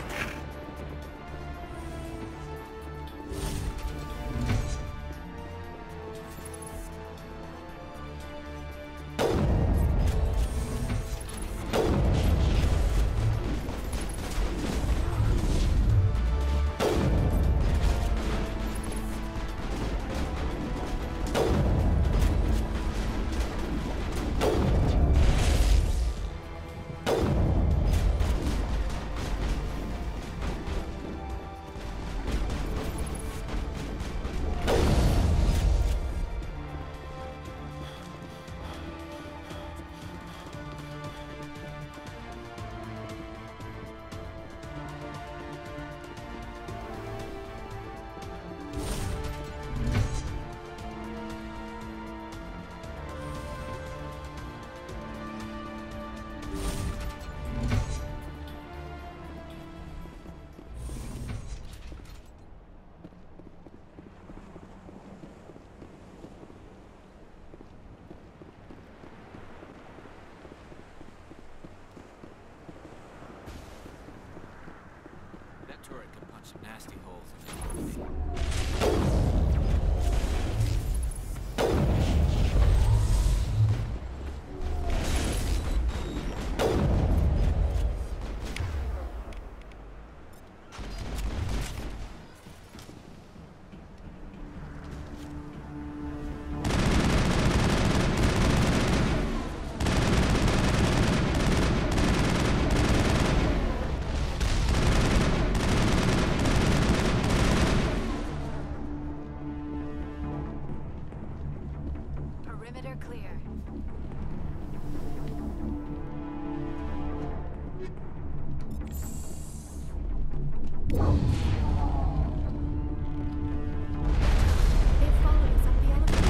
Turret can punch some nasty holes. Perimeter clear. They followed us up the elevator.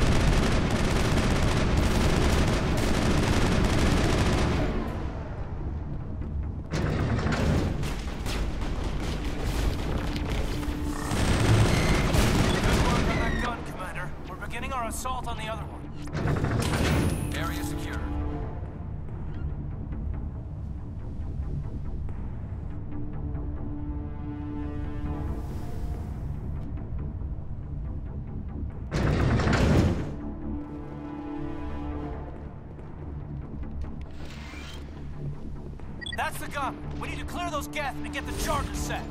assault on the other one. Area secure. That's the gun. We need to clear those Geth and get the charges set.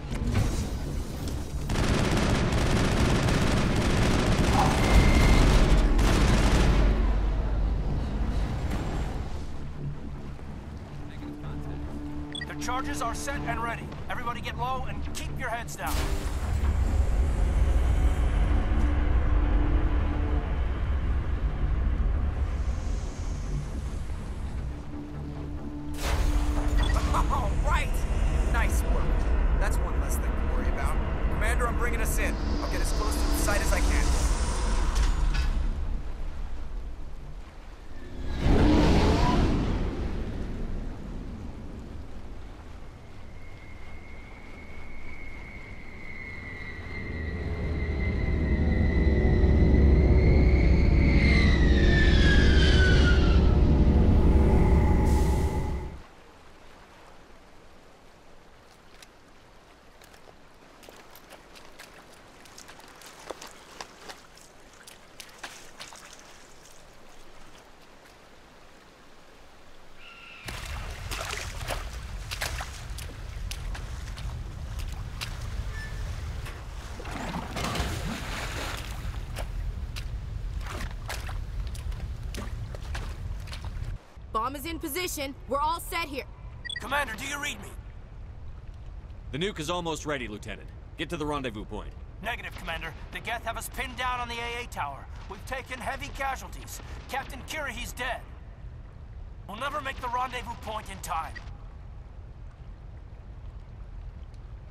The charges are set and ready. Everybody get low and keep your heads down. All right! Nice work. That's one less thing to worry about. Commander, I'm bringing us in. I'll get as close to the site as I can. Bomb is in position. We're all set here. Commander, do you read me? The nuke is almost ready, Lieutenant. Get to the rendezvous point. Negative, Commander. The Geth have us pinned down on the AA tower. We've taken heavy casualties. Captain Kirihi's dead. We'll never make the rendezvous point in time.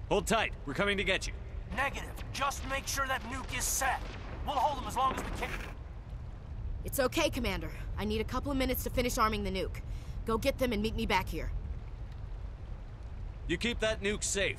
Hold tight. We're coming to get you. Negative. Just make sure that nuke is set. We'll hold them as long as we can. It's okay, Commander. I need a couple of minutes to finish arming the nuke. Go get them and meet me back here. You keep that nuke safe.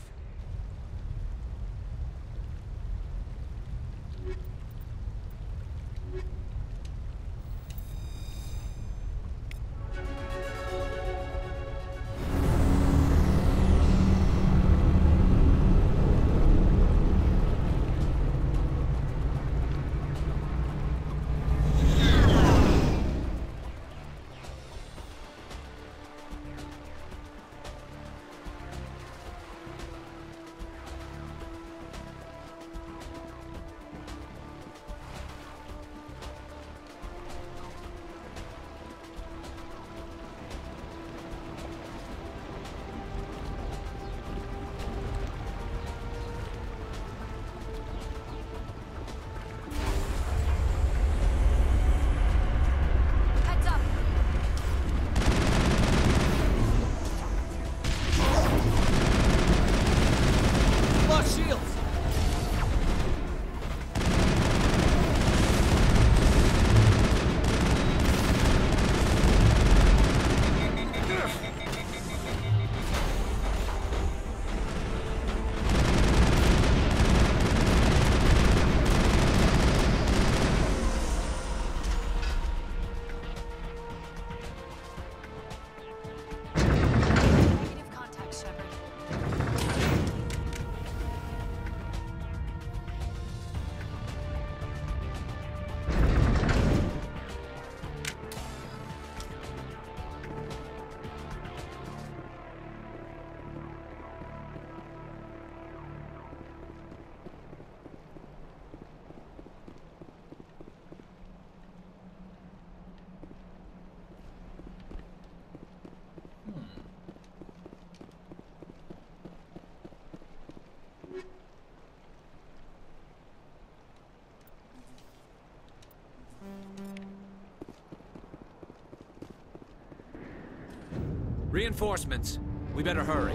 Reinforcements. We better hurry.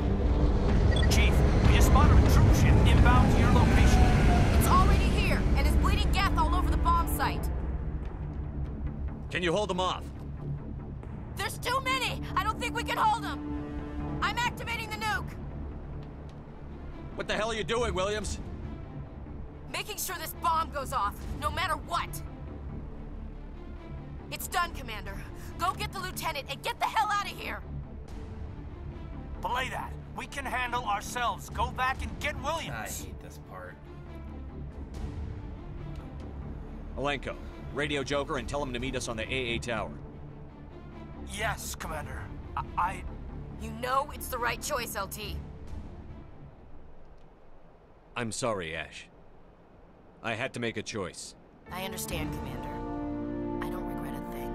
Chief, we just spotted a troop ship inbound to your location. It's already here, and is bleeding Geth all over the bomb site. Can you hold them off? There's too many! I don't think we can hold them! I'm activating the nuke! What the hell are you doing, Williams? Making sure this bomb goes off, no matter what! It's done, Commander. Go get the lieutenant and get the hell out of here! Belay that. We can handle ourselves. Go back and get Williams. I hate this part. Alenko, radio Joker and tell him to meet us on the AA tower. Yes, Commander. You know it's the right choice, LT. I'm sorry, Ash. I had to make a choice. I understand, Commander. I don't regret a thing.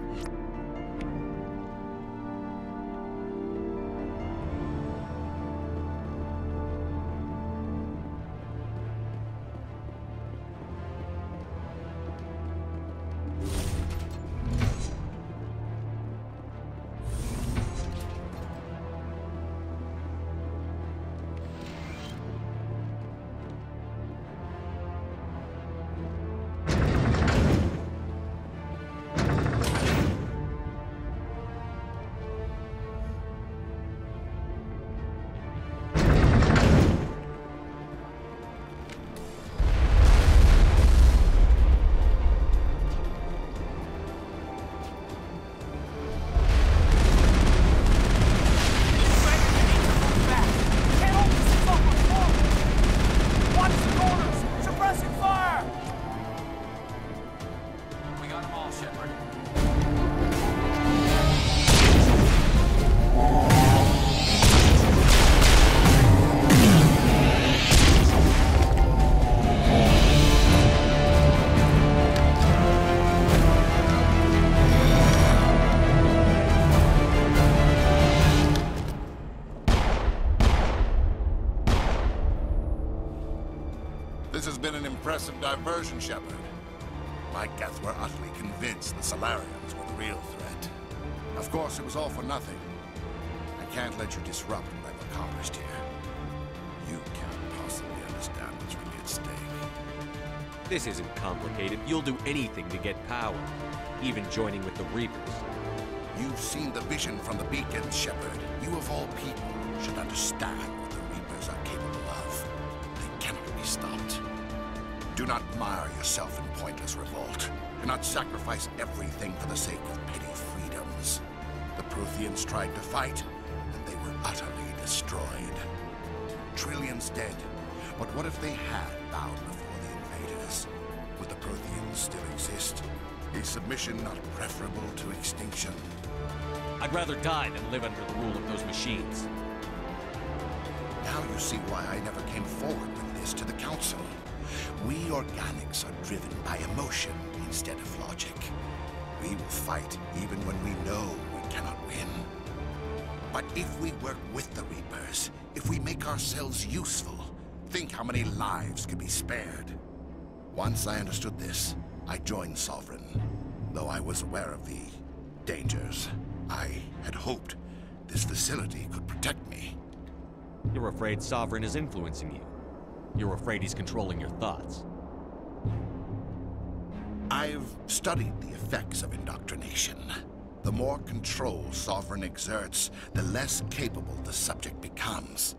This has been an impressive diversion, Shepard. My Geth were utterly convinced the Salarians were the real threat. Of course, it was all for nothing. I can't let you disrupt what I've accomplished here. You can't possibly understand what's really at stake. This isn't complicated. You'll do anything to get power, even joining with the Reapers. You've seen the vision from the beacons, Shepard. You of all people should understand what the Reapers are capable of. They cannot be stopped. Do not mire yourself in pointless revolt. Do not sacrifice everything for the sake of petty freedoms. The Protheans tried to fight, and they were utterly destroyed. Trillions dead. But what if they had bowed before the invaders? Would the Protheans still exist? Is submission not preferable to extinction? I'd rather die than live under the rule of those machines. Now you see why I never came forward with this to the Council. We organics are driven by emotion instead of logic. We will fight even when we know we cannot win. But if we work with the Reapers, if we make ourselves useful, think how many lives could be spared. Once I understood this, I joined Sovereign, though I was aware of the dangers. I had hoped this facility could protect me. You're afraid Sovereign is influencing you. You're afraid he's controlling your thoughts. I've studied the effects of indoctrination. The more control Sovereign exerts, the less capable the subject becomes.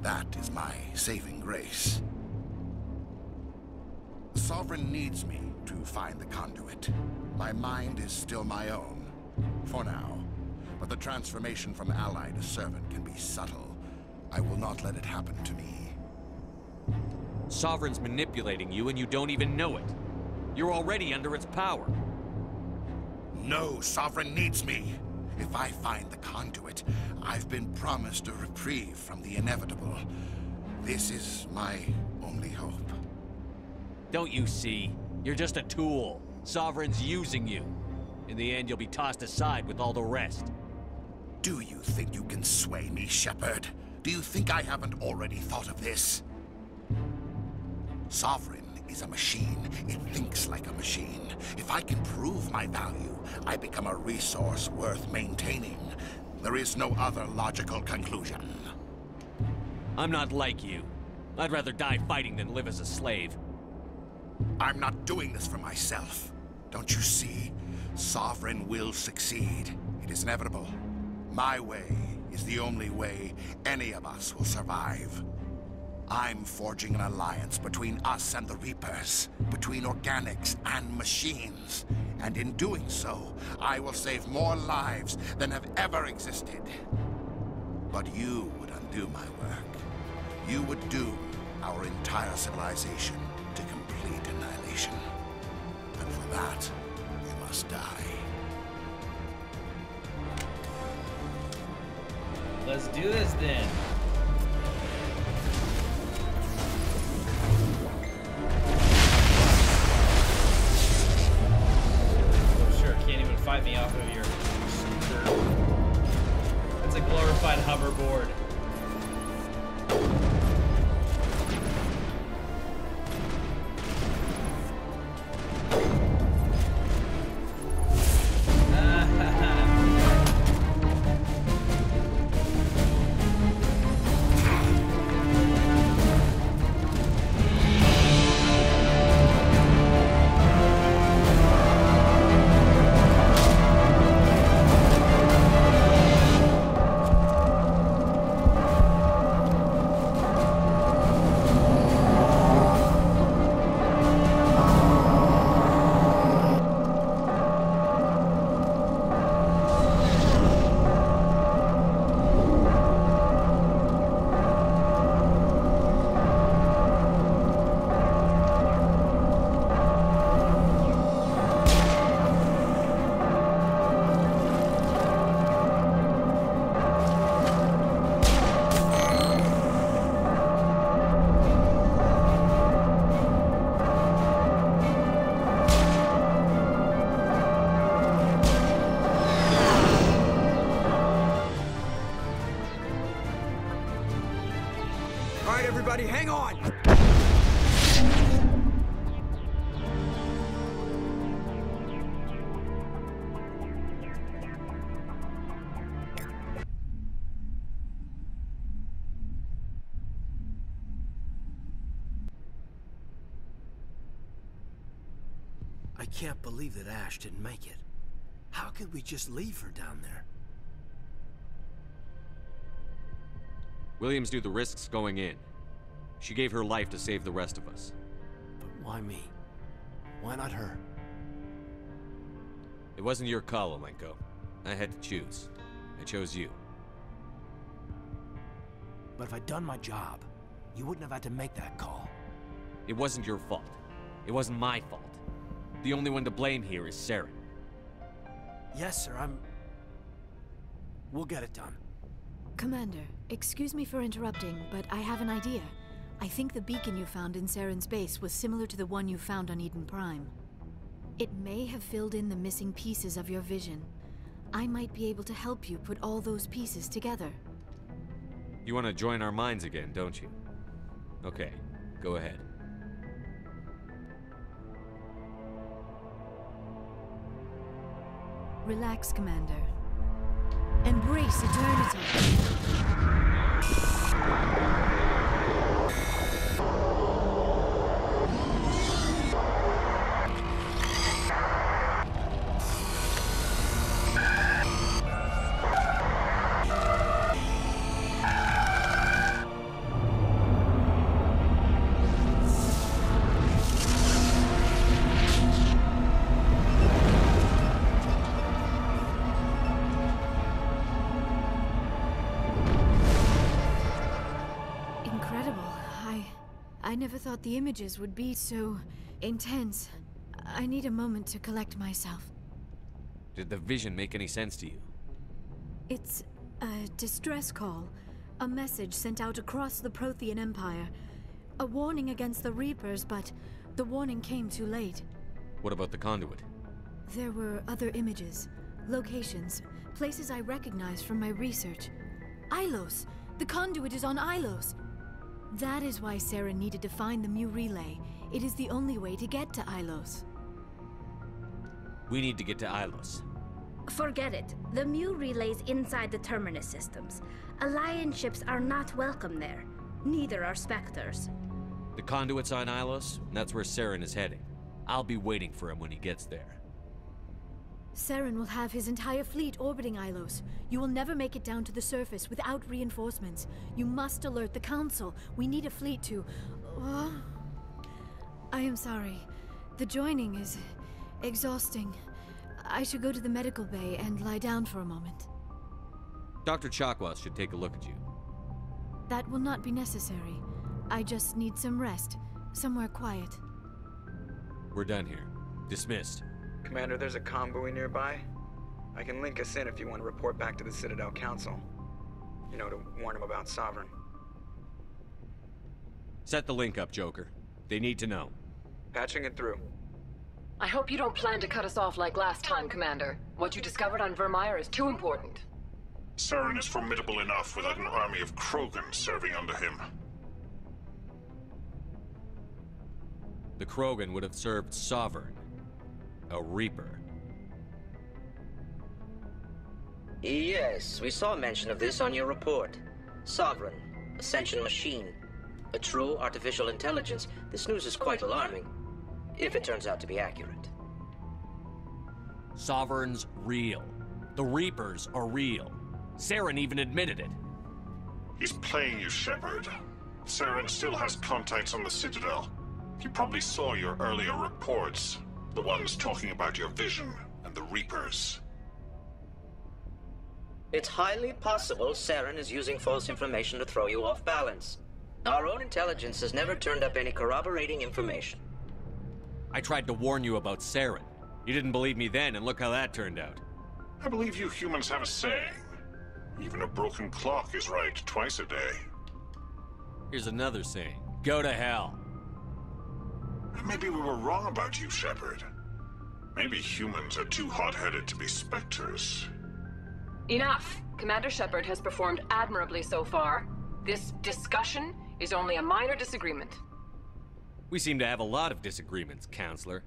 That is my saving grace. Sovereign needs me to find the conduit. My mind is still my own, for now. But the transformation from ally to servant can be subtle. I will not let it happen to me. Sovereign's manipulating you and you don't even know it. You're already under its power. No, Sovereign needs me. If I find the conduit, I've been promised a reprieve from the inevitable. This is my only hope. Don't you see? You're just a tool. Sovereign's using you. In the end, you'll be tossed aside with all the rest. Do you think you can sway me, Shepard? Do you think I haven't already thought of this? Sovereign is a machine. It thinks like a machine. If I can prove my value, I become a resource worth maintaining. There is no other logical conclusion. I'm not like you. I'd rather die fighting than live as a slave. I'm not doing this for myself. Don't you see? Sovereign will succeed. It is inevitable. My way is the only way any of us will survive. I'm forging an alliance between us and the Reapers, between organics and machines. And in doing so, I will save more lives than have ever existed. But you would undo my work. You would doom our entire civilization to complete annihilation. And for that, you must die. Let's do this then. Oh sure, can't even fight me off of your scooter. That's a glorified hoverboard. Everybody, hang on! I can't believe that Ash didn't make it. How could we just leave her down there? Williams knew the risks going in. She gave her life to save the rest of us. But why me? Why not her? It wasn't your call, Alenko. I had to choose. I chose you. But if I'd done my job, you wouldn't have had to make that call. It wasn't your fault. It wasn't my fault. The only one to blame here is Saren. Yes, sir, We'll get it done. Commander, excuse me for interrupting, but I have an idea. I think the beacon you found in Saren's base was similar to the one you found on Eden Prime. It may have filled in the missing pieces of your vision. I might be able to help you put all those pieces together. You want to join our minds again, don't you? Okay, go ahead. Relax, Commander. Embrace eternity. I never thought the images would be so intense. I need a moment to collect myself. Did the vision make any sense to you? It's a distress call. A message sent out across the Prothean Empire. A warning against the Reapers, but the warning came too late. What about the conduit? There were other images, locations, places I recognized from my research. Ilos! The conduit is on Ilos! That is why Saren needed to find the Mu relay. It is the only way to get to Ilos. We need to get to Ilos. Forget it. The Mu relay's inside the Terminus systems. Alliance ships are not welcome there. Neither are Spectres. The conduit's on Ilos, and that's where Saren is heading. I'll be waiting for him when he gets there. Saren will have his entire fleet orbiting Ilos. You will never make it down to the surface without reinforcements. You must alert the Council. We need a fleet to... I am sorry. The joining is exhausting. I should go to the medical bay and lie down for a moment. Dr. Chakwas should take a look at you. That will not be necessary. I just need some rest, somewhere quiet. We're done here. Dismissed. Commander, there's a convoy nearby. I can link us in if you want to report back to the Citadel Council. You know, to warn them about Sovereign. Set the link up, Joker. They need to know. Patching it through. I hope you don't plan to cut us off like last time, Commander. What you discovered on Virmire is too important. Saren is formidable enough without an army of Krogan serving under him. The Krogan would have served Sovereign. A Reaper. Yes, we saw mention of this on your report. Sovereign, Ascension machine, a true artificial intelligence. This news is quite alarming, if it turns out to be accurate. Sovereign's real. The Reapers are real. Saren even admitted it. He's playing you, Shepard. Saren still has contacts on the Citadel. He probably saw your earlier reports. The ones talking about your vision and the Reapers. It's highly possible Saren is using false information to throw you off balance. Our own intelligence has never turned up any corroborating information. I tried to warn you about Saren. You didn't believe me then, and look how that turned out. I believe you humans have a saying. Even a broken clock is right twice a day. Here's another saying. Go to hell. Maybe we were wrong about you, Shepard. Maybe humans are too hot-headed to be specters. Enough! Commander Shepard has performed admirably so far. This discussion is only a minor disagreement. We seem to have a lot of disagreements, Counselor.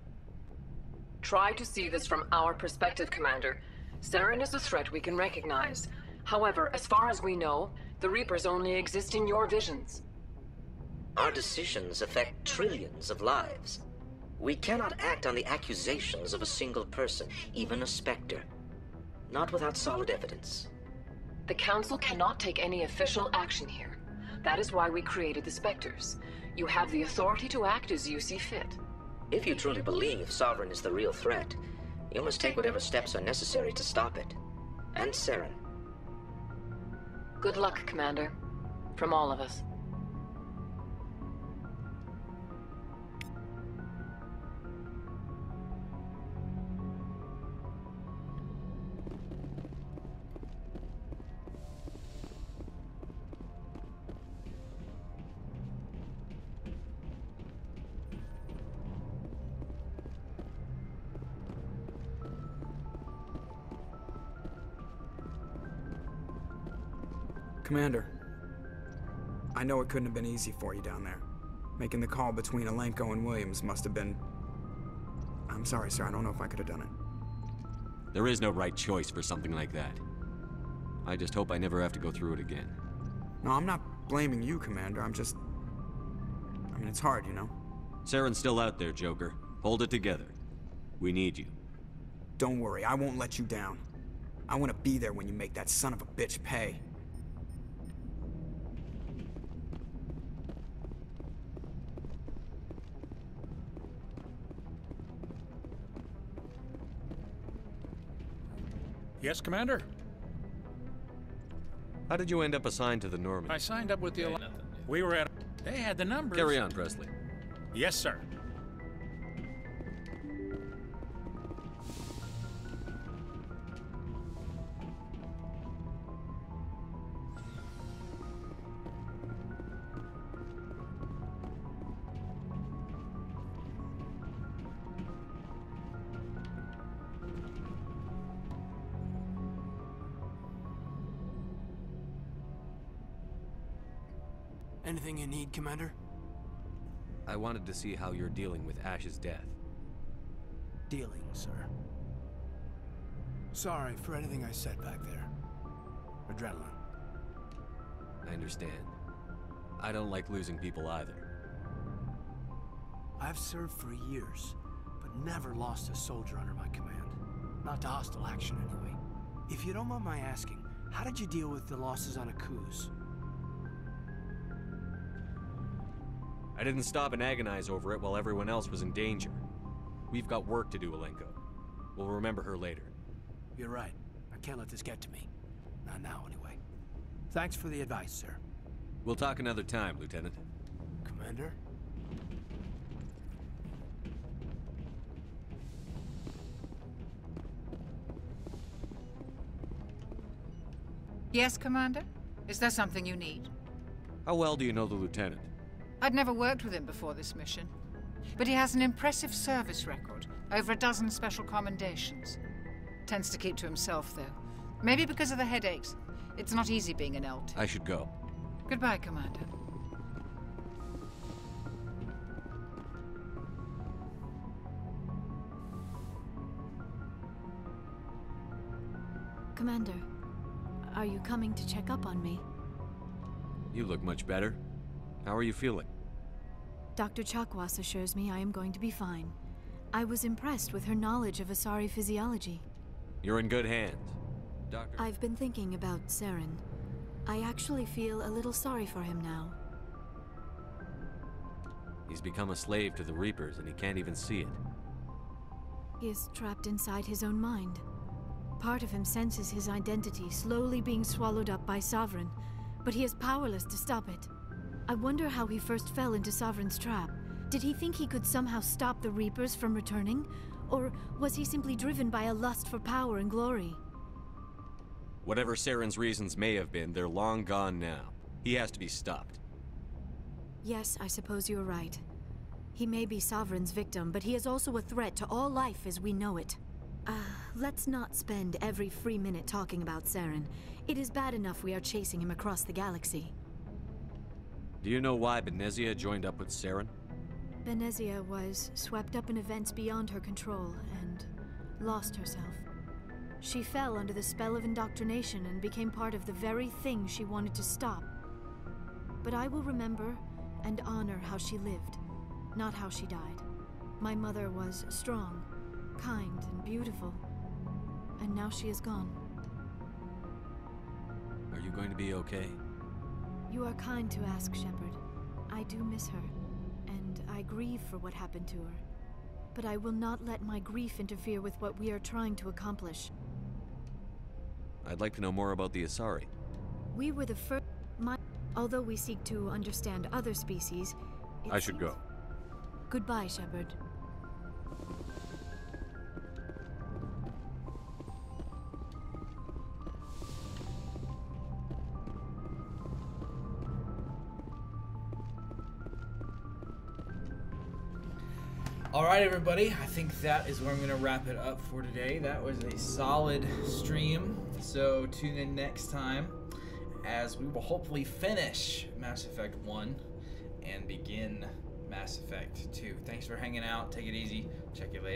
Try to see this from our perspective, Commander. Saren is a threat we can recognize. However, as far as we know, the Reapers only exist in your visions. Our decisions affect trillions of lives. We cannot act on the accusations of a single person, even a Spectre. Not without solid evidence. The Council cannot take any official action here. That is why we created the Spectres. You have the authority to act as you see fit. If you truly believe Sovereign is the real threat, you must take whatever steps are necessary to stop it. And Saren. Good luck, Commander. From all of us. Commander, I know it couldn't have been easy for you down there. Making the call between Alenko and Williams must have been... I'm sorry, sir, I don't know if I could have done it. There is no right choice for something like that. I just hope I never have to go through it again. No, I'm not blaming you, Commander, I mean, it's hard, you know? Saren's still out there, Joker. Hold it together. We need you. Don't worry, I won't let you down. I want to be there when you make that son of a bitch pay. Yes, Commander? How did you end up assigned to the Normandy? I signed up with the... We were at... They had the numbers. Carry on, Presley. Yes, sir. Anything you need, Commander? I wanted to see how you're dealing with Ash's death. Dealing, sir. Sorry for anything I said back there. Adrenaline. I understand. I don't like losing people either. I've served for years, but never lost a soldier under my command. Not to hostile action, anyway. If you don't mind my asking, how did you deal with the losses on Akuz? I didn't stop and agonize over it while everyone else was in danger. We've got work to do, Alenko. We'll remember her later. You're right. I can't let this get to me. Not now, anyway. Thanks for the advice, sir. We'll talk another time, Lieutenant. Commander? Yes, Commander? Is there something you need? How well do you know the Lieutenant? I'd never worked with him before this mission. But he has an impressive service record. Over a dozen special commendations. Tends to keep to himself, though. Maybe because of the headaches. It's not easy being an LT. I should go. Goodbye, Commander. Commander, are you coming to check up on me? You look much better. How are you feeling? Dr. Chakwas assures me I am going to be fine. I was impressed with her knowledge of Asari physiology. You're in good hands. Doctor... I've been thinking about Saren. I actually feel a little sorry for him now. He's become a slave to the Reapers, and he can't even see it. He is trapped inside his own mind. Part of him senses his identity slowly being swallowed up by Sovereign, but he is powerless to stop it. I wonder how he first fell into Sovereign's trap. Did he think he could somehow stop the Reapers from returning? Or was he simply driven by a lust for power and glory? Whatever Saren's reasons may have been, they're long gone now. He has to be stopped. Yes, I suppose you're right. He may be Sovereign's victim, but he is also a threat to all life as we know it. Let's not spend every free minute talking about Saren. It is bad enough we are chasing him across the galaxy. Do you know why Benezia joined up with Saren? Benezia was swept up in events beyond her control and lost herself. She fell under the spell of indoctrination and became part of the very thing she wanted to stop. But I will remember and honor how she lived, not how she died. My mother was strong, kind, and beautiful, and now she is gone. Are you going to be okay? You are kind to ask, Shepard. I do miss her, and I grieve for what happened to her. But I will not let my grief interfere with what we are trying to accomplish. I'd like to know more about the Asari. We were the first... Although we seek to understand other species... I should go. Goodbye, Shepard. All right, everybody, I think that is where I'm going to wrap it up for today. That was a solid stream, so tune in next time as we will hopefully finish Mass Effect 1 and begin Mass Effect 2. Thanks for hanging out. Take it easy. Check you later.